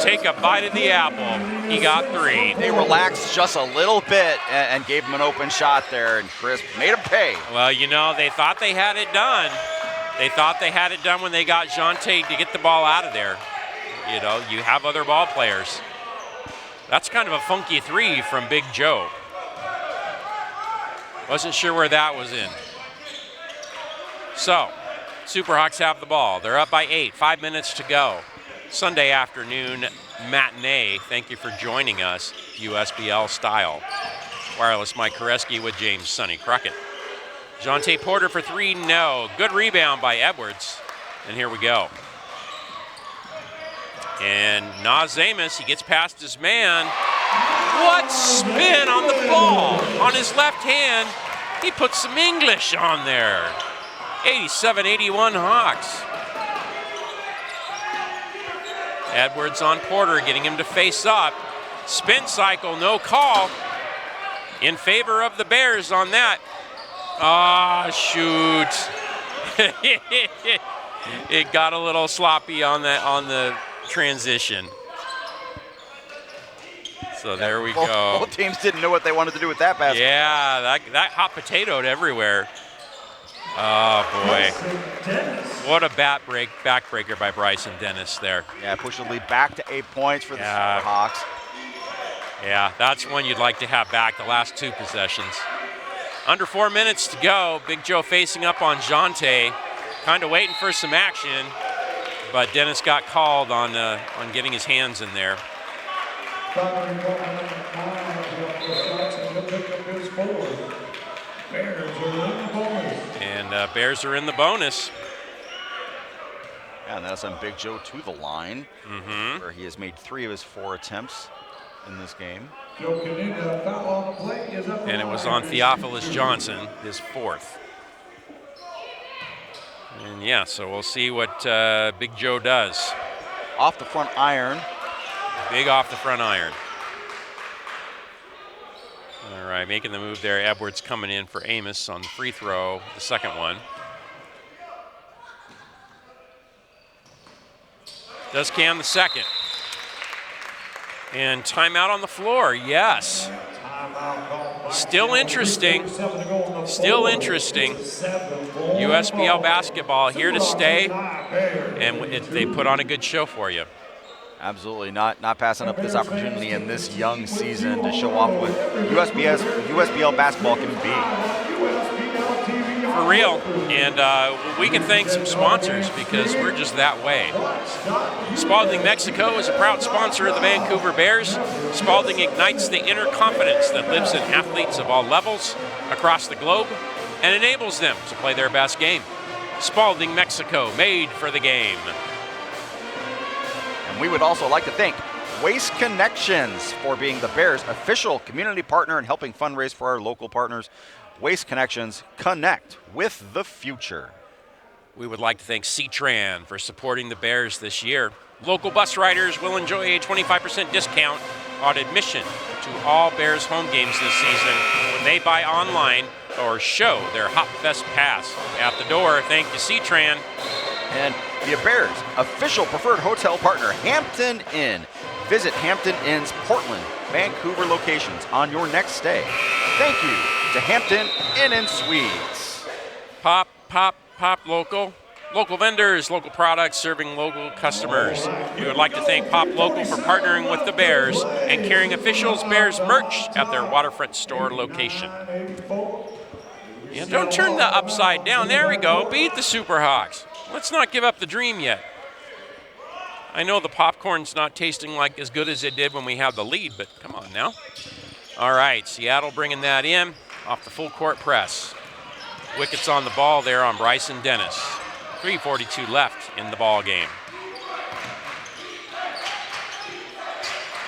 Take a bite of the apple. He got 3. They relaxed just a little bit and gave him an open shot there, and Crisp made him pay. Well, they thought they had it done. They thought they had it done when they got Jonte to get the ball out of there. You have other ball players. That's kind of a funky 3 from Big Joe. Wasn't sure where that was in. So, Superhawks have the ball. They're up by 8, 5 minutes to go. Sunday afternoon matinee. Thank you for joining us, USBL style. Wireless Mike Koreski with James Sonny Crockett. Jonte Porter for 3, no. Good rebound by Edwards. And here we go. And Naz Amos, he gets past his man. What spin on the ball? On his left hand, he put some English on there. 87-81 Hawks. Edwards on Porter, getting him to face up. Spin cycle, no call. In favor of the Bears on that. Shoot. It got a little sloppy on the transition. So there we go. Both teams didn't know what they wanted to do with that basket. Yeah, that hot potatoed everywhere. Oh, boy. What a backbreaker by Bryson Dennis there. Yeah, push the lead back to 8 points for the Superhawks. Yeah, that's one you'd like to have back the last 2 possessions. Under 4 minutes to go. Big Joe facing up on Jonte. Kind of waiting for some action, but Dennis got called on getting his hands in there. And Bears are in the bonus. Yeah, and that'll send Big Joe to the line, where he has made 3 of his 4 attempts in this game. And it was on Theophilus Johnson, his 4th. And yeah, so we'll see what Big Joe does. Off the front iron. Big off the front iron. All right, making the move there. Edwards coming in for Amos on the free throw, the second one. Does Cam the second. And timeout on the floor, yes. Still interesting. Still interesting. USBL basketball here to stay, and they put on a good show for you. Absolutely, not passing up this opportunity in this young season to show off what USBL basketball can be. For real, and we can thank some sponsors because we're just that way. Spalding Mexico is a proud sponsor of the Vancouver Bears. Spalding ignites the inner confidence that lives in athletes of all levels across the globe and enables them to play their best game. Spalding Mexico, made for the game. And we would also like to thank Waste Connections for being the Bears' official community partner and helping fundraise for our local partners. Waste Connections, connect with the future. We would like to thank C-Tran for supporting the Bears this year. Local bus riders will enjoy a 25% discount on admission to all Bears home games this season when they buy online or show their HopFest pass. At the door, thank you, C-Tran. And the Bears' official preferred hotel partner, Hampton Inn. Visit Hampton Inn's Portland, Vancouver locations on your next stay. Thank you to Hampton Inn and Suites. Pop local. Local vendors, local products serving local customers. We would like to thank Pop Local for partnering with the Bears and carrying officials Bears merch at their waterfront store location. Yeah, don't turn the upside down. There we go. Beat the Superhawks. Let's not give up the dream yet. I know the popcorn's not tasting like as good as it did when we had the lead, but come on now. All right, Seattle bringing that in off the full court press. Wickets on the ball there on Bryson Dennis. 3:42 left in the ball game.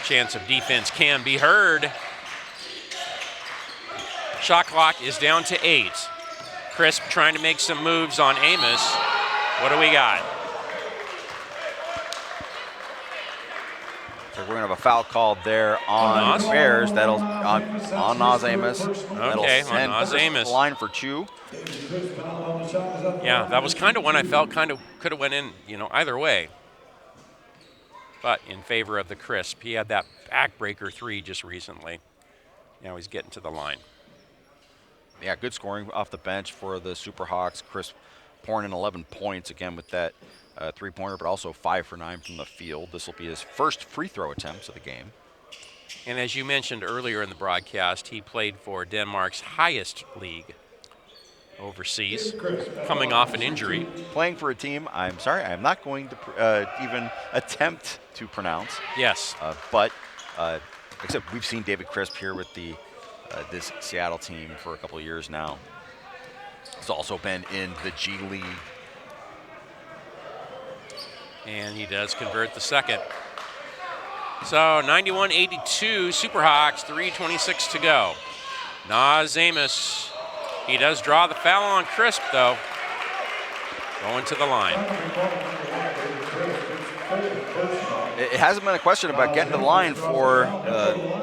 Chance of defense can be heard. Shot clock is down to 8. Crisp trying to make some moves on Amos. What do we got? So we're gonna have a foul called there on the Bears. That'll on Nas Amos. Okay, on Nas Amos. Line for Chu. Yeah, that was kind of one I felt kind of could have went in, either way. But in favor of the Crisp. He had that backbreaker 3 just recently. Now he's getting to the line. Yeah, good scoring off the bench for the Superhawks. Crisp pouring in 11 points again with that three-pointer, but also 5 for 9 from the field. This will be his first free throw attempts of the game. And as you mentioned earlier in the broadcast, he played for Denmark's highest league overseas, coming off an injury. Playing for a team, I'm sorry, I'm not going to even attempt to pronounce. Yes. But except we've seen David Crisp here with the this Seattle team for a couple of years now. He's also been in the G League. And he does convert the second. So 91-82, Superhawks, 3:26 to go. Nas Amos, he does draw the foul on Crisp though. Going to the line. It hasn't been a question about getting to the line for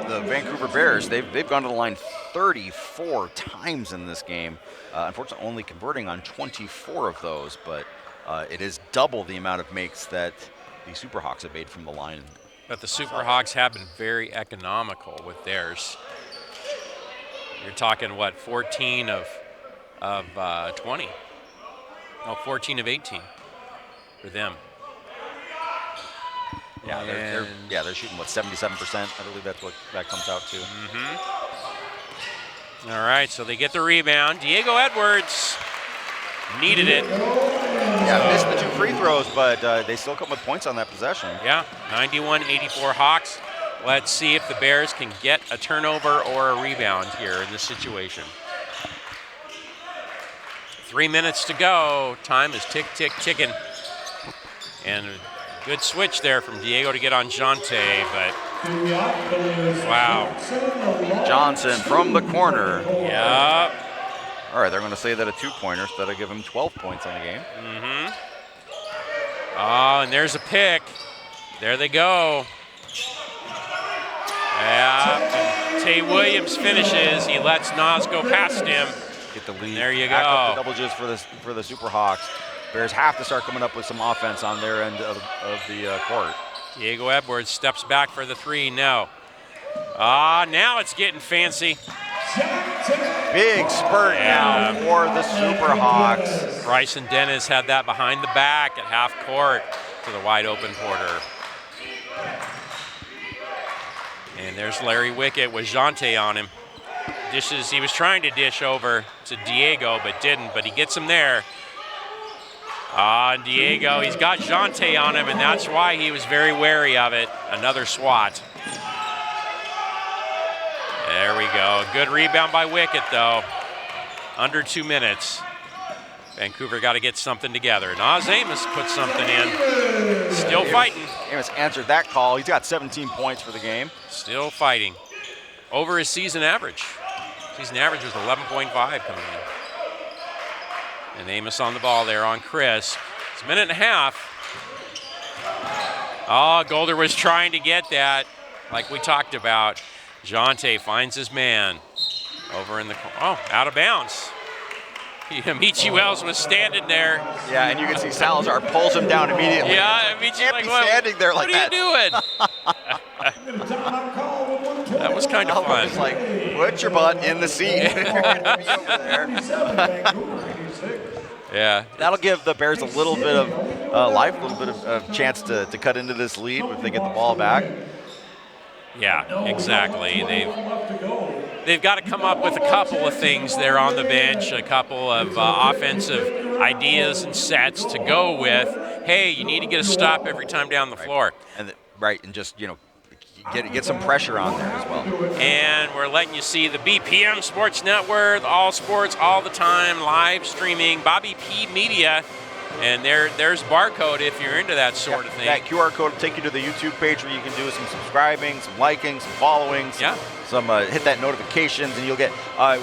the Vancouver Bears. They've gone to the line 34 times in this game. Unfortunately, only converting on 24 of those, but it is double the amount of makes that the Superhawks have made from the line But the Superhawks have been very economical with theirs. You're talking, what, 14 of 20? No, 14 of 18 for them. Yeah, they're shooting, what, 77%? I believe that's what that comes out to. All right, so they get the rebound. Diego Edwards needed it. Yeah, missed the 2 free throws, but they still come with points on that possession. Yeah, 91-84 Hawks. Let's see if the Bears can get a turnover or a rebound here in this situation. 3 minutes to go. Time is tick, tick, ticking. And a good switch there from Diego to get on Jonte, but wow. Johnson from the corner. Yep. All right, they're going to say that a 2-pointer, so that'll give him 12 points on the game. Oh, and there's a pick. There they go. Yeah, Tay Williams finishes. He lets Nas go past him. Get the lead. There you Back go. up the double digits for the Superhawks. Bears have to start coming up with some offense on their end of the court. Diego Edwards steps back for the 3. No. Now it's getting fancy. Big spurt now for the Superhawks. Bryson Dennis had that behind the back at half court to the wide open Porter. And there's Larry Wickett with Jonte on him. Dishes, he was trying to dish over to Diego, but didn't, but he gets him there. And Diego, he's got Jonte on him, and that's why he was very wary of it. Another swat. There we go. Good rebound by Wickett, though. Under 2 minutes. Vancouver got to get something together. Nas Amos put something in. Still fighting. Amos answered that call. He's got 17 points for the game. Still fighting. Over his season average. Season average was 11.5 coming in. And Amos on the ball there on Chris. It's a minute and a half. Oh, Golder was trying to get that, like we talked about. Jonte finds his man over in the corner. Oh, out of bounds. Amici Wells was standing there. Yeah, and you can see Salazar pulls him down immediately. Yeah, Amici can't be standing there like that. What are you doing? That was kind of fun. It's like, put your butt in the seat. Yeah. That'll give the Bears a little bit of life, a little bit of chance to cut into this lead if they get the ball back. Yeah, exactly. They've got to come up with a couple of things there on the bench, a couple of offensive ideas and sets to go with. Hey, you need to get a stop every time down the floor. And just, get some pressure on there as well. And we're letting you see the BPM Sports Network, all sports, all the time, live streaming, Bobby P Media. And there's barcode if you're into that sort of thing. That QR code will take you to the YouTube page where you can do some subscribing, some liking, some following, some hit that notifications, and you'll get.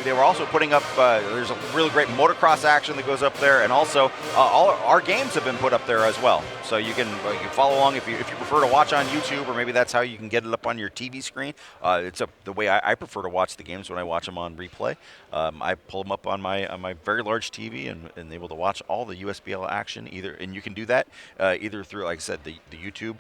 They were also putting up. There's a really great motocross action that goes up there, and also all our games have been put up there as well. So you can follow along if you prefer to watch on YouTube, or maybe that's how you can get it up on your TV screen. It's the way I prefer to watch the games when I watch them on replay. I pull them up on my very large TV and able to watch all the USBL action and you can do that either through, like I said, the YouTube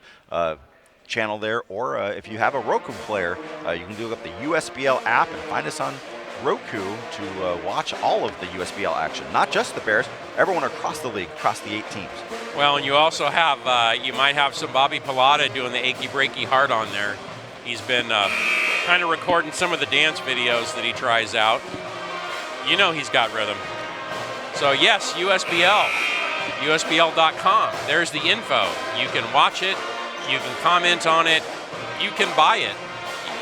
channel there, or if you have a Roku player, you can look up the USBL app and find us on Roku to watch all of the USBL action, not just the Bears, everyone across the league, across the 8 teams. Well, and you also have, you might have some Bobby Pilata doing the achy breaky heart on there. He's been kind of recording some of the dance videos that he tries out. You know he's got rhythm. So yes, USBL, USBL.com. There's the info. You can watch it. You can comment on it. You can buy it.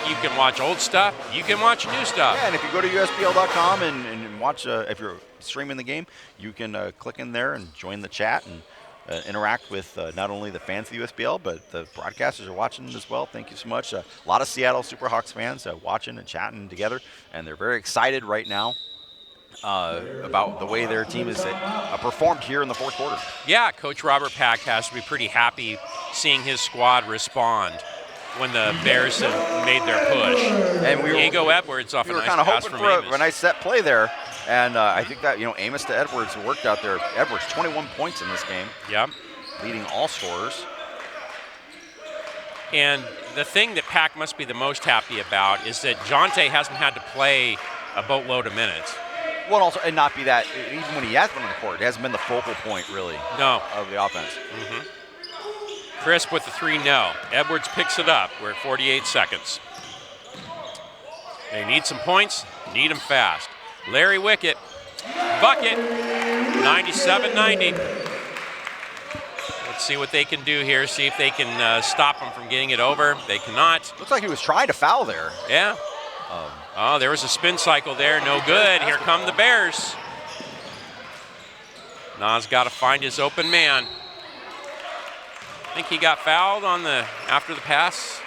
You can watch old stuff. You can watch new stuff. Yeah, and if you go to USBL.com and watch, if you're streaming the game, you can click in there and join the chat and interact with not only the fans of the USBL, but the broadcasters are watching as well. Thank you so much. A lot of Seattle Superhawks fans watching and chatting together, and they're very excited right now about the way their team has performed here in the fourth quarter. Yeah, Coach Robert Pack has to be pretty happy seeing his squad respond when the Bears have made their push. And Diego Edwards off a nice kind of pass hoping from for Amos. a nice set play there, and I think that Amos to Edwards worked out there. Edwards 21 points in this game. Yep. Leading all scorers. And the thing that Pack must be the most happy about is that Jonte hasn't had to play a boatload of minutes. Well, also, and not be that, even when he has been on the court, it hasn't been the focal point, really, of the offense. Crisp with the 3, no. Edwards picks it up. We're at 48 seconds. They need some points, need them fast. Larry Wickett, bucket, 97-90. Let's see what they can do here, see if they can stop him from getting it over. They cannot. Looks like he was trying to foul there. Yeah. Oh, there was a spin cycle there, no good. Here come the Bears. Nas got to find his open man. I think he got fouled on after the pass.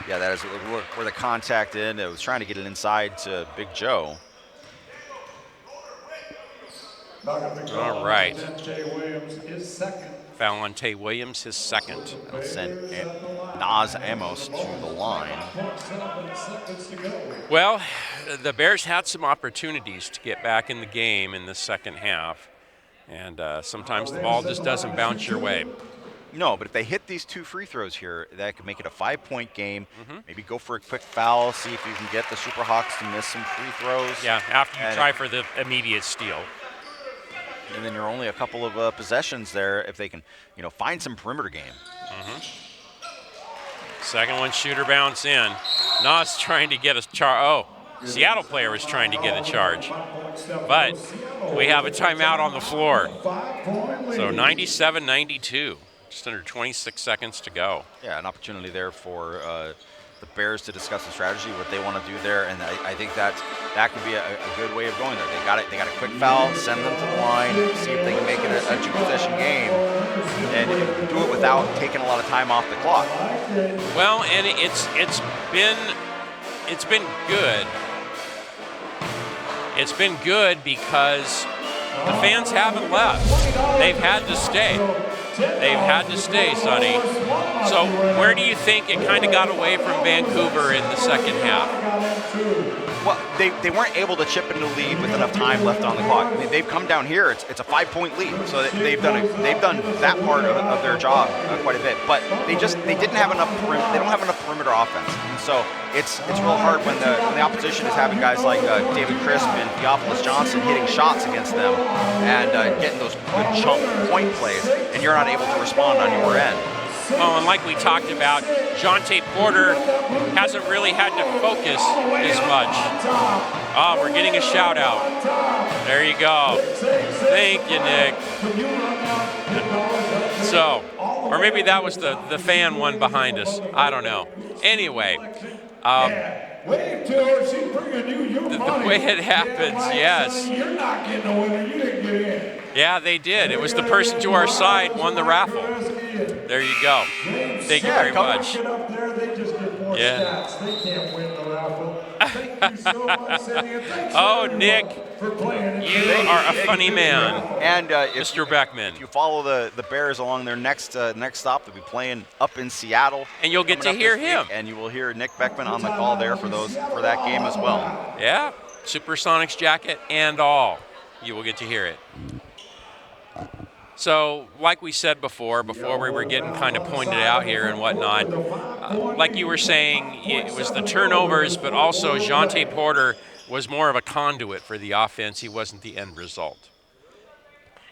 Yeah, that is where the contact in. It was trying to get it inside to Big Joe. All right. Tay Williams is second. Foul on Tay Williams, his second. That'll send Nas Amos to the line. Well, the Bears had some opportunities to get back in the game in the second half, and sometimes the ball just doesn't bounce your way. No, but if they hit these 2 free throws here, that could make it a 5-point game. Maybe go for a quick foul, see if you can get the Superhawks to miss some free throws. Yeah, after you try for the immediate steal. And then you're only a couple of possessions there if they can, find some perimeter game. Second one, shooter bounce in. Nas trying to get a charge. Oh, Seattle player was trying to get a charge. But we have a timeout on the floor. So 97-92, just under 26 seconds to go. Yeah, an opportunity there for the Bears to discuss the strategy, what they want to do there, and I think that could be a good way of going there. They got a quick foul, send them to the line, see if they can make it a 2-possession game, and do it without taking a lot of time off the clock. Well, and it's been good. It's been good because the fans haven't left. They've had to stay. They've had to stay, Sonny. So where do you think it kind of got away from Vancouver in the second half? Well, they weren't able to chip into the lead with enough time left on the clock. I mean, they've come down here; it's a 5-point lead, so they've done that part of their job quite a bit. But they didn't have enough. They don't have enough perimeter offense, and so it's real hard when the opposition is having guys like David Crisp and Theophilus Johnson hitting shots against them and getting those good chunk point plays, and you're not able to respond on your end. Oh, and like we talked about, Jonte Porter hasn't really had to focus as much. Oh, we're getting a shout out. There you go. Thank you, Nick. So, or maybe that was the fan one behind us. I don't know. Anyway, the way it happens, yes. You're not getting a winner. You didn't get in. Yeah, they did. It was the person to our side won the raffle. There you go. Thank you very much. Yeah. They can't win the raffle. Thank you so much, Cindy, and thanks Oh, Nick, for playing. you are a funny man. And Mr. Beckman. If you follow the Bears along their next stop, they'll be playing up in Seattle. And you'll get to hear him. And you will hear Nick Beckman on the call there for that game as well. Yeah, Supersonics jacket and all. You will get to hear it. So, like we said before we were getting kind of pointed out here and whatnot, like you were saying, it was the turnovers, but also Jonte Porter was more of a conduit for the offense. He wasn't the end result.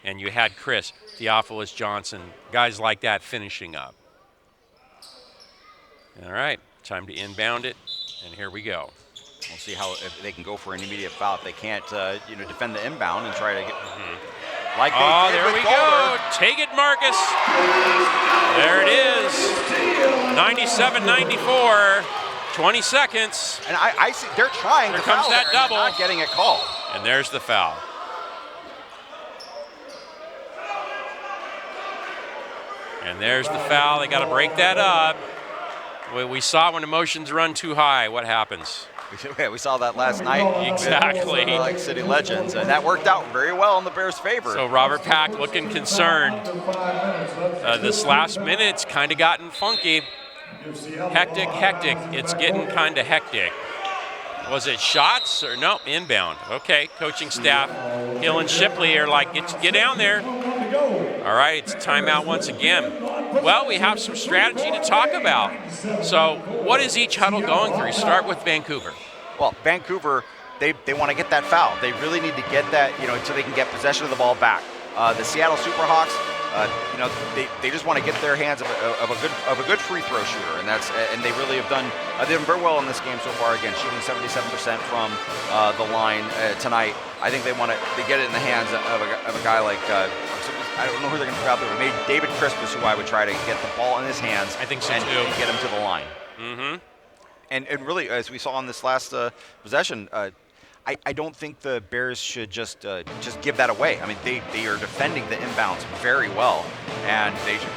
And you had Chris, Theophilus Johnson, guys like that finishing up. All right, time to inbound it, and here we go. We'll see if they can go for an immediate foul. If they can't, defend the inbound and try to get. Like they did there with we Boulder. go. Take it, Marcus. There it is. 97-94. 20 seconds. And I see they're trying Here to comes foul that there and double. not getting it called. And there's the foul. And there's the foul. They got to break that up. We saw when emotions run too high, what happens? Yeah, we saw that last night. Exactly. Like City Legends, and that worked out very well in the Bears' favor. So Robert Pack looking concerned. This last minute's kind of gotten funky. Hectic. It's getting kind of hectic. Was it shots or no? Inbound. Okay, coaching staff, Hill and Shipley are like, get down there. All right, it's timeout once again. Well, we have some strategy to talk about. So what is each huddle going through? Start with Vancouver. Well, Vancouver, they want to get that foul. They really need to get that, so they can get possession of the ball back. The Seattle Superhawks, they just want to get their hands of a good free throw shooter, and they really have done very well in this game so far. Again, shooting 77% from the line tonight. I think they want to get it in the hands of a guy like I don't know who they're going to put out there, but maybe David Crisp is who I would try to get the ball in his hands. I think so and too. Get him to the line. Mm-hmm. And really, as we saw in this last possession. I don't think the Bears should just give that away. I mean, they are defending the inbounds very well, and they should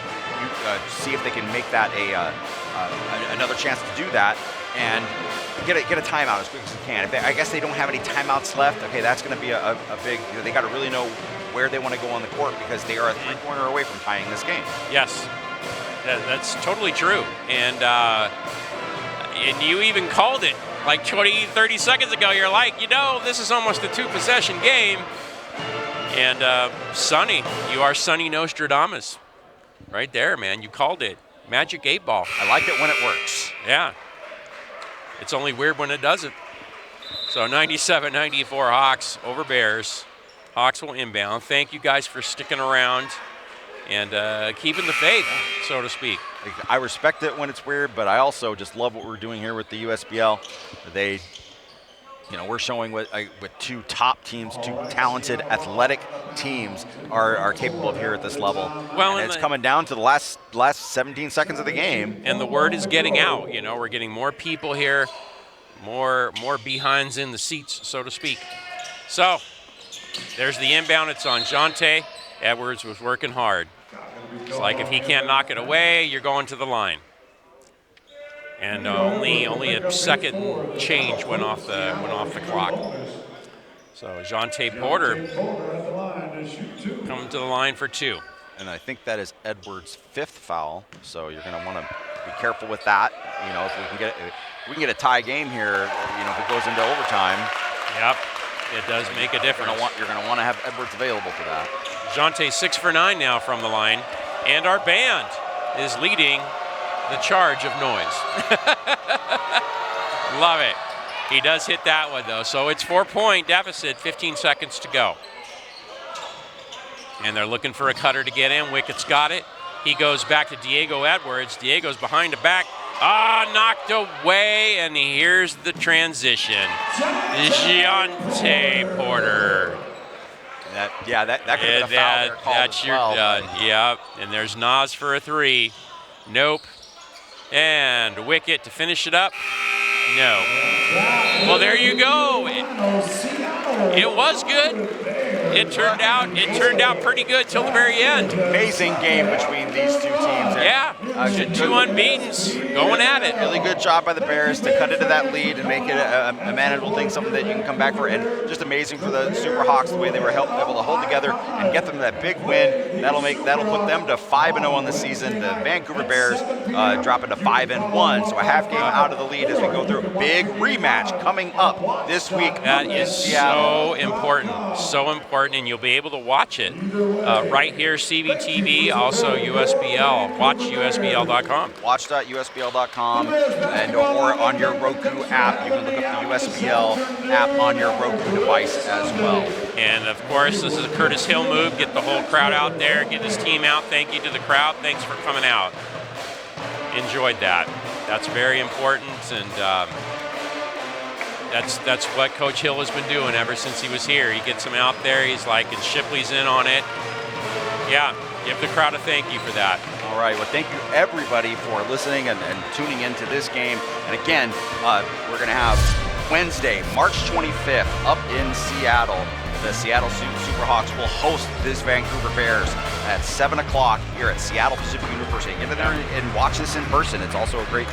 see if they can make that another chance to do that and get a timeout as quick as they can. I guess they don't have any timeouts left. Okay, that's going to be a big. They got to really know where they want to go on the court because they are a three-pointer away from tying this game. Yes, that's totally true, and you even called it. Like 20, 30 seconds ago, you're like, this is almost a two-possession game. And Sonny, you are Sonny Nostradamus. Right there, man. You called it. Magic 8-ball. I like it when it works. Yeah. It's only weird when it doesn't. So 97-94 Hawks over Bears. Hawks will inbound. Thank you guys for sticking around and keeping the faith, so to speak. I respect it when it's weird, but I also just love what we're doing here with the USBL. We're showing what two top teams, two talented, athletic teams are capable of here at this level. Well, and it's coming down to the last 17 seconds of the game. And the word is getting out. We're getting more people here, more behinds in the seats, so to speak. So there's the inbound. It's on Jonte. Edwards was working hard. It's like if he can't knock it away, you're going to the line. And only a second change went off the clock. So Jonte Porter coming to the line for two. And I think that is Edwards' fifth foul. So you're going to want to be careful with that. If we can get a tie game here, if it goes into overtime. Yep, it does make a difference. You're going to want to have Edwards available for that. Jonte 6 for 9 now from the line. And our band is leading the charge of noise. Love it. He does hit that one, though. So it's 4-point deficit, 15 seconds to go. And they're looking for a cutter to get in. Wickett's got it. He goes back to Diego Edwards. Diego's behind the back. Knocked away, and here's the transition. Jonte Porter. That could have been a foul there called that's as your well, done. Yep. And there's Nas for a three. Nope. And Wickett to finish it up. No. Well, there you go. It was good. It turned out pretty good till the very end. Amazing game between these two teams. Yeah, two unbeatens going at it. Really good job by the Bears to cut into that lead and make it a manageable thing, something that you can come back for. And just amazing for the Superhawks the way they were able to hold together and get them that big win. That'll put them to 5-0 on the season. The Vancouver Bears dropping to 5-1, so a half game out of the lead as we go through. Big rematch coming up this week. That is so important. So important. And you'll be able to watch it right here, CBTV, also USBL. Watch USBL.com. Watch.usbl.com and or on your Roku app. You can look up the USBL app on your Roku device as well. And of course, this is a Curtis Hill move. Get the whole crowd out there. Get his team out. Thank you to the crowd. Thanks for coming out. Enjoyed that. That's very important, and that's what Coach Hill has been doing ever since he was here. He gets them out there. He's like, and Shipley's in on it. Yeah, give the crowd a thank you for that. All right, well, thank you everybody for listening and tuning into this game. And again, we're going to have Wednesday, March 25th, up in Seattle. The Seattle Superhawks will host this Vancouver Bears at 7 o'clock here at Seattle Pacific University. Get in there and watch this in person. It's also a great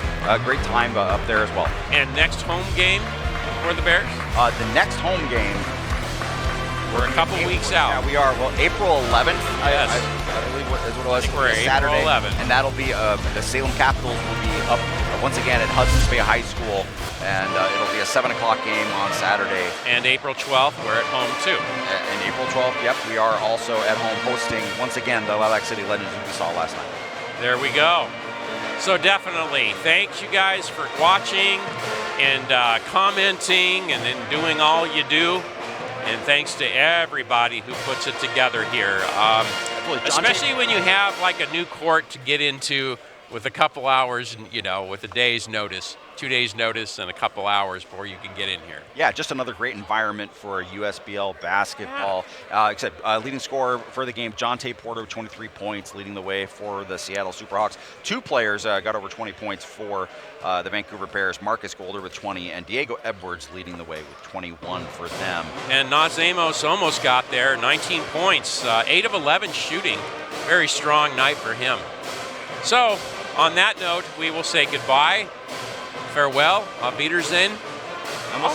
time up there as well. And next home game for the Bears? The next home game. We're a couple weeks out. Yeah, we are. Well, April 11th, yes. I believe is what it was. We're Saturday, April 11th. And that'll be the Salem Capitals will be up once again at Hudson's Bay High School, and it'll be a 7 o'clock game on Saturday. And April 12th, we're at home too. And April 12th, yep, we are also at home hosting once again the Lilac City Legends who we saw last night. There we go. So definitely, thanks you guys for watching and commenting and then doing all you do. And thanks to everybody who puts it together here. Especially when you have like a new court to get into with a couple hours, and, you know, with a day's notice, 2 days notice and a couple hours before you can get in here. Yeah, just another great environment for USBL basketball. Except leading scorer for the game, Jonte Porter with 23 points, leading the way for the Seattle Superhawks. 2 players got over 20 points for the Vancouver Bears, Marcus Golder with 20, and Diego Edwards leading the way with 21 for them. And Naz Amos almost got there, 19 points, 8 of 11 shooting. Very strong night for him. So, on that note, we will say goodbye. Farewell, auf Wiedersehen, and we'll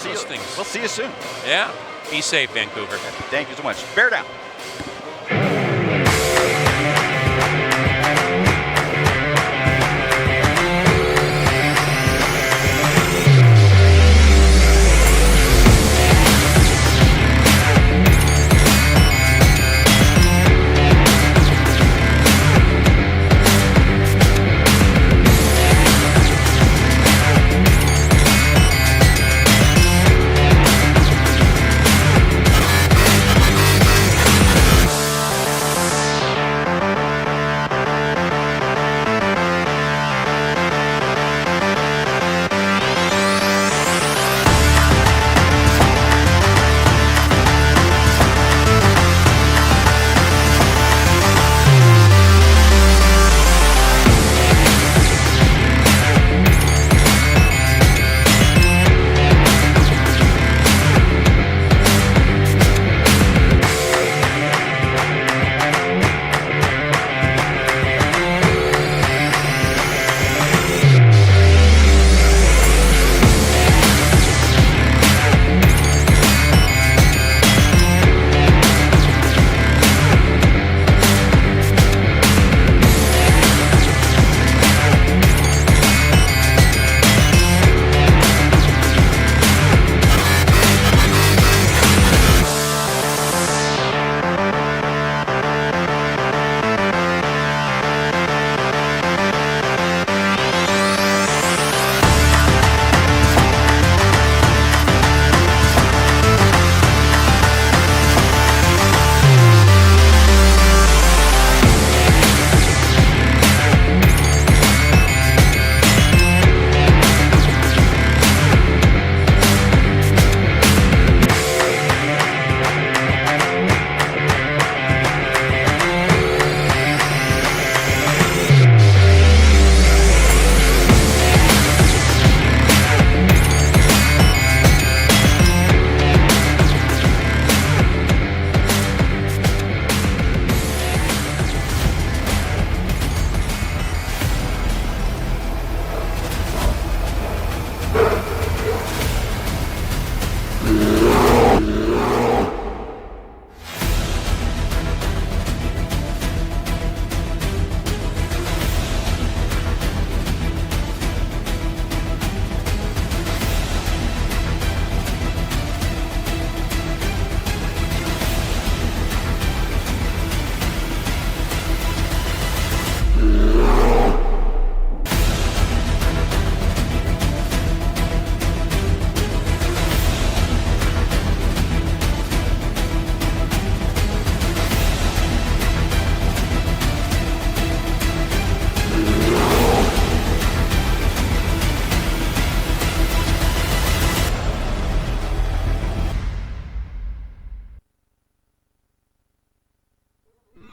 see you soon. Yeah, be safe, Vancouver. Thank you so much. Bear down.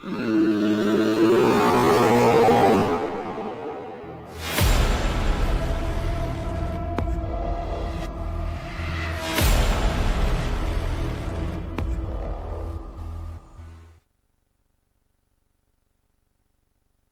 Mm-hmm.